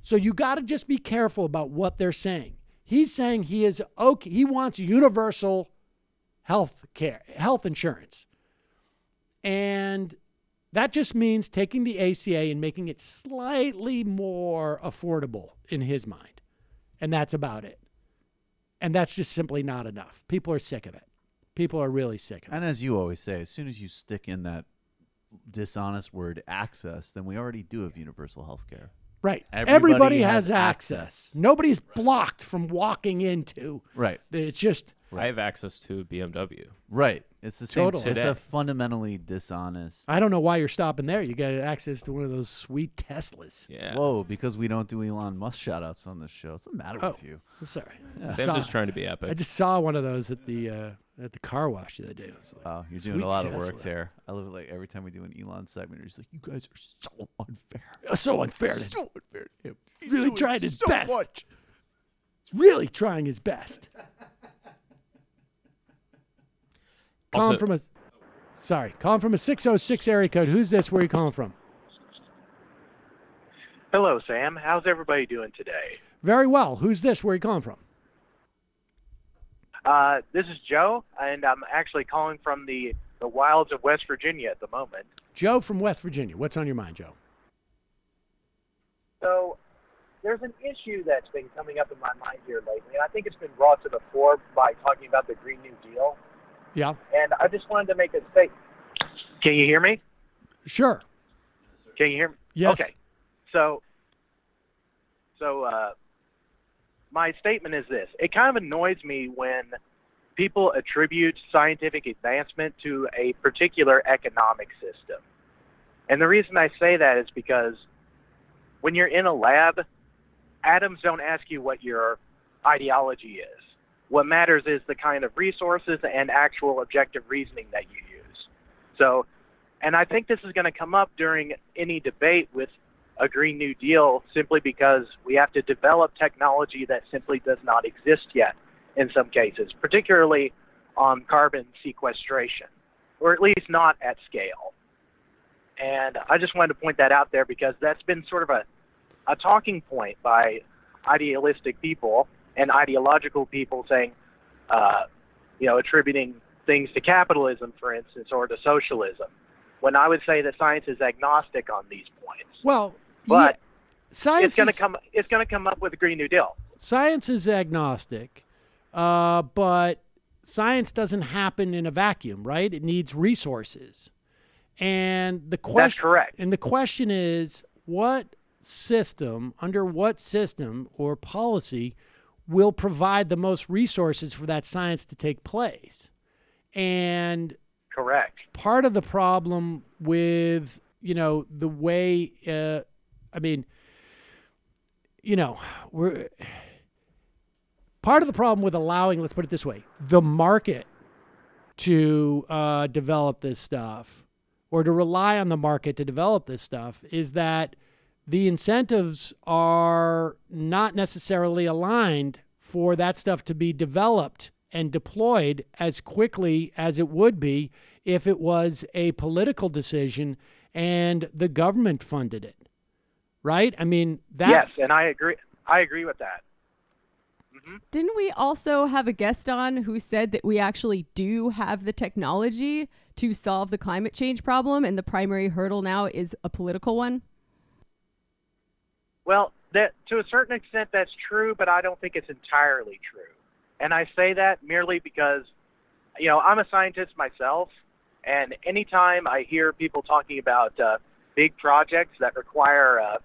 So you got to just be careful about what they're saying. He's saying he is okay. He wants universal health insurance. And that just means taking the ACA and making it slightly more affordable in his mind. And that's about it. And that's just simply not enough. People are sick of it. People are really sick of it. And as you always say, as soon as you stick in that dishonest word access, then we already do have universal health care. Right. Everybody has access. Nobody's blocked from walking into. Right. It's just. I have access to a BMW. Right. It's the same. Totally. It's a fundamentally dishonest. I don't know why you're stopping there. You got access to one of those sweet Teslas. Yeah. Whoa, because we don't do Elon Musk shout-outs on this show. What's the matter with you? I'm sorry. Yeah. Sam's just trying to be epic. I just saw one of those at the car wash the other day. Wow, you're doing a lot of work there. I love it. Like every time we do an Elon segment, he's like, "You guys are so unfair. So unfair. So unfair to him. He's really doing trying his so best. much. He's really trying his best." Calling from a 606 area code. Who's this? Where are you calling from? Hello, Sam. How's everybody doing today? Very well. Who's this? Where are you calling from? This is Joe, and I'm actually calling from the wilds of West Virginia at the moment. Joe from West Virginia. What's on your mind, Joe? So there's an issue that's been coming up in my mind here lately, and I think it's been brought to the fore by talking about the Green New Deal. Yeah. And I just wanted to make a statement. Can you hear me? Sure. Can you hear me? Yes. Okay. So my statement is this. It kind of annoys me when people attribute scientific advancement to a particular economic system. And the reason I say that is because when you're in a lab, atoms don't ask you what your ideology is. What matters is the kind of resources and actual objective reasoning that you use. So, and I think this is going to come up during any debate with a Green New Deal simply because we have to develop technology that simply does not exist yet in some cases, particularly on carbon sequestration, or at least not at scale. And I just wanted to point that out there because that's been sort of a talking point by idealistic people and ideological people saying, attributing things to capitalism, for instance, or to socialism, when I would say that science is agnostic on these points. Well, but science it's going to come up with a Green New Deal. Science is agnostic, but science doesn't happen in a vacuum, right? It needs resources. And the question, that's correct. And the question is, under what system or policy will provide the most resources for that science to take place? And correct. Part of the problem with, the way, part of the problem with allowing, let's put it this way, the market to develop this stuff, or to rely on the market to develop this stuff, is that the incentives are not necessarily aligned for that stuff to be developed and deployed as quickly as it would be if it was a political decision and the government funded it. Right? I mean, that. Yes, and I agree. I agree with that. Mm-hmm. Didn't we also have a guest on who said that we actually do have the technology to solve the climate change problem, and the primary hurdle now is a political one? Well, to a certain extent that's true, but I don't think it's entirely true. And I say that merely because, I'm a scientist myself, and anytime I hear people talking about big projects that require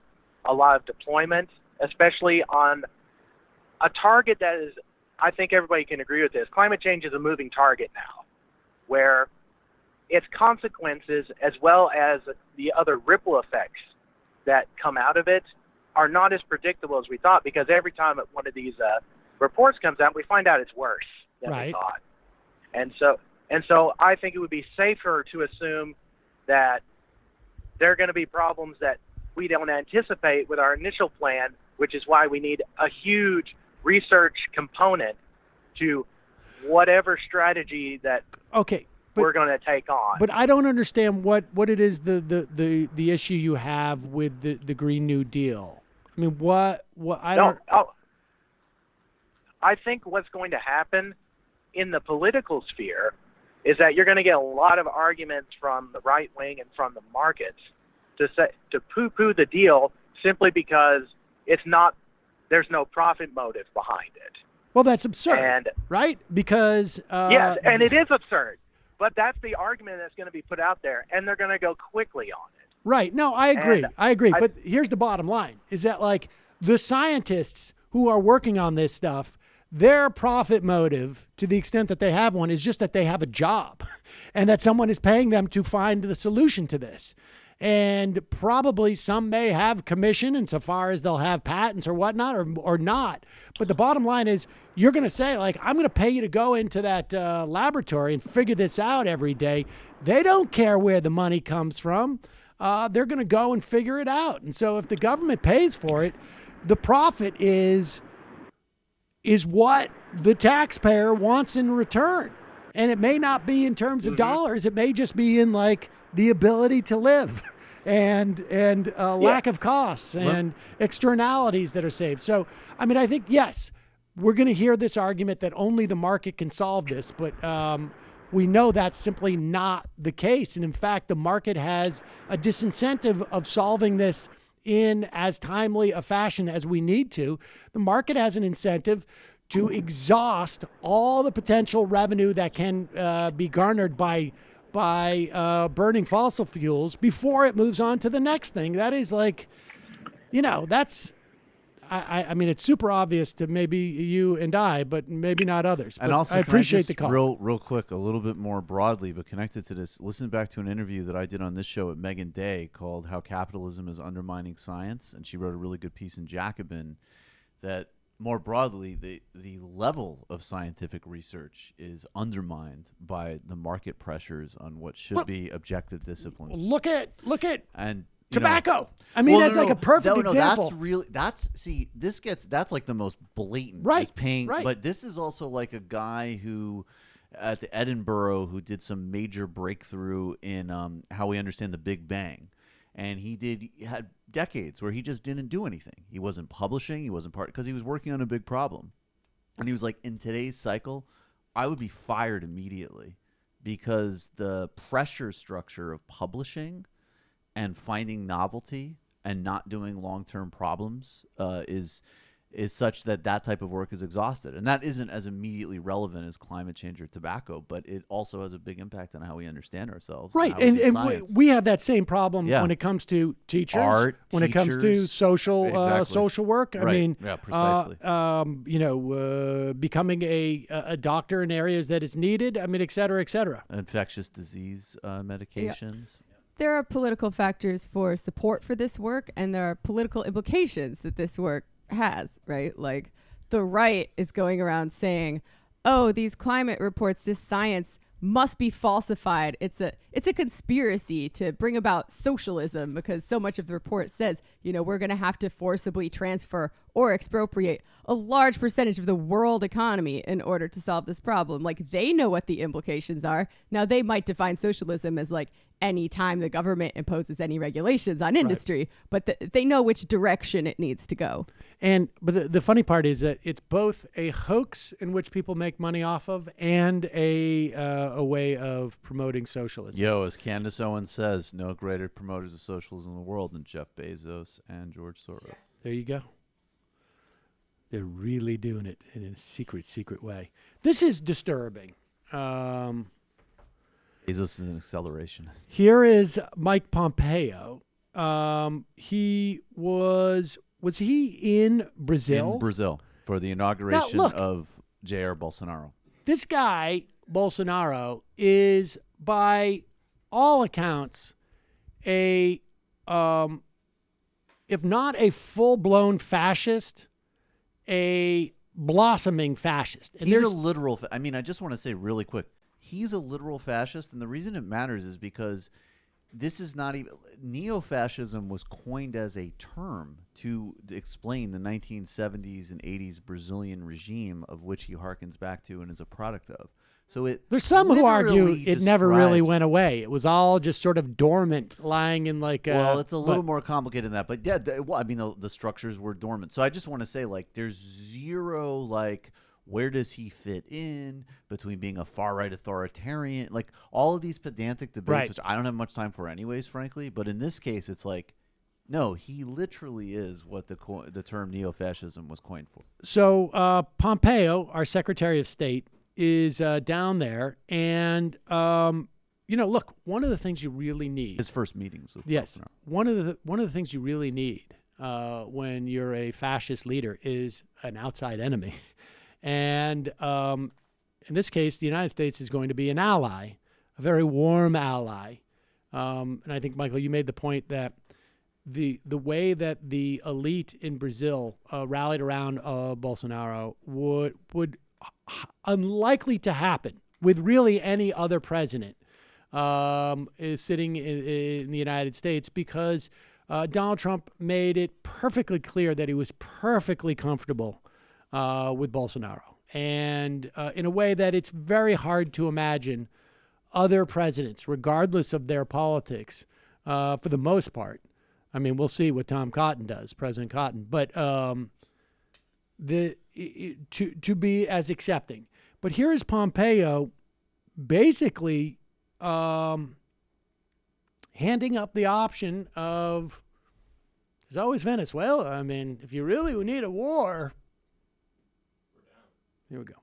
a lot of deployment, especially on a target that is, I think everybody can agree with this, climate change is a moving target now, where its consequences as well as the other ripple effects that come out of it are not as predictable as we thought, because every time one of these reports comes out, we find out it's worse than we thought. And so I think it would be safer to assume that there are going to be problems that we don't anticipate with our initial plan, which is why we need a huge research component to whatever strategy that we're going to take on. But I don't understand what it is the issue you have with the Green New Deal. I mean, what I don't. I think what's going to happen in the political sphere is that you're going to get a lot of arguments from the right wing and from the markets to poo-poo the deal simply because there's no profit motive behind it. Well, that's absurd, right? Because yes, and it is absurd, but that's the argument that's going to be put out there, and they're going to go quickly on it. Right. No, I agree. But here's the bottom line: is that like the scientists who are working on this stuff, their profit motive, to the extent that they have one, is just that they have a job and that someone is paying them to find the solution to this. And probably some may have commission insofar as they'll have patents or whatnot or not. But the bottom line is you're going to say, like, I'm going to pay you to go into that laboratory and figure this out every day. They don't care where the money comes from. They're going to go and figure it out. And so if the government pays for it, the profit is what the taxpayer wants in return. And it may not be in terms of dollars. It may just be in like the ability to live and lack of costs and externalities that are saved. So, I mean, I think, yes, we're going to hear this argument that only the market can solve this, but we know that's simply not the case. And in fact, the market has a disincentive of solving this in as timely a fashion as we need to. The market has an incentive to exhaust all the potential revenue that can be garnered by burning fossil fuels before it moves on to the next thing. That is like, that's, I mean, it's super obvious to maybe you and I, but maybe not others. And but also, I appreciate the call. Real quick, a little bit more broadly, but connected to this, listen back to an interview that I did on this show with Megan Day called How Capitalism is Undermining Science. And she wrote a really good piece in Jacobin that more broadly, the level of scientific research is undermined by the market pressures on what should be objective disciplines. Look at and tobacco. I mean, that's like a perfect example. That's like the most blatant. Right. Is paying, right. But this is also like a guy who at the Edinburgh who did some major breakthrough in how we understand the Big Bang. And he had decades where he just didn't do anything. He wasn't publishing. He wasn't because he was working on a big problem. And he was like, in today's cycle, I would be fired immediately because the pressure structure of publishing and finding novelty and not doing long-term problems is such that type of work is exhausted. And that isn't as immediately relevant as climate change or tobacco, but it also has a big impact on how we understand ourselves. Right. And we have that same problem when it comes to teachers, art, when it comes to social work. I mean, precisely. Becoming a doctor in areas that is needed. I mean, et cetera, et cetera. Infectious disease medications. Yeah. There are political factors for support for this work, and there are political implications that this work has, right? Like the right is going around saying, oh, these climate reports, this science must be falsified. It's a conspiracy to bring about socialism because so much of the report says, we're going to have to forcibly transfer or expropriate a large percentage of the world economy in order to solve this problem. Like they know what the implications are. Now they might define socialism as like any time the government imposes any regulations on industry, but they know which direction it needs to go. But the funny part is that it's both a hoax in which people make money off of and a way of promoting socialism. Yo, as Candace Owens says, no greater promoters of socialism in the world than Jeff Bezos and George Soros. There you go. They're really doing it in a secret way. This is disturbing. Bezos is an accelerationist. Here is Mike Pompeo. He was he in Brazil? In Brazil for the inauguration of Jair Bolsonaro. This guy, Bolsonaro, is by all accounts a if not a full-blown fascist, a blossoming fascist. And He's a there's literal. I mean, I just want to say really quick. He's a literal fascist, and the reason it matters is because this is not even neo-fascism was coined as a term to explain the 1970s and 80s Brazilian regime of which he harkens back to and is a product of. So there's some who argue literally it never really describes- went away. It was all just sort of dormant, lying in like. Well, it's a little but- more complicated than that, but yeah. Well, I mean, the structures were dormant. So I just want to say, like, there's zero like. Where does he fit in between being a far-right authoritarian? Like, all of these pedantic debates, Right. which I don't have much time for anyways, frankly. But in this case, it's like, no, he literally is what the term neo-fascism was coined for. So Pompeo, our Secretary of State, is down there. And, look, one of the things you really need. His first meetings with Yes. One of the things you really need when you're a fascist leader is an outside enemy. And in this case, the United States is going to be an ally, a very warm ally. And I think, Michael, you made the point that the way that the elite in Brazil rallied around Bolsonaro would unlikely to happen with really any other president is sitting in the United States, because Donald Trump made it perfectly clear that he was perfectly comfortable with Bolsonaro, and in a way that it's very hard to imagine other presidents, regardless of their politics, for the most part. I mean, we'll see what Tom Cotton does, President Cotton, but to be as accepting. But here is Pompeo basically handing up the option of, there's always Venezuela. I mean, if you really need a war. Here we go.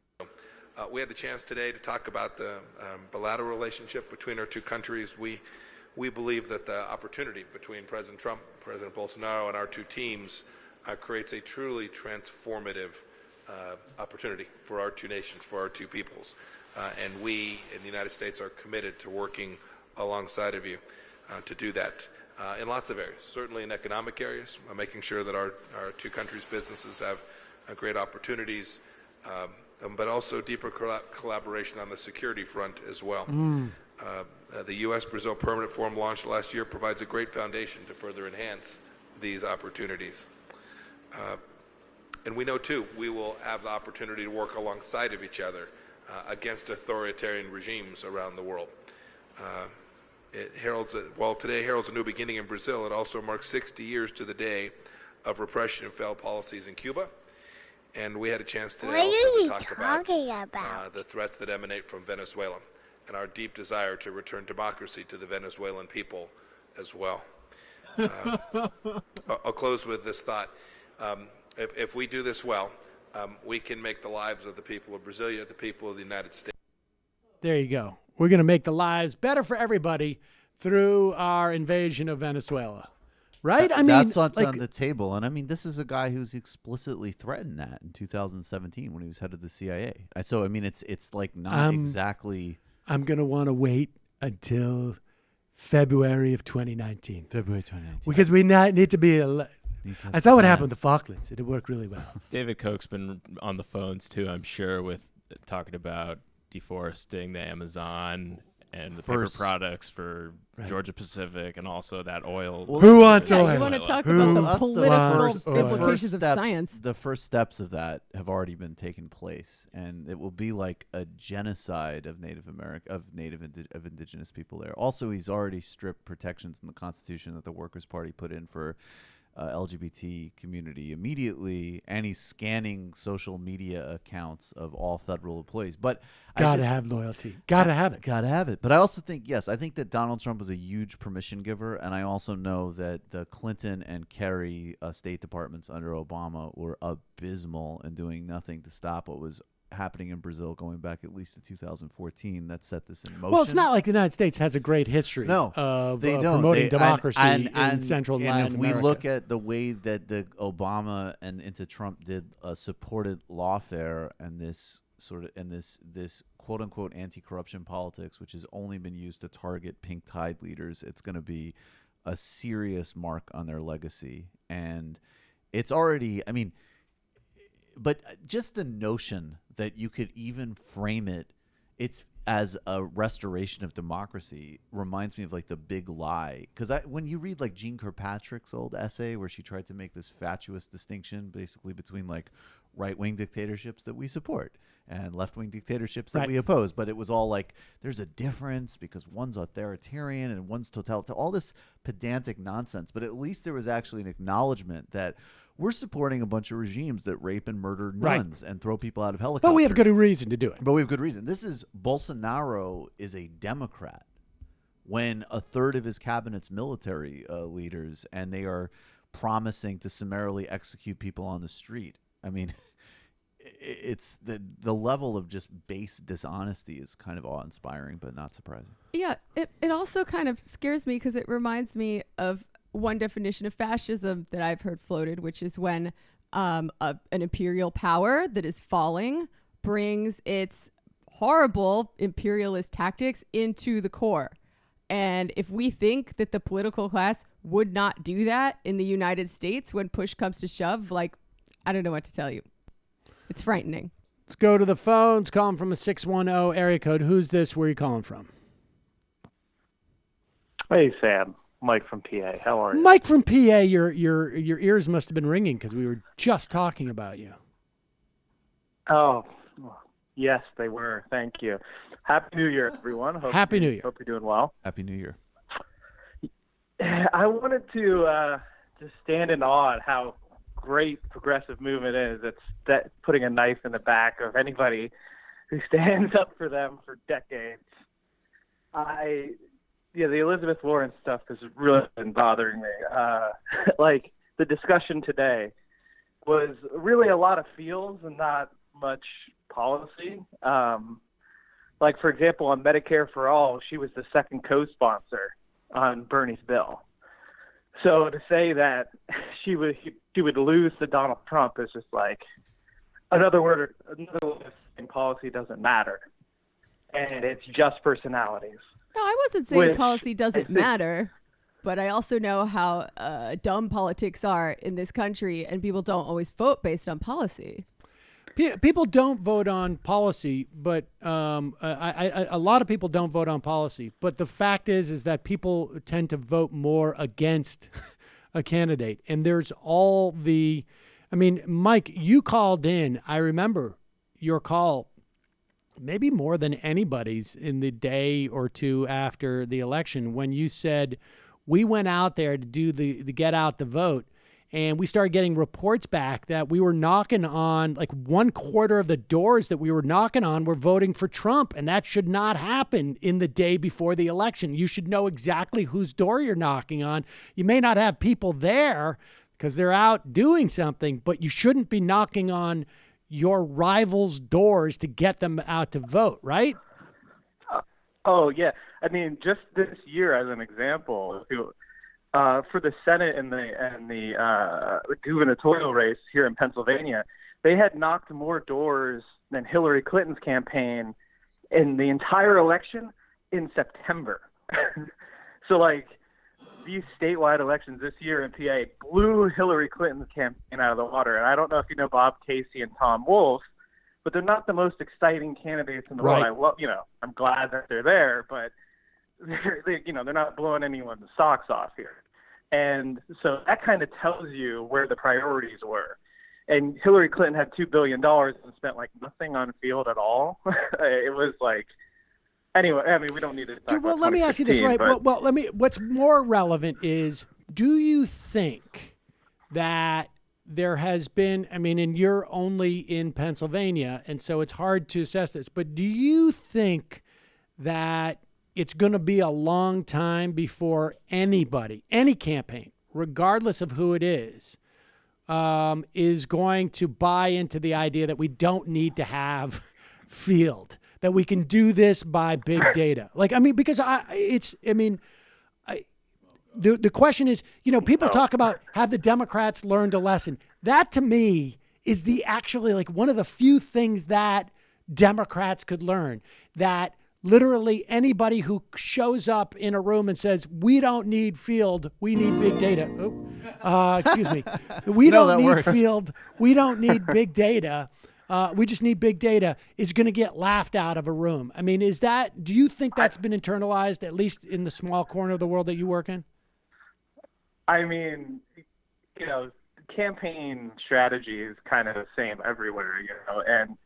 We had the chance today to talk about the bilateral relationship between our two countries. We believe that the opportunity between President Trump, President Bolsonaro, and our two teams creates a truly transformative opportunity for our two nations, for our two peoples. And we in the United States are committed to working alongside of you to do that in lots of areas, certainly in economic areas, making sure that our two countries' businesses have great opportunities, but also deeper collaboration on the security front as well. The U.S.-Brazil Permanent Forum launched last year provides a great foundation to further enhance these opportunities. And we know, too, we will have the opportunity to work alongside of each other against authoritarian regimes around the world. While today heralds a new beginning in Brazil, it also marks 60 years to the day of repression and failed policies in Cuba. And we had a chance today also to talk about the threats that emanate from Venezuela and our deep desire to return democracy to the Venezuelan people as well. I'll close with this thought. If we do this well, we can make the lives of the people of Brasilia, the people of the United States. There you go. We're going to make the lives better for everybody through our invasion of Venezuela. Right? I mean, that's what's on the table. And I mean, this is a guy who's explicitly threatened that in 2017 when he was head of the CIA. So, I mean, it's like not exactly. I'm going to want to wait until February of 2019. February 2019. Because we need to be. I saw what happened with the Falklands. It worked really well. David Koch's been on the phones too, I'm sure, with talking about deforesting the Amazon and the paper products for Georgia Pacific, and also that oil. Well, who wants oil? You want to talk about the political implications of steps, science. The first steps of that have already been taken place, and it will be like a genocide of Native America, of indigenous people there. Also, he's already stripped protections in the Constitution that the Workers' Party put in for LGBT community immediately, and he's scanning social media accounts of all federal employees. But gotta have loyalty. Gotta have it. Gotta have it. But I also think, yes, I think that Donald Trump was a huge permission giver, and I also know that the Clinton and Kerry State Departments under Obama were abysmal in doing nothing to stop what was happening in Brazil going back at least to 2014 that set this in motion. Well, it's not like the United States has a great history of promoting democracy in Central and Latin America. And if we look at the way that the Obama and into Trump did supported lawfare and this sort of this quote unquote anti-corruption politics, which has only been used to target pink tide leaders, it's going to be a serious mark on their legacy. And it's already, I mean, but just the notion that you could even frame it's as a restoration of democracy reminds me of like the big lie. Because when you read like Jean Kirkpatrick's old essay where she tried to make this fatuous distinction basically between like right-wing dictatorships that we support and left-wing dictatorships that we oppose, but it was all like there's a difference because one's authoritarian and one's totalitarian, all this pedantic nonsense. But at least there was actually an acknowledgement that we're supporting a bunch of regimes that rape and murder nuns and throw people out of helicopters. But we have good reason to do it. But we have good reason. Bolsonaro is a Democrat when a third of his cabinet's military leaders, and they are promising to summarily execute people on the street. I mean, it's the level of just base dishonesty is kind of awe-inspiring, but not surprising. Yeah, it also kind of scares me because it reminds me of one definition of fascism that I've heard floated, which is when an imperial power that is falling brings its horrible imperialist tactics into the core. And if we think that the political class would not do that in the United States when push comes to shove, like, I don't know what to tell you. It's frightening. Let's go to the phones. Calling from a 610 area code. Who's this? Where are you calling from? Hey, Sam. Mike from PA. How are you? Mike from PA. Your ears must have been ringing because we were just talking about you. Oh, yes, they were. Thank you. Happy New Year, everyone. Happy New Year. Hope you're doing well. Happy New Year. I wanted to just stand in awe at how great progressive movement is. It's that putting a knife in the back of anybody who stands up for them for decades. The Elizabeth Warren stuff has really been bothering me. Like the discussion today was really a lot of feels and not much policy. Like, for example, on Medicare for All, she was the second co-sponsor on Bernie's bill. So to say that she would lose to Donald Trump is just like another way of saying policy doesn't matter, and it's just personalities. No, I wasn't saying policy doesn't matter, but I also know how dumb politics are in this country, and people don't always vote based on policy. People don't vote on policy, but a lot of people don't vote on policy. But the fact is that people tend to vote more against a candidate. And there's Mike, you called in. I remember your call maybe more than anybody's in the day or two after the election when you said we went out there to do the get out the vote. And we started getting reports back that we were knocking on, like 1/4 of the doors that we were knocking on were voting for Trump. And that should not happen in the day before the election. You should know exactly whose door you're knocking on. You may not have people there because they're out doing something, but you shouldn't be knocking on your rivals' doors to get them out to vote, right? Oh, yeah. I mean, just this year as an example, for the Senate and the gubernatorial race here in Pennsylvania, they had knocked more doors than Hillary Clinton's campaign in the entire election in September. So, like, these statewide elections this year in PA blew Hillary Clinton's campaign out of the water. And I don't know if you know Bob Casey and Tom Wolf, but they're not the most exciting candidates in the world. I love, I'm glad that they're there, but they're not blowing anyone's socks off here. And so that kind of tells you where the priorities were. And Hillary Clinton had $2 billion and spent like nothing on field at all. It was like, anyway, I mean, we don't need to talk about let me ask you this, right? What's more relevant is, do you think that there has been, and you're only in Pennsylvania, and so it's hard to assess this, but do you think that it's going to be a long time before anybody, any campaign, regardless of who it is going to buy into the idea that we don't need to have field, that we can do this by big data? Because the question is, people talk about, have the Democrats learned a lesson? That to me is actually one of the few things that Democrats could learn, that literally anybody who shows up in a room and says, we don't need field, we need big data. Excuse me. We don't need field, we don't need big data. We just need big data is going to get laughed out of a room. I mean, do you think that's been internalized, at least in the small corner of the world that you work in? I mean, campaign strategy is kind of the same everywhere, and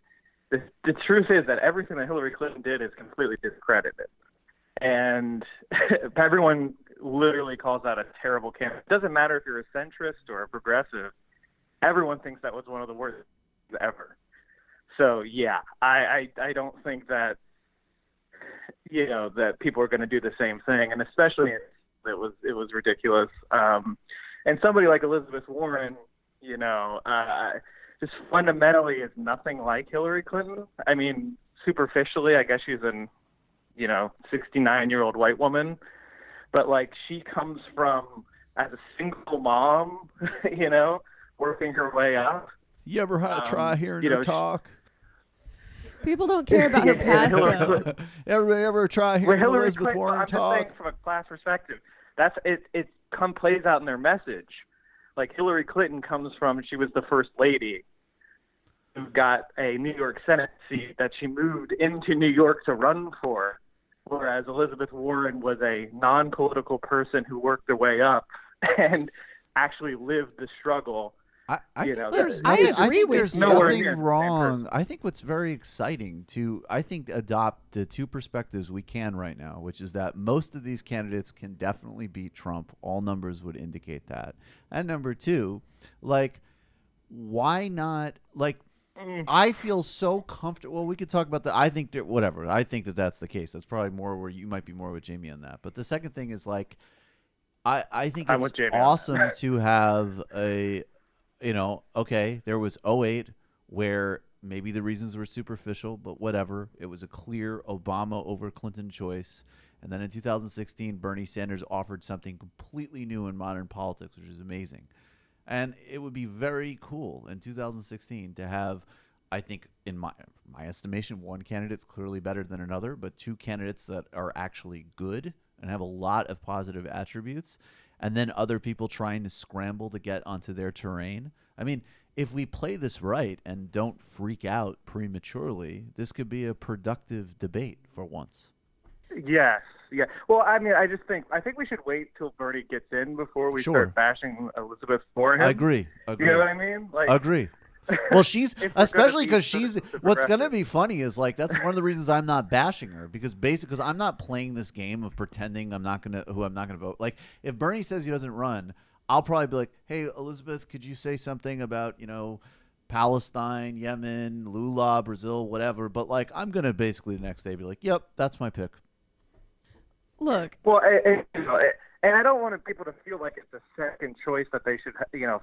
the truth is that everything that Hillary Clinton did is completely discredited. And everyone literally calls that a terrible campaign. It doesn't matter if you're a centrist or a progressive. Everyone thinks that was one of the worst ever. So, yeah, I don't think that, that people are going to do the same thing. And especially it was ridiculous. And somebody like Elizabeth Warren, just fundamentally is nothing like Hillary Clinton. I mean, superficially, I guess she's an, 69-year-old white woman. But, she comes from, as a single mom, working her way up. You ever had to try hearing her talk? People don't care about her past, though. Ever try hearing Elizabeth Warren talk? I'm just saying from a class perspective, it plays out in their message. Like Hillary Clinton comes from, she was the first lady who got a New York Senate seat that she moved into New York to run for, whereas Elizabeth Warren was a non-political person who worked their way up and actually lived the struggle. I think there's nothing wrong. I think what's very exciting to, adopt the two perspectives we can right now, which is that most of these candidates can definitely beat Trump. All numbers would indicate that. And number two, why not, I feel so comfortable. Well, we could talk about I think that that's the case. That's probably more where you might be more with Jamie on that. But the second thing is I think it's awesome to have a, okay, there was 2008 where maybe the reasons were superficial, but whatever. It was a clear Obama over Clinton choice. And then in 2016, Bernie Sanders offered something completely new in modern politics, which is amazing. And it would be very cool in 2016 to have, I think, in my estimation, one candidate's clearly better than another, but two candidates that are actually good and have a lot of positive attributes, and then other people trying to scramble to get onto their terrain. I mean, if we play this right and don't freak out prematurely, this could be a productive debate for once. Yes. Yeah. Well, I mean, I think we should wait till Bernie gets in before we start bashing Elizabeth Warren. I agree. You know what I mean? Agree. Well, she's especially because what's going to be funny is that's one of the reasons I'm not bashing her, because I'm not playing this game of pretending I'm not going to vote. If Bernie says he doesn't run, I'll probably be like, hey, Elizabeth, could you say something about, Palestine, Yemen, Lula, Brazil, whatever. But I'm going to basically the next day be like, yep, that's my pick. Look. Well, and I don't want people to feel like it's a second choice that they should,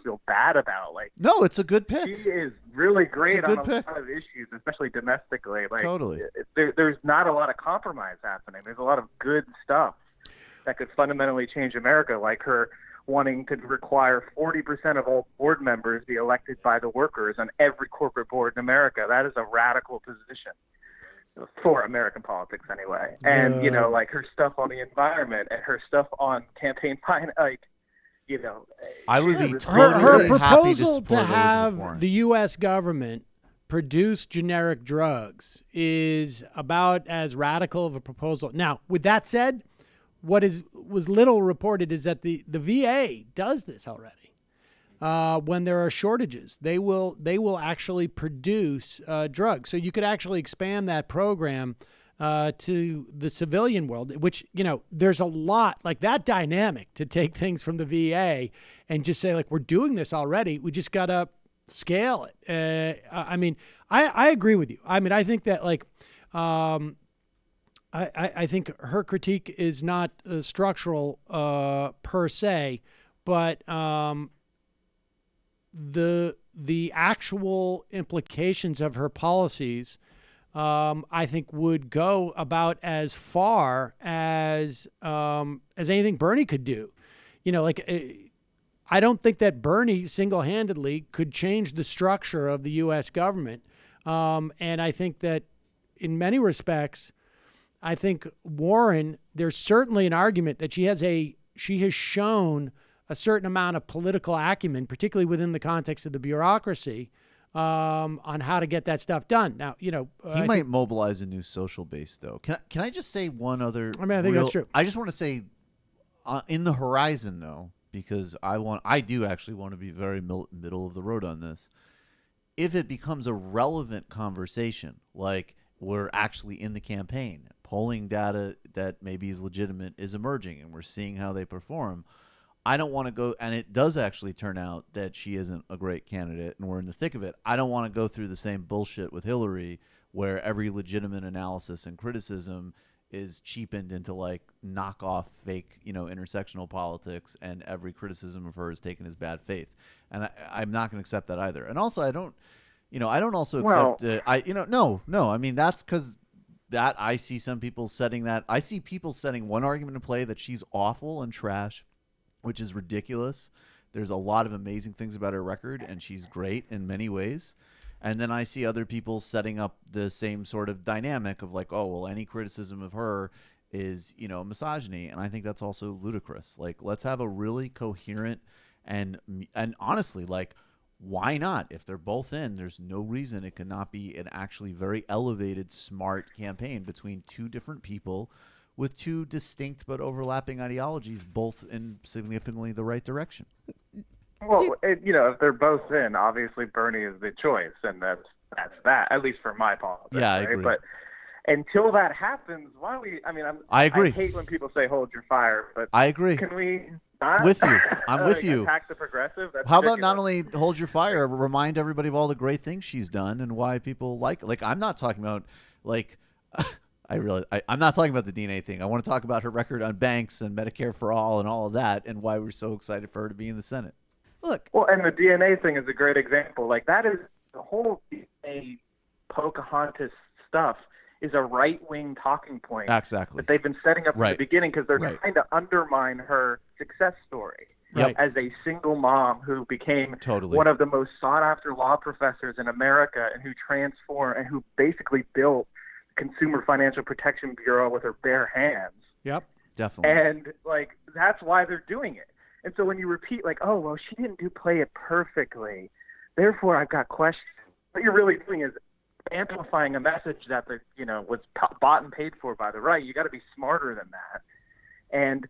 feel bad about. No, it's a good pick. She is really great on a pick. lot of issues, especially domestically. Totally. There's not a lot of compromise happening. There's a lot of good stuff that could fundamentally change America, like her wanting to require 40% of all board members be elected by the workers on every corporate board in America. That is a radical position. For American politics, anyway. And, her stuff on the environment and her stuff on campaign finance, I would be her proposal happy to support have the U.S. government produce generic drugs is about as radical of a proposal. Now, with that said, what was little reported is that the VA does this already. When there are shortages, they will actually produce drugs. So you could actually expand that program to the civilian world, which, there's a lot like that dynamic to take things from the VA and just say, we're doing this already. We just got to scale it. I mean, I agree with you. I mean, I think that I think her critique is not structural per se, but the actual implications of her policies, I think, would go about as far as anything Bernie could do. I don't think that Bernie single-handedly could change the structure of the U.S. government, and I think that in many respects, I think Warren, there's certainly an argument that she has shown a certain amount of political acumen, particularly within the context of the bureaucracy, on how to get that stuff done. Now, he might mobilize a new social base, though. Can I just say one other? I mean, I think that's true. I just want to say, in the horizon, though, because I do actually want to be very middle of the road on this. If it becomes a relevant conversation, like we're actually in the campaign, polling data that maybe is legitimate is emerging, and we're seeing how they perform. I don't want to go, and it does actually turn out that she isn't a great candidate, and we're in the thick of it. I don't want to go through the same bullshit with Hillary, where every legitimate analysis and criticism is cheapened into like knockoff fake, intersectional politics, and every criticism of her is taken as bad faith. And I'm not going to accept that either. And also, I don't also accept. No. I mean, that's because that I see some people setting that. I see people setting one argument in play that she's awful and trash, which is ridiculous. There's a lot of amazing things about her record, and she's great in many ways. And then I see other people setting up the same sort of dynamic of like, oh, well, any criticism of her is, misogyny. And I think that's also ludicrous. Like, let's have a really coherent and honestly, like, why not? If they're both in, there's no reason it could not be an actually very elevated, smart campaign between two different people with two distinct but overlapping ideologies, both in significantly the right direction. Well, if they're both in, obviously Bernie is the choice, and that's that. At least for my politics. Yeah, I right? agree. But until that happens, why don't we? I agree. I hate when people say "hold your fire," but I agree. Can we not? With you, I'm with you. Attack the progressive. That's How about ridiculous. not only hold your fire, but remind everybody of all the great things she's done and why people like it. Like, I'm not talking about like. I'm not talking about the DNA thing. I want to talk about her record on banks and Medicare for all and all of that, and why we're so excited for her to be in the Senate. Look. Well, and the DNA thing is a great example. Like, that is the whole DNA Pocahontas stuff is a right-wing talking point. Exactly. That they've been setting up from Right. the beginning because they're Right. trying to undermine her success story. Yep. As a single mom who became Totally. one of the most sought-after law professors in America, and who transformed and who basically built Consumer Financial Protection Bureau with her bare hands. Yep. Definitely. And like, that's why they're doing it. And so when you repeat like, oh, well, she didn't play it perfectly, therefore I've got questions, what you're really doing is amplifying a message that was bought and paid for by the right. You got to be smarter than that. And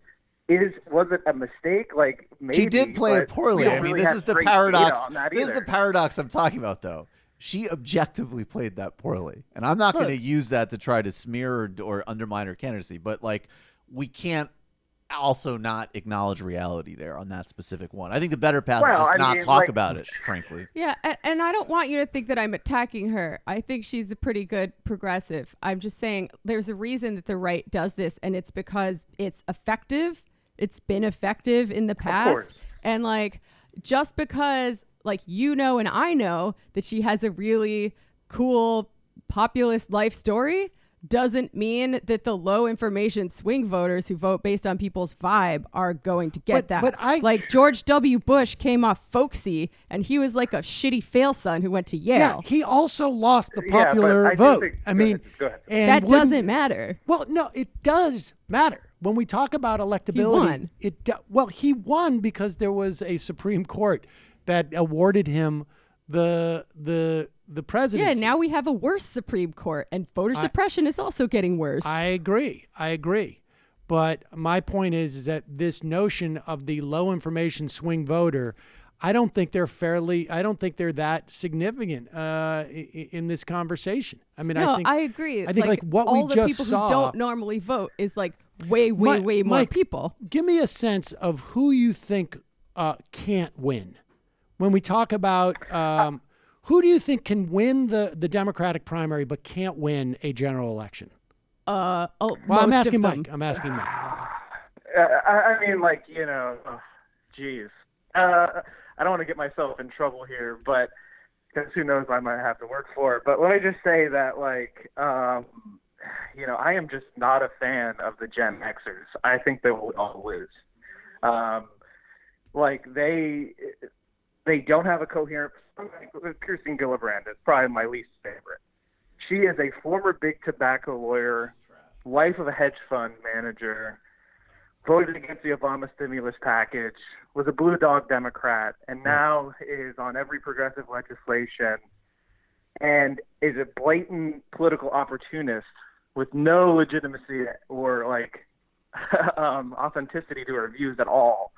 was it a mistake? Like, maybe She did play it poorly. I mean, this is the paradox. This is the paradox I'm talking about, though. She objectively played that poorly. And I'm not going to use that to try to smear or undermine her candidacy. But, like, we can't also not acknowledge reality there on that specific one. I think the better path is just not talk about it, frankly. Yeah, and I don't want you to think that I'm attacking her. I think she's a pretty good progressive. I'm just saying there's a reason that the right does this, and it's because it's effective. It's been effective in the past. And, like, just because, like, and I know that she has a really cool populist life story doesn't mean that the low information swing voters who vote based on people's vibe are going to get that. But like George W. Bush came off folksy, and he was like a shitty fail son who went to Yale. Yeah, he also lost the popular vote. Go ahead. And that doesn't matter. Well, no, it does matter. When we talk about electability, he won because there was a Supreme Court that awarded him the presidency. Yeah, now we have a worse Supreme Court, and voter suppression is also getting worse. I agree. But my point is that this notion of the low information swing voter, I don't think they're that significant in this conversation. I mean, I agree. I think like what all we the just people saw, who don't normally vote is like way more Mike, people. Give me a sense of who you think can't win. When we talk about who do you think can win the Democratic primary but can't win a general election? I'm asking Mike. I mean, like, geez. I don't want to get myself in trouble here, but because who knows, I might have to work for it. But let me just say that, like, I am just not a fan of the Gen Xers. I think they will all lose. Like, they don't have a coherent. Kirsten Gillibrand is probably my least favorite. She is a former big tobacco lawyer wife of a hedge fund manager, voted against the Obama stimulus package, was a blue dog Democrat, and now is on every progressive legislation and is a blatant political opportunist with no legitimacy or like authenticity to her views at all.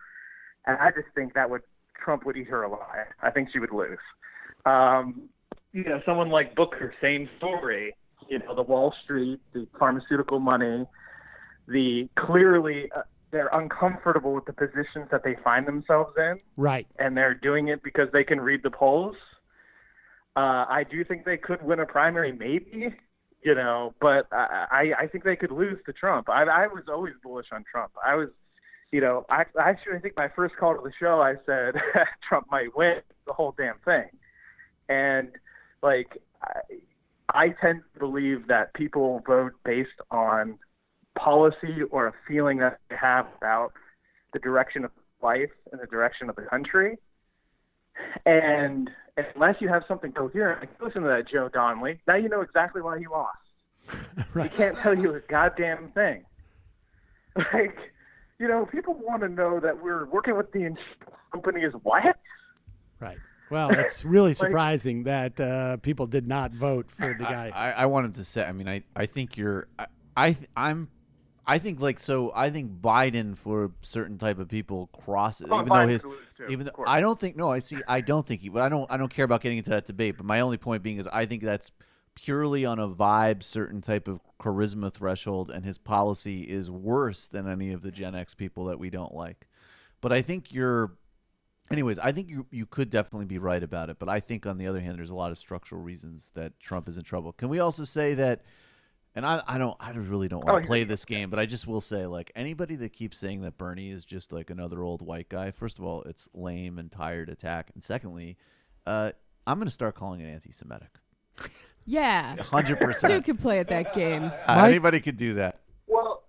And I just think Trump would eat her alive. I think she would lose. Someone like Booker, same story. The Wall Street, the pharmaceutical money, clearly they're uncomfortable with the positions that they find themselves in. Right. And they're doing it because they can read the polls. I do think they could win a primary, maybe, but I think they could lose to Trump. I was always bullish on Trump. I was, I think my first call to the show, I said Trump might win the whole damn thing. And I tend to believe that people vote based on policy or a feeling that they have about the direction of life and the direction of the country. And unless you have something coherent, like listen to that Joe Donnelly, now you know exactly why he lost. Right. He can't tell you a goddamn thing. People want to know that we're working with the insurance company is what? Right. Well, it's really surprising that people did not vote for the guy. I wanted to say, I mean, I think you're, I think Biden for a certain type of people crosses, even though I don't think he, but I don't care about getting into that debate. But my only point being is I think that's purely on a vibe, certain type of charisma threshold, and his policy is worse than any of the Gen X people that we don't like. But I think anyways, I think you could definitely be right about it. But I think on the other hand, there's a lot of structural reasons that Trump is in trouble. Can we also say that? And I really don't want to play this game, but I just will say, anybody that keeps saying that Bernie is just like another old white guy, first of all, it's lame and tired attack. And secondly, I'm going to start calling it anti-Semitic. Yeah. 100%. You can play at that game. Anybody could do that. Well,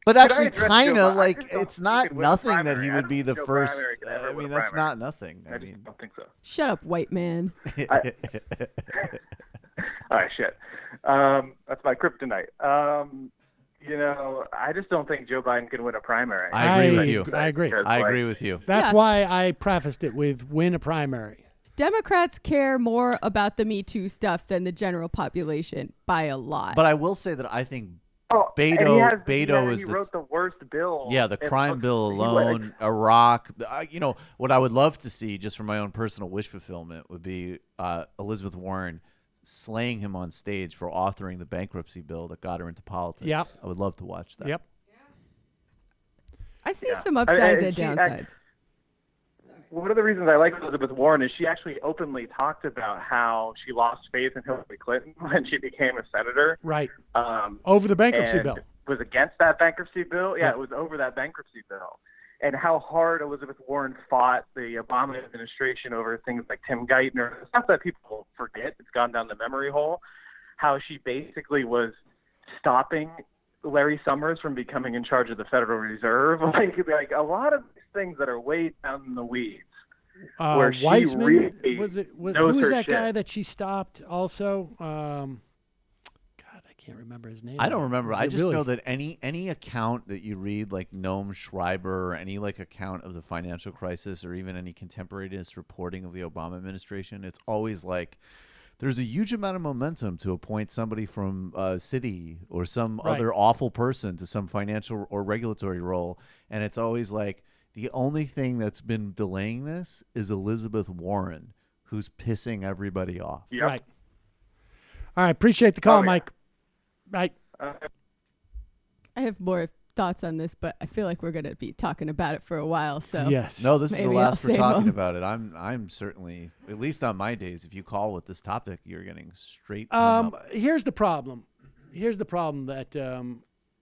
but actually, kind of it's not nothing that he would be the first. I mean, that's not nothing. I don't think so. Shut up, white man. All right, shit. That's my kryptonite. I just don't think Joe Biden can win a primary. I agree with you. I agree. I agree with you. That's why I prefaced it with win a primary. Democrats care more about the Me Too stuff than the general population by a lot. But I will say that I think Beto is. He wrote the worst bill. Yeah, the crime bill alone, Iraq. What I would love to see, just for my own personal wish fulfillment, would be Elizabeth Warren slaying him on stage for authoring the bankruptcy bill that got her into politics. Yep. I would love to watch that. Yep. I see some upsides and downsides. One of the reasons I like Elizabeth Warren is she actually openly talked about how she lost faith in Hillary Clinton when she became a senator. Right. Over the bankruptcy bill. Was against that bankruptcy bill. Yeah, it was over that bankruptcy bill. And how hard Elizabeth Warren fought the Obama administration over things like Tim Geithner, stuff that people forget. It's gone down the memory hole. How she basically was stopping Larry Summers from becoming in charge of the Federal Reserve. Like a lot of these things that are way down in the weeds. Where Weissman, she really who was that guy that she stopped also? God, I can't remember his name. I don't remember. I just know that any account that you read, like Noam Schreiber, or any account of the financial crisis, or even any contemporaneous reporting of the Obama administration, it's always like there's a huge amount of momentum to appoint somebody from a city or some other awful person to some financial or regulatory role, and it's always like the only thing that's been delaying this is Elizabeth Warren, who's pissing everybody off. Yep. Right. All right. Appreciate the call, Mike. Right. I have more thoughts on this, but I feel like we're going to be talking about it for a while. So yes. No, this is the last we're save talking them. about it. I'm certainly, at least on my days, if you call with this topic, you're getting straight. Here's the problem. Here's the problem that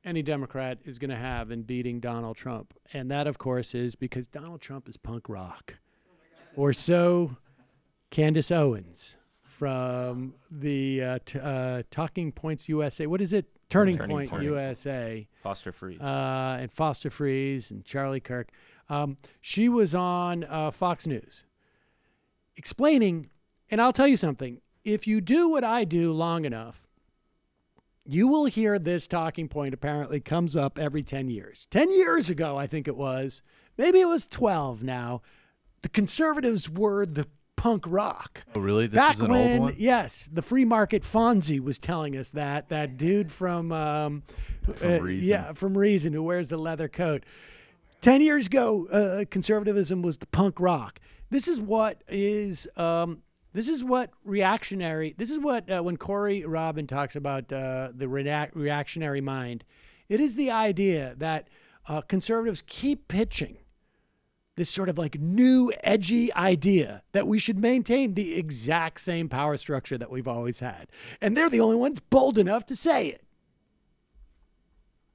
any Democrat is going to have in beating Donald Trump, and that, of course, is because Donald Trump is punk rock, or so Candace Owens from the Talking Points USA. What is it? Turning Point USA. Foster Freeze. And Foster Freeze and Charlie Kirk. She was on Fox News explaining, and I'll tell you something, if you do what I do long enough, you will hear this talking point apparently comes up every 10 years. 10 years ago, I think it was, maybe it was 12 now, the conservatives were the punk rock. Oh, really? This Back is an when, old one? yes, the free market Fonzie was telling us that dude from Reason. Yeah, from Reason, who wears the leather coat. 10 years ago, conservatism was the punk rock. This is what reactionary. This is what when Corey Robin talks about the reactionary mind, it is the idea that conservatives keep pitching this sort of like new edgy idea that we should maintain the exact same power structure that we've always had. And they're the only ones bold enough to say it.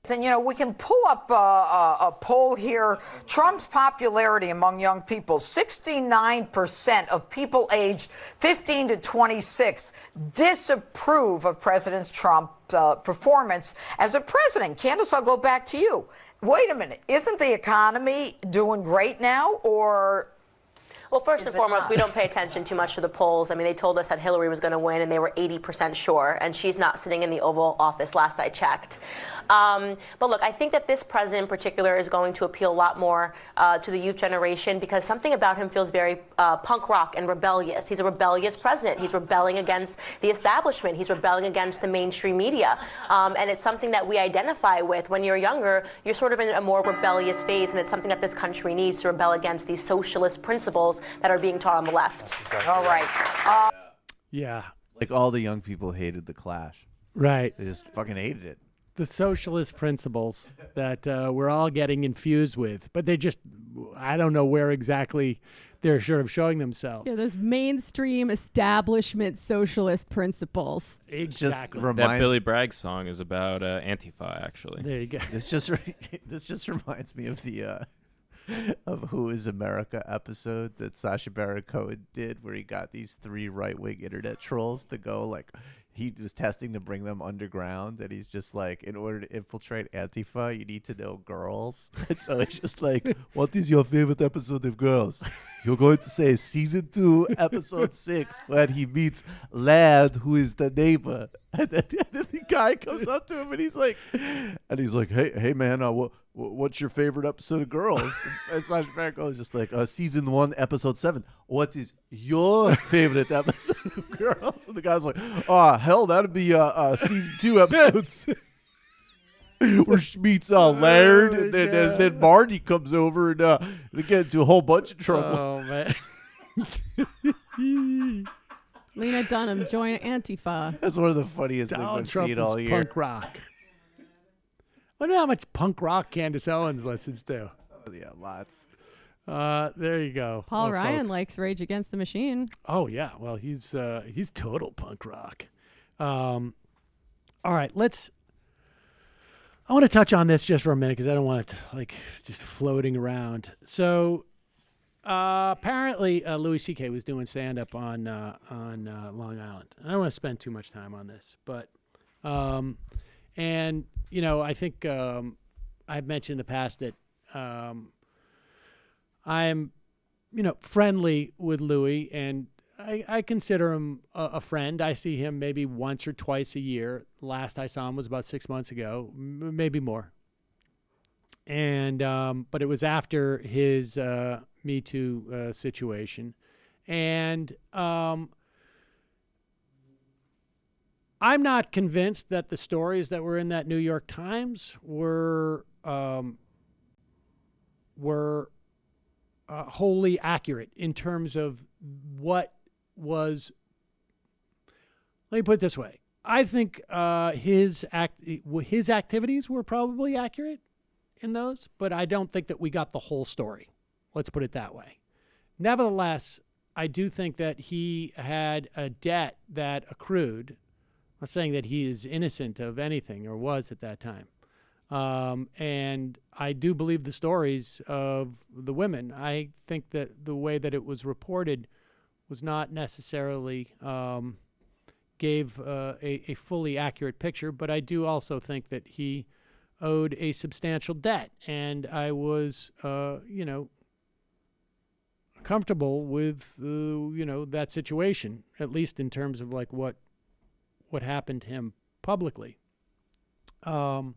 And, you know, we can pull up a poll here. Trump's popularity among young people, 69% of people aged 15 to 26 disapprove of President Trump's performance as a president. Candace, I'll go back to you. Wait a minute. Isn't the economy doing great now, or... Well, first and foremost, we don't pay attention too much to the polls. I mean, they told us that Hillary was going to win, and they were 80% sure, and she's not sitting in the Oval Office, last I checked. But look, I think that this president in particular is going to appeal a lot more to the youth generation because something about him feels very punk rock and rebellious. He's a rebellious president. He's rebelling against the establishment. He's rebelling against the mainstream media. And it's something that we identify with. When you're younger, you're sort of in a more rebellious phase, and it's something that this country needs to rebel against these socialist principles that are being taught on the left. All right. Yeah. Like all the young people hated the Clash. Right. They just fucking hated it. The socialist principles that we're all getting infused with, but they just, I don't know where exactly they're sort of showing themselves. Yeah, those mainstream establishment socialist principles. Exactly. That Billy Bragg song is about Antifa, actually. There you go. This just reminds me of the of Who Is America episode that Sacha Baron Cohen did, where he got these 3 right-wing internet trolls to go like. He was testing to bring them underground, and he's just like, in order to infiltrate Antifa, you need to know girls. And so it's just like, what is your favorite episode of Girls? You're going to say season 2, episode 6, when he meets Lad, who is the neighbor. And then the guy comes up to him, and he's like, hey man, what's your favorite episode of Girls? And Sacha Baron Cohen is just like, season 1, episode 7. What is your favorite episode of Girls? And the guy's like, oh, hell, that'd be season 2, episode 6. Where she meets Laird, and then Marty comes over, and they get into a whole bunch of trouble. Oh, man. Lena Dunham, join Antifa. That's one of the funniest things Donald I've Trump seen all is year. punk rock. I wonder how much punk rock Candace Owens listens to. Oh, yeah, lots. There you go. Paul Well, Ryan folks. likes Rage Against the Machine. Oh yeah, well he's total punk rock. All right, I want to touch on this just for a minute because I don't want it to, like just floating around. So apparently Louis C.K. was doing stand up on Long Island. I don't want to spend too much time on this, but and you know I think I've mentioned in the past that I'm friendly with Louis, and I consider him a friend. I see him maybe once or twice a year. Last I saw him was about 6 months ago, maybe more. And but it was after his Me Too situation, and I'm not convinced that the stories that were in that New York Times were wholly accurate in terms of what was. Let me put it this way: I think his activities were probably accurate in those, but I don't think that we got the whole story. Let's put it that way. Nevertheless, I do think that he had a debt that accrued. I'm not saying that he is innocent of anything or was at that time. And I do believe the stories of the women. I think that the way that it was reported was not necessarily gave a fully accurate picture, but I do also think that he owed a substantial debt, and I was, comfortable with, that situation, at least in terms of like what happened to him publicly. At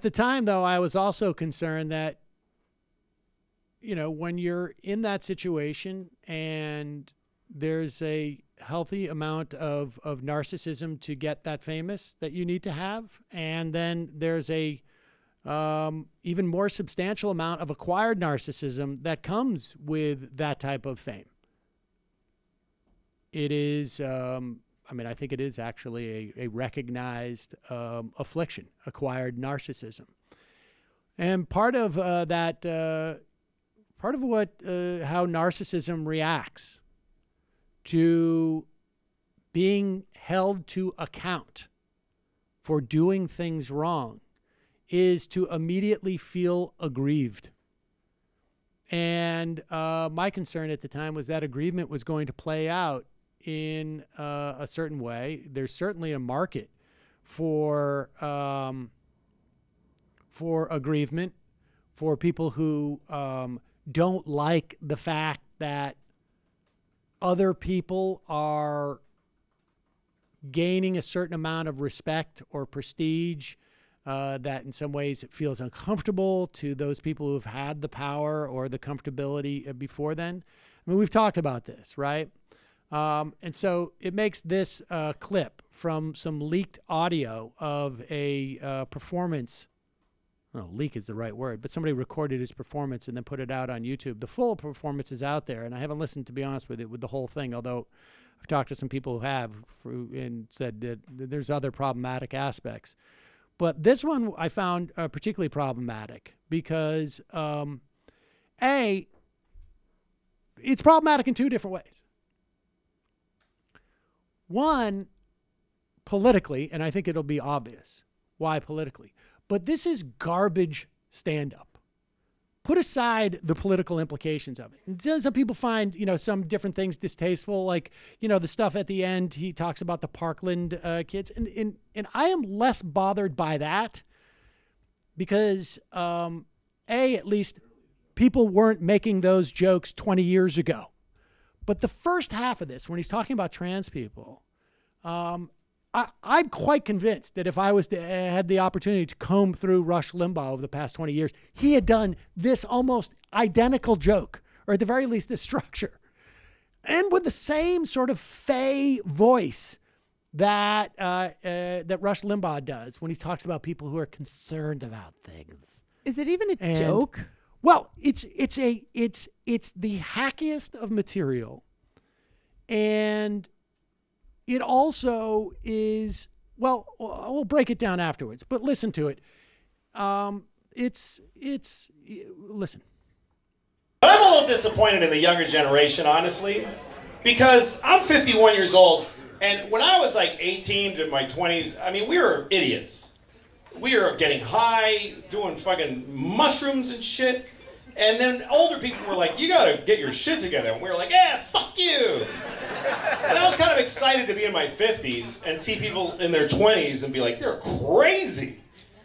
the time, though, I was also concerned that, you know, when you're in that situation and there's a healthy amount of narcissism to get that famous that you need to have, and then there's a even more substantial amount of acquired narcissism that comes with that type of fame. It is, I mean, I think it is actually a recognized affliction, acquired narcissism. And part of that, part of what, how narcissism reacts to being held to account for doing things wrong is to immediately feel aggrieved. And my concern at the time was that aggrievement was going to play out in a certain way. There's certainly a market for aggrievement, for people who don't like the fact that other people are gaining a certain amount of respect or prestige, that in some ways it feels uncomfortable to those people who have had the power or the comfortability before then. I mean, we've talked about this, right? And so it makes this clip from some leaked audio of a performance. I don't know, leak is the right word, but somebody recorded his performance and then put it out on YouTube. The full performance is out there, and I haven't listened, to be honest with it, with the whole thing, although I've talked to some people who have and said that there's other problematic aspects. But this one I found particularly problematic because, A, it's problematic in two different ways. One, politically, and I think it'll be obvious why politically, but this is garbage stand-up. Put aside the political implications of it. And some people find, you know, some different things distasteful, like, you know, the stuff at the end, he talks about the Parkland kids. And I am less bothered by that because, A, at least people weren't making those jokes 20 years ago. But the first half of this, when he's talking about trans people, I'm quite convinced that if I was to had the opportunity to comb through Rush Limbaugh over the past 20 years, he had done this almost identical joke, or at the very least this structure, and with the same sort of fey voice that that Rush Limbaugh does when he talks about people who are concerned about things. Is it even a joke? Well, it's the hackiest of material, and it also is, well, we'll break it down afterwards, but listen to it. Listen. But I'm a little disappointed in the younger generation, honestly, because I'm 51 years old, and when I was like 18 to my 20s, I mean, we were idiots. We were getting high, doing fucking mushrooms and shit, and then older people were like, you gotta get your shit together, and we were like, yeah, fuck you. And I was kind of excited to be in my 50s and see people in their 20s and be like, they're crazy.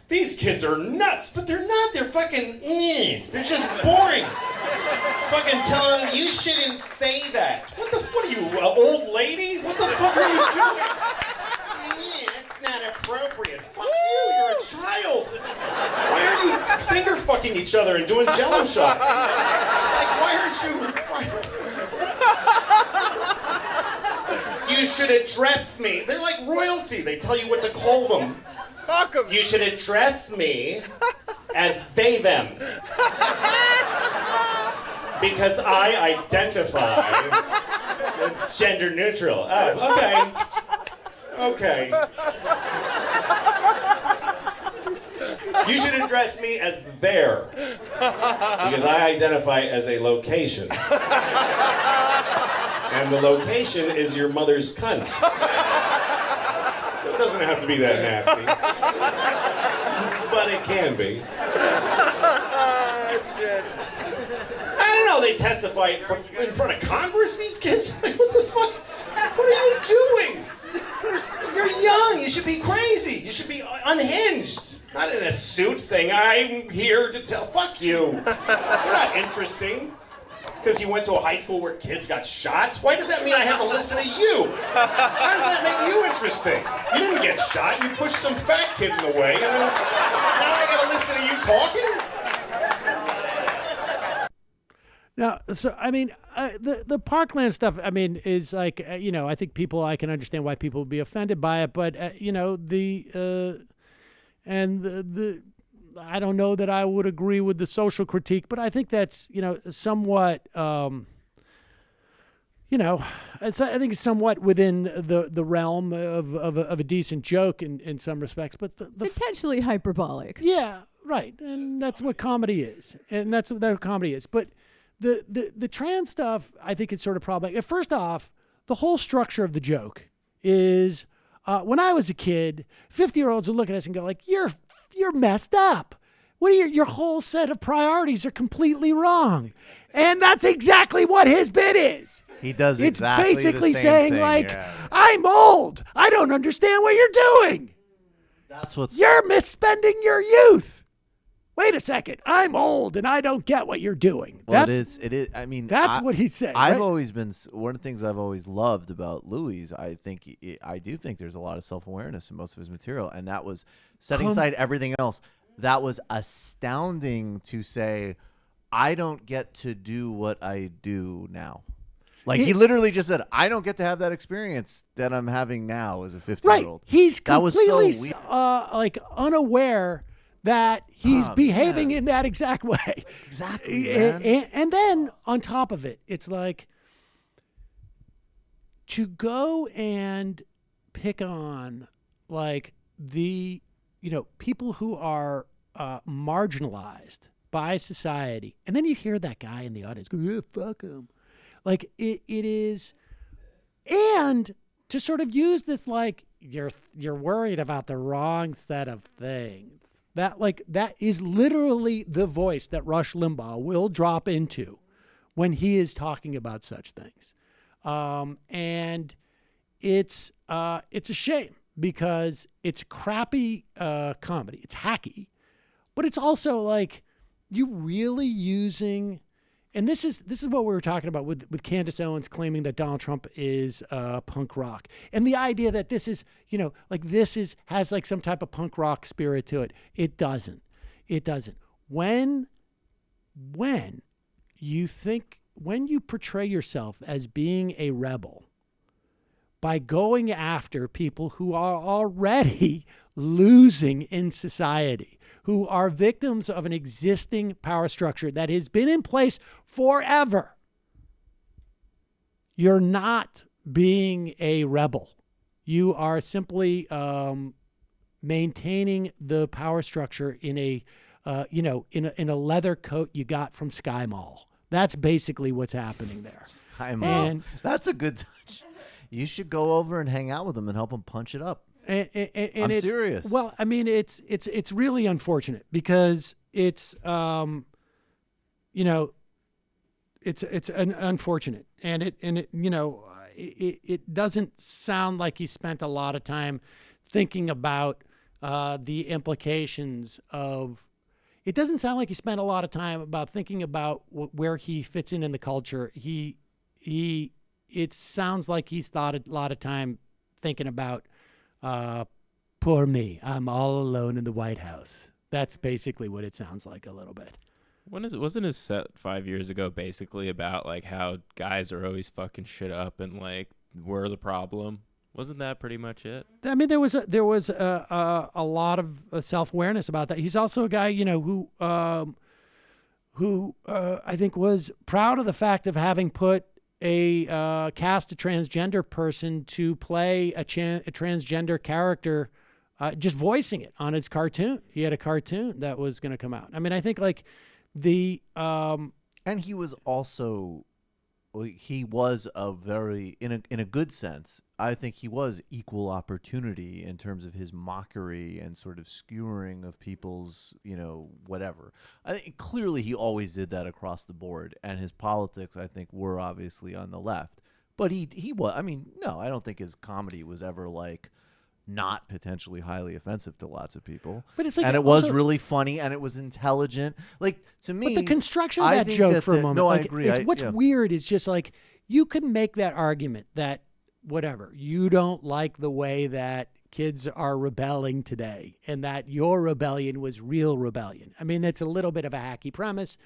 These kids are nuts, but they're not. They're fucking, they're just boring. Fucking telling them, you shouldn't say that. What are you, an old lady? What the fuck are you doing? That's not appropriate. Fuck you, you're a child. Why are you finger fucking each other and doing jello shots? Like, why aren't you... You should address me. They're like royalty. They tell you what to call them. Fuck 'em. You should address me as they, them. Because I identify as gender neutral. Oh, okay. Okay. You should address me as there. Because I identify as a location. And the location is your mother's cunt. It doesn't have to be that nasty. But it can be. I don't know, they testify in front of Congress, these kids? Like, what the fuck? What are you doing? You're young, you should be crazy. You should be unhinged. Not in a suit saying, I'm here to tell, fuck you. You're not interesting. because you went to a high school where kids got shot? Why does that mean I have to listen to you? How does that make you interesting? You didn't get shot. You pushed some fat kid in the way, and then now I got to listen to you talking? Now, so I mean, the Parkland stuff, I mean, is like I think I can understand why people would be offended by it, but I don't know that I would agree with the social critique, but I think that's somewhat I think it's somewhat within the realm of a decent joke in some respects, but it's intentionally hyperbolic. Yeah, right, and that's what comedy is, but. The trans stuff, I think, is sort of problematic. First off, the whole structure of the joke is when I was a kid, 50-year-olds would look at us and go like, "You're messed up. What are your whole set of priorities are completely wrong," and that's exactly what his bit is. He does exactly It's basically the same saying thing, like, yeah. "I'm old. I don't understand what you're doing. That's what's You're misspending your youth. Wait a second. I'm old and I don't get what you're doing." Well, it is. I mean, that's what he's saying. I've right? always been one of the things I've always loved about Louis. I do think there's a lot of self-awareness in most of his material, and that was setting aside everything else. That was astounding to say, I don't get to do what I do now. Like he literally just said, I don't get to have that experience that I'm having now as a 50-year-old. Right. He's completely that was so weird. like unaware that he's behaving in that exact way. Exactly, man. And then on top of it, it's like to go and pick on like the people who are marginalized by society, and then you hear that guy in the audience go, "Yeah, fuck him." Like it is, and to sort of use this like you're worried about the wrong set of things. That is literally the voice that Rush Limbaugh will drop into when he is talking about such things, and it's a shame because it's crappy comedy. It's hacky, but it's also like you really using. And this is what we were talking about with Candace Owens claiming that Donald Trump is punk rock, and the idea that this is has like some type of punk rock spirit to it. It doesn't. When you portray yourself as being a rebel by going after people who are already losing in society, who are victims of an existing power structure that has been in place forever, you're not being a rebel. You are simply maintaining the power structure in a leather coat you got from Sky Mall. That's basically what's happening there. Sky Mall. That's a good touch. You should go over and hang out with them and help them punch it up. And I'm serious. Well, I mean, it's really unfortunate because it's it's unfortunate, and it doesn't sound like he spent a lot of time thinking about the implications of. It doesn't sound like he spent a lot of time about thinking about where he fits in the culture. It sounds like he's thought a lot of time thinking about. Poor me. I'm all alone in the White House. That's basically what it sounds like a little bit. Wasn't his set 5 years ago basically about like how guys are always fucking shit up and like we're the problem? Wasn't that pretty much it? I mean, there was a lot of self-awareness about that. He's also a guy, who I think was proud of the fact of having put cast a transgender person to play a transgender character, just voicing it on his cartoon. He had a cartoon that was going to come out. I mean, I think like and he was also, he was a very, in a good sense, I think he was equal opportunity in terms of his mockery and sort of skewering of people's, whatever. I think clearly he always did that across the board, and his politics, I think, were obviously on the left. But he was, I mean, no, I don't think his comedy was ever like, not potentially highly offensive to lots of people. But it's like and it was also- really funny and it was intelligent. Like, to me, But the construction of I that think joke that for a moment. No, I like, agree. What's weird is just like you can make that argument that whatever, you don't like the way that kids are rebelling today and that your rebellion was real rebellion. I mean, that's a little bit of a hacky premise,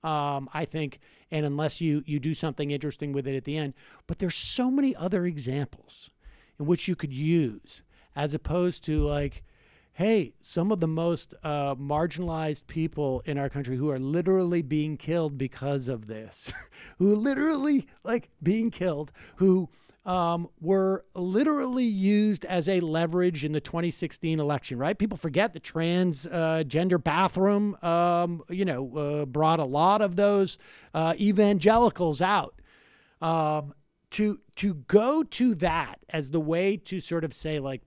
I think, and unless you do something interesting with it at the end. But there's so many other examples in which you could use as opposed to like, hey, some of the most marginalized people in our country who are literally being killed because of this, who literally like being killed, who were literally used as a leverage in the 2016 election, right? People forget the transgender bathroom, brought a lot of those evangelicals out. To go to that as the way to sort of say, like,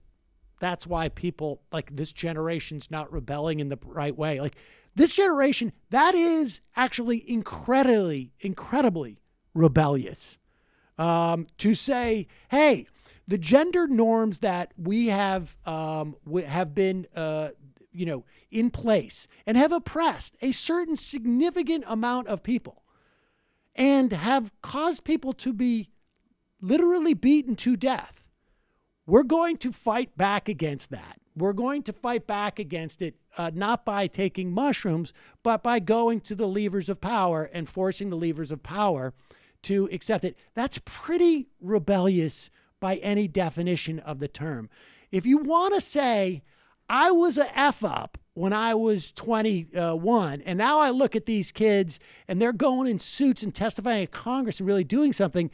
that's why people, like, this generation's not rebelling in the right way. Like, this generation, that is actually incredibly rebellious. To say, hey, the gender norms that we have been, in place and have oppressed a certain significant amount of people and have caused people to be literally beaten to death. We're going to fight back against that. We're going to fight back against it, not by taking mushrooms, but by going to the levers of power and forcing the levers of power to accept it. That's pretty rebellious by any definition of the term. If you want to say, I was a F up when I was 21, and now I look at these kids and they're going in suits and testifying at Congress and really doing something,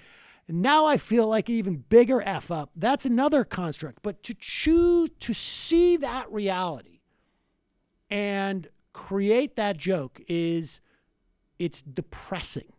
now I feel like an even bigger F up. That's another construct. But to choose to see that reality and create that joke it's depressing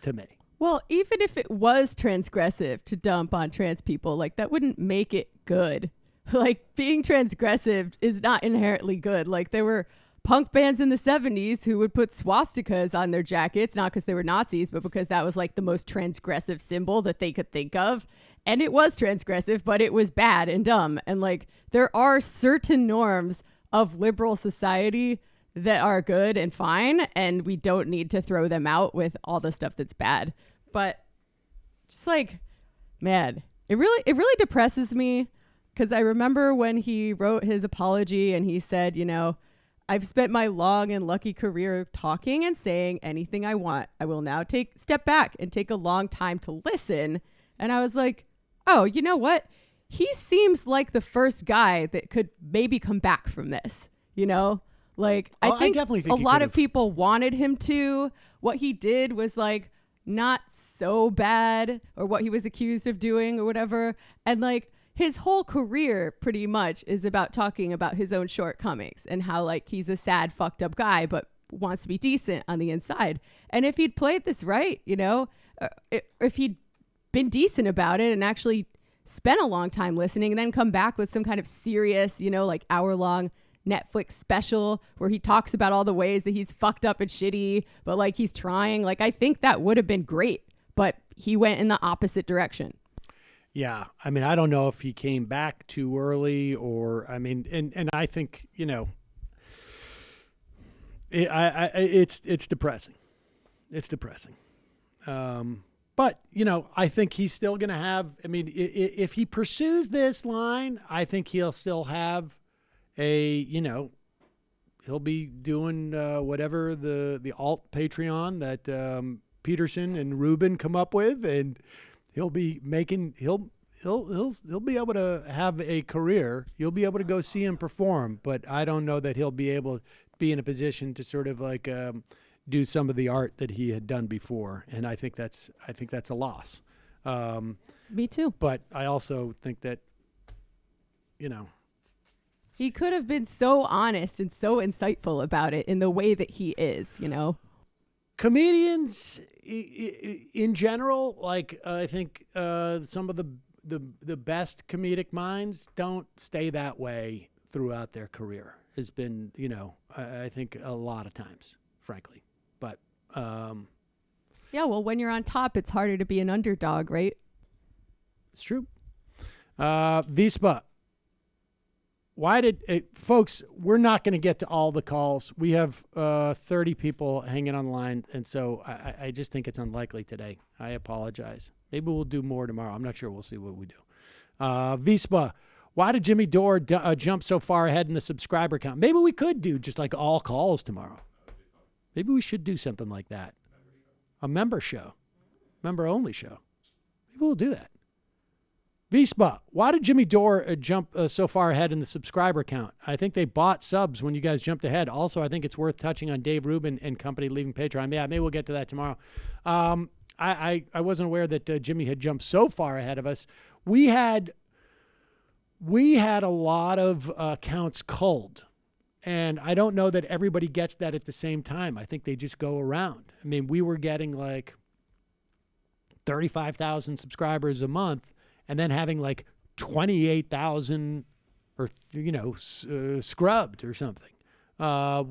to me. Well, even if it was transgressive to dump on trans people, like, that wouldn't make it good. Like, being transgressive is not inherently good. Like, there were punk bands in the 70s who would put swastikas on their jackets, not because they were Nazis, but because that was like the most transgressive symbol that they could think of. And it was transgressive, but it was bad and dumb. And like, there are certain norms of liberal society that are good and fine, and we don't need to throw them out with all the stuff that's bad. But just like, man, it really depresses me, because I remember when he wrote his apology and he said, I've spent my long and lucky career talking and saying anything I want. I will now step back and take a long time to listen. And I was like, oh, you know what? He seems like the first guy that could maybe come back from this, Like, I definitely think a lot of people wanted him to. What he did was like not so bad, or what he was accused of doing or whatever. And like, his whole career pretty much is about talking about his own shortcomings and how like he's a sad, fucked up guy, but wants to be decent on the inside. And if he'd played this right, if he'd been decent about it and actually spent a long time listening and then come back with some kind of serious, like hour-long Netflix special where he talks about all the ways that he's fucked up and shitty, but like he's trying, like, I think that would have been great, but he went in the opposite direction. Yeah. I mean, I don't know if he came back too early or, I mean, and I think, it's depressing. It's depressing. But, I think he's still going to have, I mean, if he pursues this line, I think he'll still have he'll be doing whatever the alt Patreon that Peterson and Rubin come up with, and he'll be making, he'll be able to have a career. You'll be able to go see him perform, but I don't know that he'll be able to be in a position to sort of like do some of the art that he had done before. And I think that's a loss. Me too. But I also think that, he could have been so honest and so insightful about it in the way that he is, Comedians in general, like I think some of the best comedic minds don't stay that way throughout their career. Has been, I think a lot of times, frankly. But yeah, well, when you're on top, it's harder to be an underdog, right? It's true. Vispa, why did folks? We're not going to get to all the calls. We have 30 people hanging on the line, and so I just think it's unlikely today. I apologize. Maybe we'll do more tomorrow. I'm not sure. We'll see what we do. Vispa, why did Jimmy Dore jump so far ahead in the subscriber count? Maybe we could do just like all calls tomorrow. Maybe we should do something like that. A member show, member only show. Maybe we'll do that. Vispa, why did Jimmy Dore jump so far ahead in the subscriber count? I think they bought subs when you guys jumped ahead. Also, I think it's worth touching on Dave Rubin and company leaving Patreon. Yeah, maybe we'll get to that tomorrow. I wasn't aware that Jimmy had jumped so far ahead of us. We had a lot of accounts culled, and I don't know that everybody gets that at the same time. I think they just go around. I mean, we were getting like 35,000 subscribers a month, and then having like 28,000 or, scrubbed or something.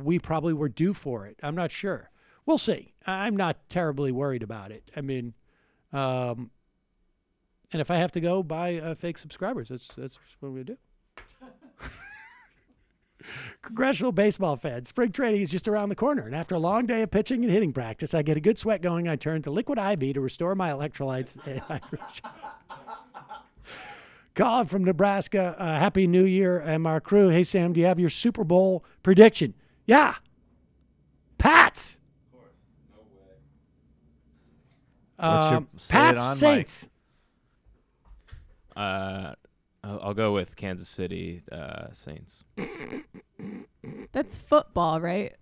We probably were due for it. I'm not sure. We'll see. I'm not terribly worried about it. I mean, and if I have to go buy fake subscribers, that's what I'm going to do. Congressional baseball fans, spring training is just around the corner, and after a long day of pitching and hitting practice, I get a good sweat going. I turn to liquid IV to restore my electrolytes. Colin from Nebraska, Happy New Year, and our crew. Hey, Sam, do you have your Super Bowl prediction? Yeah. Pats. Pats, Saints. I'll go with Kansas City Saints. That's football, right?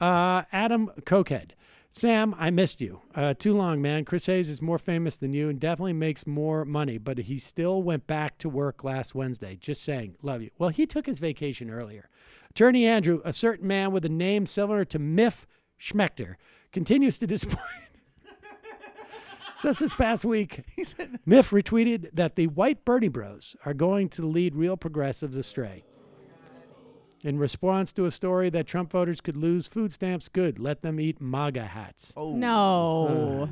Adam Cokehead. Sam, I missed you. Too long, man. Chris Hayes is more famous than you and definitely makes more money, but he still went back to work last Wednesday. Just saying. Love you. Well, he took his vacation earlier. Attorney Andrew, a certain man with a name similar to Miff Schmechter, continues to disappoint. Just this past week, Miff retweeted that the white Bernie bros are going to lead real progressives astray. In response to a story that Trump voters could lose food stamps, good. Let them eat MAGA hats. Oh. No.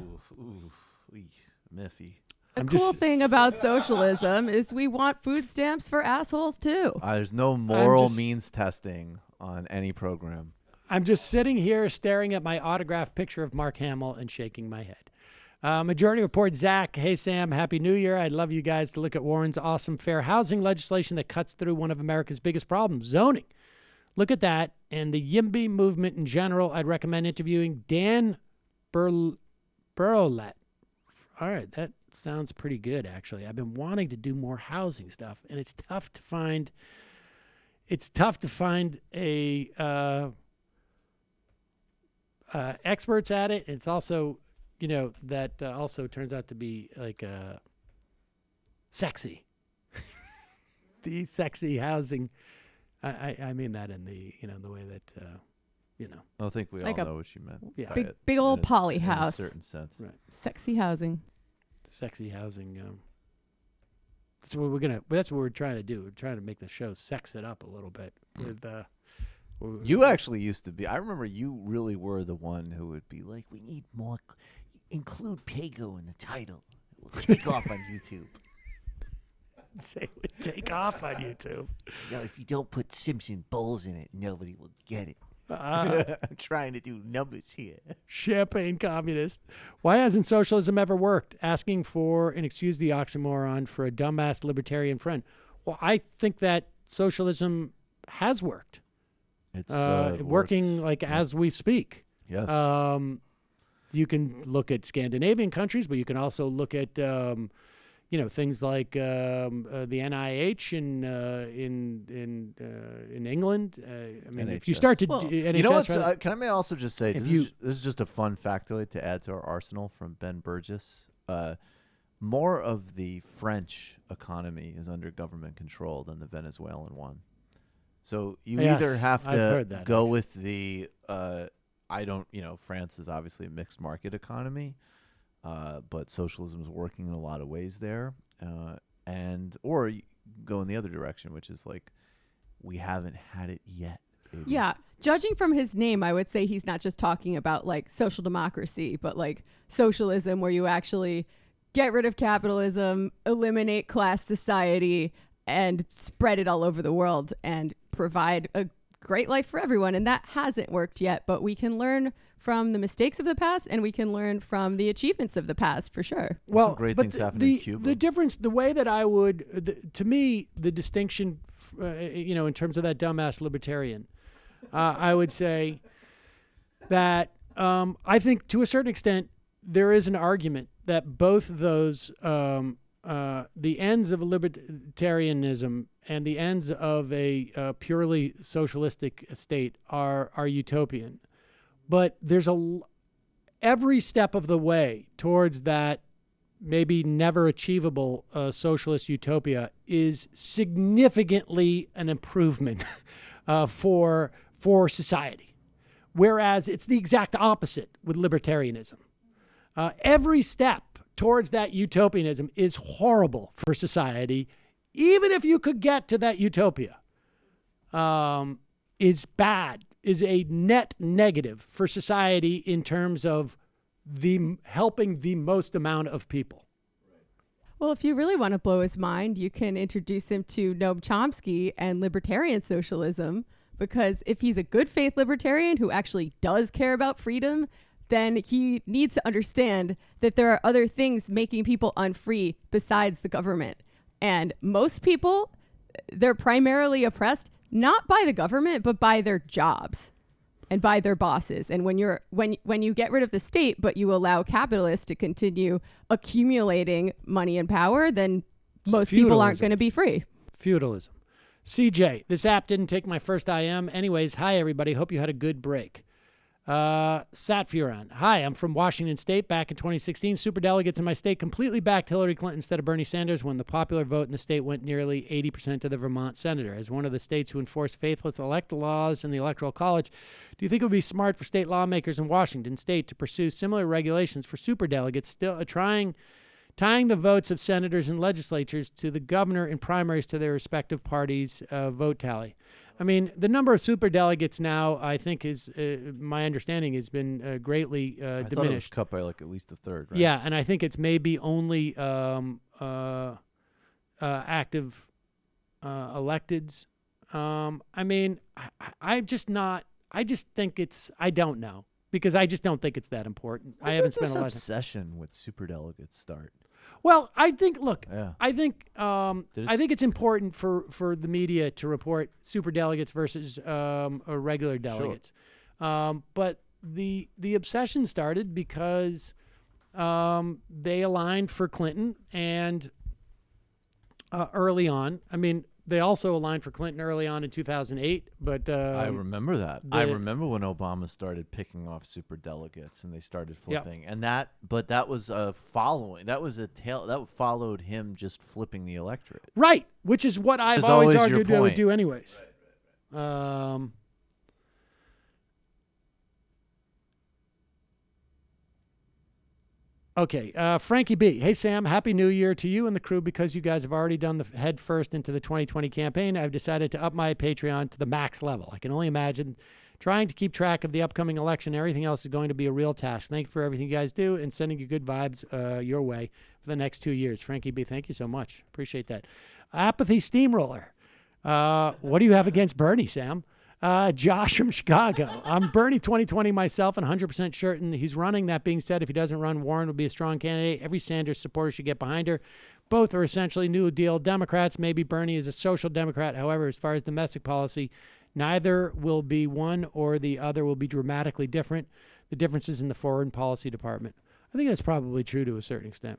Miffy. The cool thing about socialism is we want food stamps for assholes, too. There's no moral means testing on any program. I'm just sitting here staring at my autographed picture of Mark Hamill and shaking my head. Majority Report, Zach. Hey, Sam. Happy New Year. I'd love you guys to look at Warren's awesome fair housing legislation that cuts through one of America's biggest problems, zoning. Look at that. And the YIMBY movement in general, I'd recommend interviewing Dan Burlett. All right, that sounds pretty good, actually. I've been wanting to do more housing stuff, and it's tough to find. It's tough to find experts at it. It's also, that also turns out to be like sexy. The sexy housing. I mean that in the the way that I think we like all know what you meant. Yeah, big old poly in a house. certain sense. Right. Sexy housing. Sexy housing. That's what we're gonna. That's what we're trying to do. We're trying to make the show sex it up a little bit. With you actually used to be. I remember you really were the one who would be like, "We need more. Include PayGo in the title. It will take off on YouTube." Say it would take off on YouTube. If you don't put Simpson bowls in it, nobody will get it. I'm trying to do numbers here. Champagne communist. Why hasn't socialism ever worked? Asking for, and excuse the oxymoron, for a dumbass libertarian friend. Well, I think that socialism has worked. It's working like as we speak. Yes. You can look at Scandinavian countries, but you can also look at things like the NIH in England. I mean, if you start to NHS, can I also just say this is just a fun factoid to add to our arsenal from Ben Burgess. More of the French economy is under government control than the Venezuelan one. So you either have to go with the France is obviously a mixed market economy. But socialism is working in a lot of ways there, or you go in the other direction, which is like we haven't had it yet. Baby. Yeah, judging from his name, I would say he's not just talking about like social democracy, but like socialism, where you actually get rid of capitalism, eliminate class society, and spread it all over the world and provide a great life for everyone. And that hasn't worked yet, but we can learn from the mistakes of the past and we can learn from the achievements of the past for sure. Well, great but things happening in Cuba. The difference, the way that I would, to me, the distinction, in terms of that dumbass libertarian, I would say that I think to a certain extent there is an argument that both of those, the ends of libertarianism and the ends of a purely socialistic state are utopian. But there's every step of the way towards that maybe never achievable socialist utopia is significantly an improvement for society. Whereas it's the exact opposite with libertarianism. Every step towards that utopianism is horrible for society, even if you could get to that utopia. Is bad, is a net negative for society in terms of helping the most amount of people. Well, if you really want to blow his mind, you can introduce him to Noam Chomsky and libertarian socialism, because if he's a good faith libertarian who actually does care about freedom, then he needs to understand that there are other things making people unfree besides the government. And most people, they're primarily oppressed not by the government, but by their jobs and by their bosses. And when you get rid of the state, but you allow capitalists to continue accumulating money and power, then most people aren't going to be free. Feudalism. CJ, this app didn't take my first IM. Anyways, hi, everybody. Hope you had a good break. Satfuron. Hi, I'm from Washington State. Back in 2016, superdelegates in my state completely backed Hillary Clinton instead of Bernie Sanders when the popular vote in the state went nearly 80% to the Vermont senator. As one of the states who enforce faithless electoral laws in the Electoral College, do you think it would be smart for state lawmakers in Washington State to pursue similar regulations for superdelegates, still tying the votes of senators and legislatures to the governor in primaries to their respective parties' vote tally? I mean, the number of superdelegates now, I think, is my understanding has been greatly diminished. I thought it was cut by like at least a third, right? Yeah, and I think it's maybe only active electeds. I mean, I just think it's. I don't know, because I just don't think it's that important. I haven't spent a lot of obsession with superdelegates start. Well, I think. Look, Yeah. I think it's important for the media to report superdelegates versus regular delegates. But the obsession started because they aligned for Clinton and early on. I mean, they also aligned for Clinton early on in 2008. But I remember that. I remember when Obama started picking off superdelegates and they started flipping, and that was a following. That was a tail that followed him just flipping the electorate. Right, which is what I've always argued they would do anyways. Okay, Frankie B. Hey, Sam, Happy New Year to you and the crew. Because you guys have already done the head first into the 2020 campaign, I've decided to up my Patreon to the max level. I can only imagine trying to keep track of the upcoming election. Everything else is going to be a real task. Thank you for everything you guys do and sending you good vibes your way for the next 2 years. Frankie B., thank you so much. Appreciate that. Apathy Steamroller. What do you have against Bernie, Sam? Josh from Chicago. I'm Bernie 2020 myself and 100% certain he's running. That being said, if he doesn't run, Warren will be a strong candidate. Every Sanders supporter should get behind her. Both are essentially New Deal Democrats. Maybe Bernie is a social Democrat. However, as far as domestic policy, neither will be one or the other will be dramatically different. The difference is in the foreign policy department. I think that's probably true to a certain extent.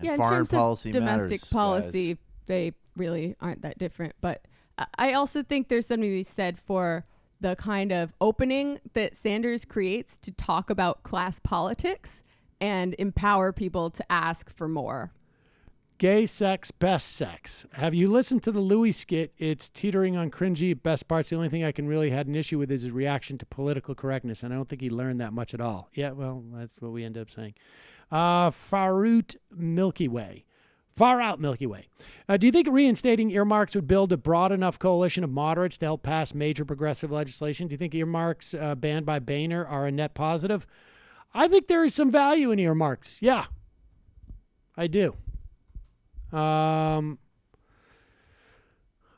Yeah, in foreign terms policy of domestic matters, policy, guys. they really aren't that different. But I also think there's something to be said for the kind of opening that Sanders creates to talk about class politics and empower people to ask for more. Gay sex, best sex. Have you listened to the Louis skit? It's teetering on cringy best parts. The only thing I can really had an issue with is his reaction to political correctness, and I don't think he learned that much at all. Yeah, well, that's what we end up saying. Farut Milky Way. Far out Milky Way. Do you think reinstating earmarks would build a broad enough coalition of moderates to help pass major progressive legislation? Do you think earmarks banned by Boehner are a net positive? I think there is some value in earmarks. Yeah, I do.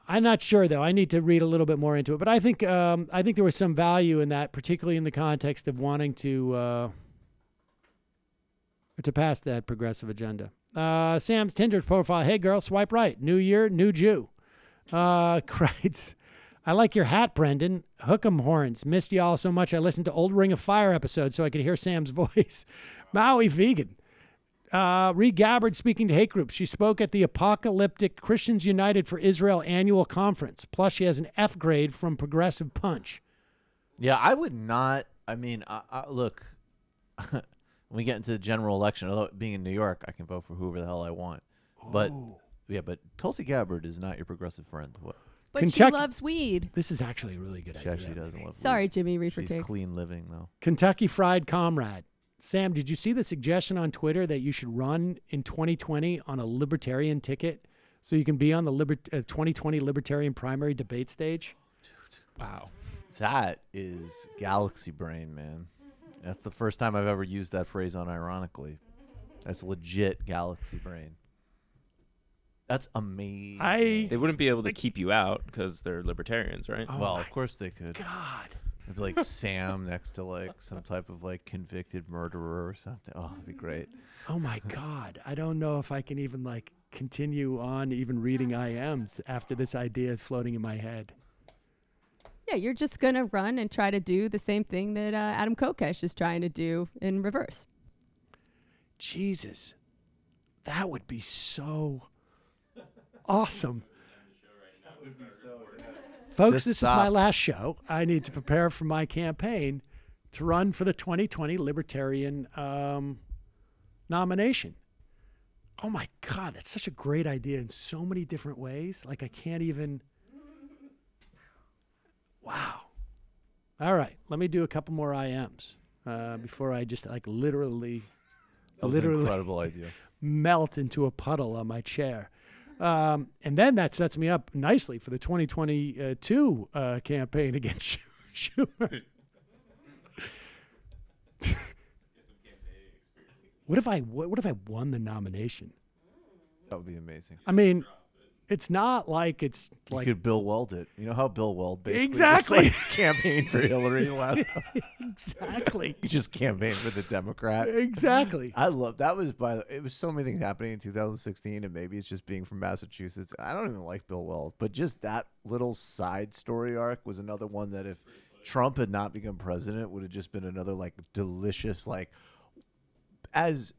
I'm not sure though. I need to read a little bit more into it, but I think there was some value in that, particularly in the context of wanting to pass that progressive agenda. Sam's Tinder profile. Hey girl, swipe right. New year, new Jew. Kreitz. I like your hat, Brendan. Hook 'em horns. Missed y'all so much. I listened to old Ring of Fire episodes so I could hear Sam's voice. Maui vegan. Ree Gabbard speaking to hate groups. She spoke at the Apocalyptic Christians United for Israel annual conference. Plus, she has an F grade from Progressive Punch. Yeah, I would not. I mean, look, when we get into the general election, although being in New York, I can vote for whoever the hell I want. But yeah, but Tulsi Gabbard is not your progressive friend. What? But she loves weed. This is actually a really good idea. She actually doesn't love weed. Sorry, Jimmy, reefer She's cake. clean living, though. Kentucky Fried Comrade. Sam, did you see the suggestion on Twitter that you should run in 2020 on a libertarian ticket so you can be on the 2020 libertarian primary debate stage? Dude. Wow. That is galaxy brain, man. That's the first time I've ever used that phrase unironically. That's legit galaxy brain. That's amazing. They wouldn't be able to keep you out because they're libertarians, right? Well, of course they could. God. It'd be like Sam next to like some type of like convicted murderer or something. Oh, that'd be great. Oh my God. I don't know if I can even like continue on even reading IMs after this idea is floating in my head. Yeah, you're just going to run and try to do the same thing that Adam Kokesh is trying to do in reverse. Jesus. That would be so awesome. Folks, this is my last show. I need to prepare for my campaign to run for the 2020 Libertarian nomination. Oh, my God. That's such a great idea in so many different ways. Like, I can't even. Wow. All right. Let me do a couple more IMs before I just, like, literally That was an incredible idea. Melt into a puddle on my chair. And then that sets me up nicely for the 2022 campaign against Schumer. What if I won the nomination? That would be amazing. I mean, it's not like it's You like could Bill Weld it. You know how Bill Weld basically Exactly. just, like, campaigned for Hillary the last time? Exactly. He just campaigned for the Democrat. Exactly. I love that. It was so many things happening in 2016, and maybe it's just being from Massachusetts. I don't even like Bill Weld, but just that little side story arc was another one that if Trump had not become president, would have just been another like delicious like. As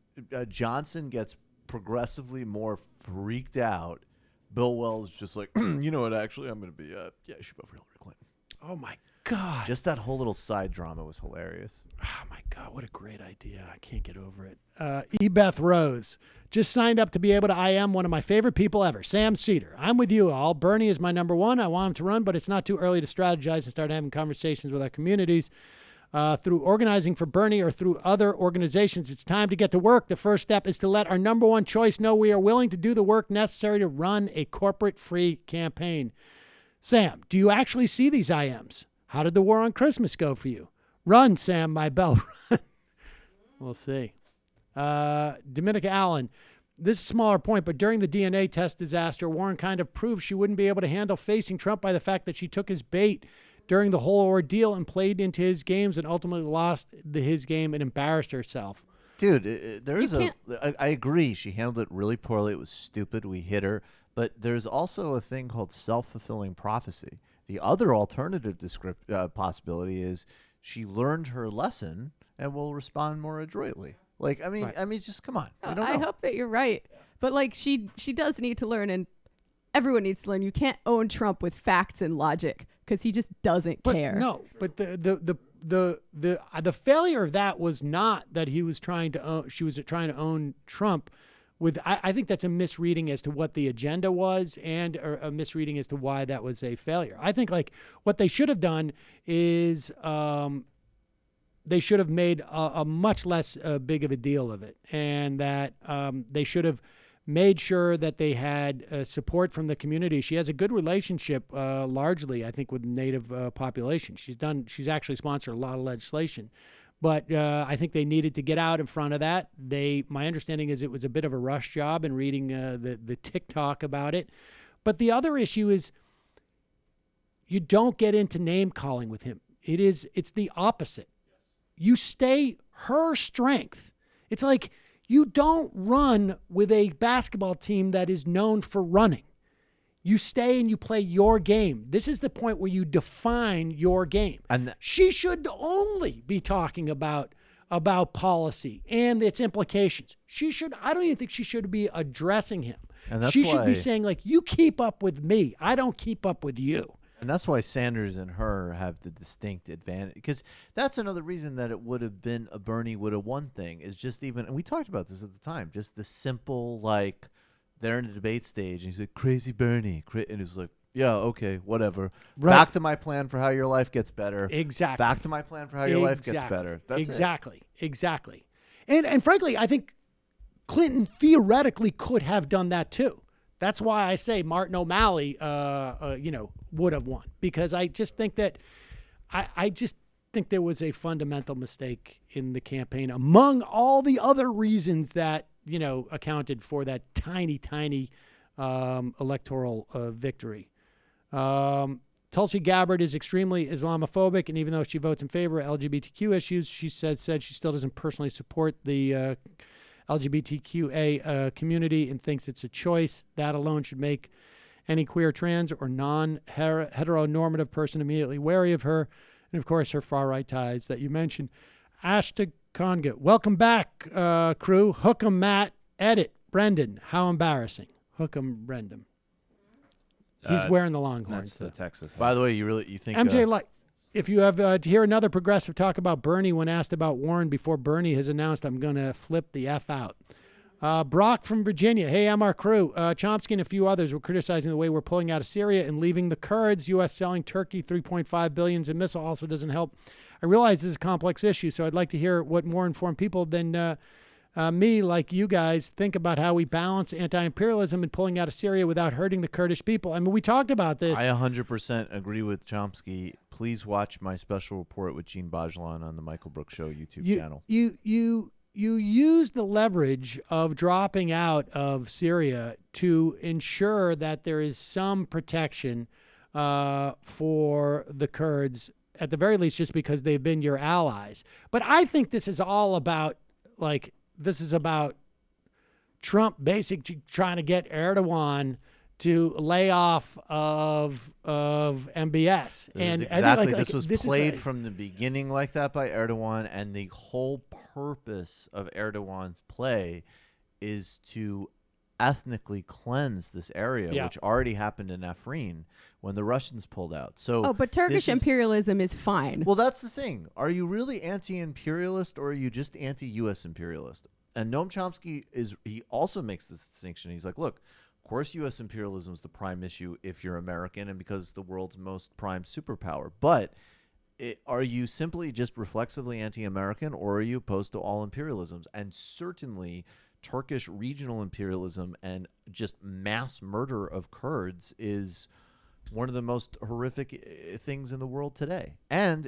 Johnson gets progressively more freaked out, Bill Weld is just like, you know what? Actually, I'm going to be yeah, you should vote for Hillary Clinton. Oh my God. Just that whole little side drama was hilarious. Oh my God, what a great idea. I can't get over it. Ebeth Rose just signed up to be able to IM one of my favorite people ever, Sam Seder. I'm with you all. Bernie is my number one. I want him to run, but it's not too early to strategize and start having conversations with our communities. Through organizing for Bernie or through other organizations, it's time to get to work. The first step is to let our number one choice know we are willing to do the work necessary to run a corporate-free campaign. Sam, do you actually see these IMs? How did the war on Christmas go for you? Run, Sam, my bell. Run. We'll see. Dominica Allen, this is a smaller point, but during the DNA test disaster, Warren kind of proved she wouldn't be able to handle facing Trump by the fact that she took his bait during the whole ordeal and played into his games and ultimately lost his game and embarrassed herself. Dude, I agree. She handled it really poorly. It was stupid. We hit her. But there's also a thing called self-fulfilling prophecy. The other alternative possibility is she learned her lesson and will respond more adroitly. Like, I mean, just come on. We don't I know. hope that you're right. But like she does need to learn, and everyone needs to learn. You can't own Trump with facts and logic because he just doesn't care. No, but the failure of that was not that he was trying to own, she was trying to own Trump. I think that's a misreading as to what the agenda was and a misreading as to why that was a failure. I think like what they should have done is they should have made a much less big of a deal of it, and that they should have made sure that they had support from the community. She has a good relationship, largely, I think, with the Native population. She's actually sponsored a lot of legislation, but I think they needed to get out in front of that. My understanding is it was a bit of a rush job in reading the TikTok about it. But the other issue is You don't get into name calling with him. It's the opposite. You stay her strength. It's like you don't run with a basketball team that is known for running. You stay and you play your game. This is the point where you define your game. And she should only be talking about policy and its implications. I don't even think she should be addressing him. And that's she should be why- saying, like, you keep up with me. I don't keep up with you. And that's why Sanders and her have the distinct advantage. Because that's another reason that it would have been a Bernie would have won thing is just even, and we talked about this at the time, just the simple, like, they're in a debate stage, and he's like, crazy Bernie. And he's like, yeah, okay, whatever. Right. Back to my plan for how your life gets better. Exactly. Back to my plan for how your life gets better. That's exactly. Exactly. And frankly, I think Clinton theoretically could have done that too. That's why I say Martin O'Malley, would have won, because I just think that I just think there was a fundamental mistake in the campaign among all the other reasons that, accounted for that tiny electoral victory. Tulsi Gabbard is extremely Islamophobic, and even though she votes in favor of LGBTQ issues, she said she still doesn't personally support the LGBTQA community and thinks it's a choice. That alone should make any queer, trans, or non-heteronormative person immediately wary of her. And, of course, her far-right ties that you mentioned. Ashta Conga, welcome back, crew. Hook 'em, Matt. Edit. Brendan, how embarrassing. Hook 'em, Brendan. He's wearing the Longhorns. That's the Texas. By the way, you think MJ, if you have to hear another progressive talk about Bernie when asked about Warren before Bernie has announced I'm going to flip the F out. Brock from Virginia. Hey, I'm our crew. Chomsky and a few others were criticizing the way we're pulling out of Syria and leaving the Kurds. U.S. selling Turkey $3.5 billion in missile also doesn't help. I realize this is a complex issue, so I'd like to hear what more informed people than me, like you guys, think about how we balance anti-imperialism and pulling out of Syria without hurting the Kurdish people. I mean, we talked about this. I 100% agree with Chomsky. Please watch my special report with Gene Bajlan on the Michael Brooks Show YouTube channel. You use the leverage of dropping out of Syria to ensure that there is some protection for the Kurds, at the very least, just because they've been your allies. But I think this is all about, Trump basically trying to get Erdogan to lay off of MBS. And exactly, this was played from the beginning like that by Erdogan, and the whole purpose of Erdogan's play is to ethnically cleanse this area, which already happened in Afrin when the Russians pulled out. So, but Turkish imperialism is fine. Well, that's the thing. Are you really anti-imperialist, or are you just anti-U.S. imperialist? And Noam Chomsky he also makes this distinction. He's like, look, of course, U.S. imperialism is the prime issue if you're American and because it's the world's most prime superpower. But are you simply just reflexively anti-American, or are you opposed to all imperialisms? And certainly Turkish regional imperialism and just mass murder of Kurds is one of the most horrific things in the world today. And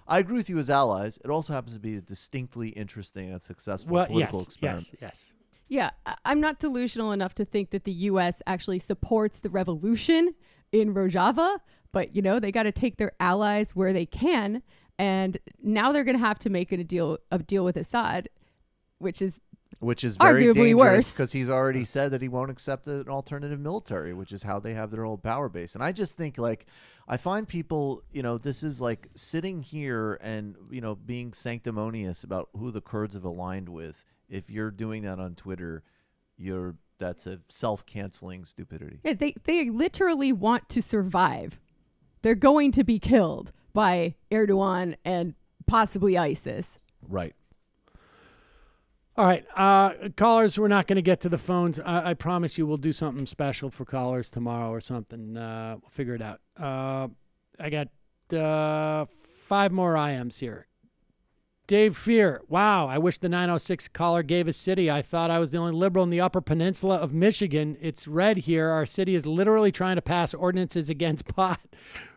I agree with you as allies. It also happens to be a distinctly interesting and successful political experiment. Yes. Yeah, I'm not delusional enough to think that the U.S. actually supports the revolution in Rojava, but, they got to take their allies where they can, and now they're going to have to make a deal with Assad, which is very arguably dangerous worse, because he's already said that he won't accept an alternative military, which is how they have their whole power base. And I just think, I find people, this is like sitting here and, being sanctimonious about who the Kurds have aligned with. If you're doing that on Twitter, that's a self-canceling stupidity. Yeah, they literally want to survive. They're going to be killed by Erdogan and possibly ISIS. Right. All right, callers, we're not going to get to the phones. I promise you we'll do something special for callers tomorrow or something. We'll figure it out. I got 5 more IMs here. Dave Fear, wow, I wish the 906 caller gave a city. I thought I was the only liberal in the Upper Peninsula of Michigan. It's red here. Our city is literally trying to pass ordinances against pot.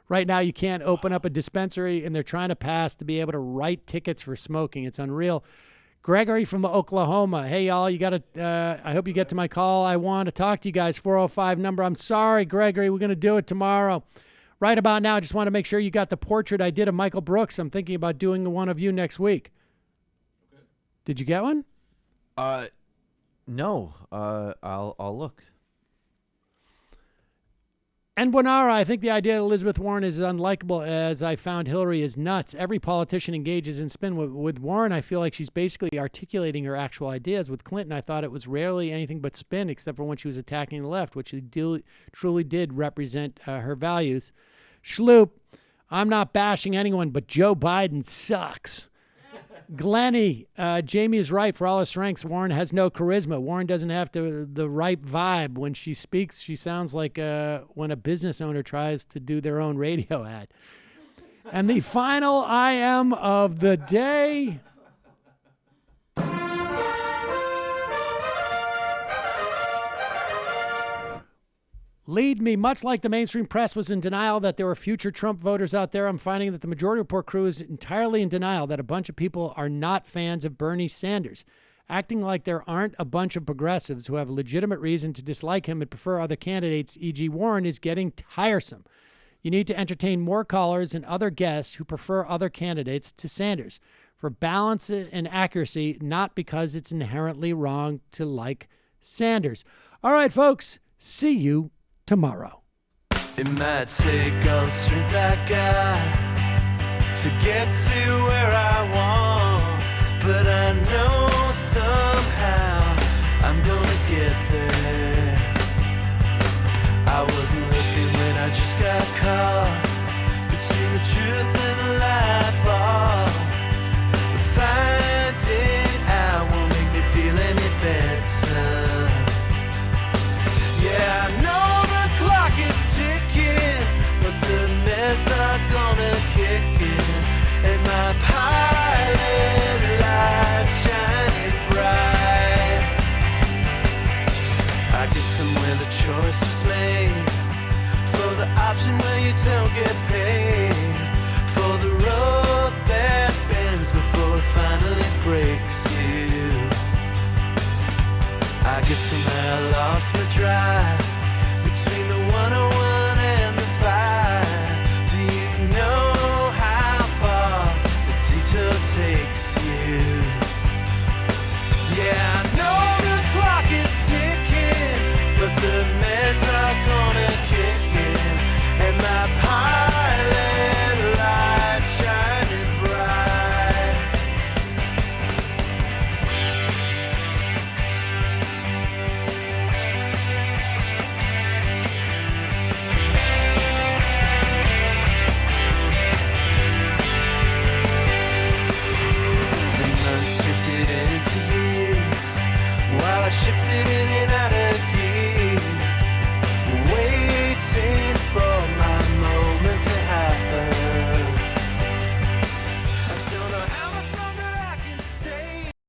Right now, you can't open up a dispensary, and they're trying to pass to be able to write tickets for smoking. It's unreal. Gregory from Oklahoma. Hey, y'all, I hope you get to my call. I want to talk to you guys. 405 number. I'm sorry, Gregory. We're going to do it tomorrow. Right about now, I just want to make sure you got the portrait I did of Michael Brooks. I'm thinking about doing one of you next week. Did you get one? No. I'll look. And Buonara, I think the idea that Elizabeth Warren is as unlikable as I found Hillary is nuts. Every politician engages in spin. With Warren, I feel like she's basically articulating her actual ideas. With Clinton, I thought it was rarely anything but spin, except for when she was attacking the left, which truly did represent her values. Schloop, I'm not bashing anyone, but Joe Biden sucks. Glennie, Jamie is right. For all her strengths, Warren has no charisma. Warren doesn't have the right vibe. When she speaks, she sounds like when a business owner tries to do their own radio ad. And the final I am of the day. Lead me. Much like the mainstream press was in denial that there were future Trump voters out there, I'm finding that the Majority Report crew is entirely in denial that a bunch of people are not fans of Bernie Sanders, acting like there aren't a bunch of progressives who have a legitimate reason to dislike him and prefer other candidates, e.g. Warren, is getting tiresome. You need to entertain more callers and other guests who prefer other candidates to Sanders for balance and accuracy, not because it's inherently wrong to like Sanders. All right, folks, see you tomorrow. It might take all the strength I got to get to where I want, but I know somehow I'm gonna get there. I wasn't looking when I just got caught between the truth and the light bar, but finding out won't make me feel any better. Yeah, I know clock is ticking, but the meds are gonna kick in, and my pilot light shining bright. I get somewhere the choice was made, for the option where you don't get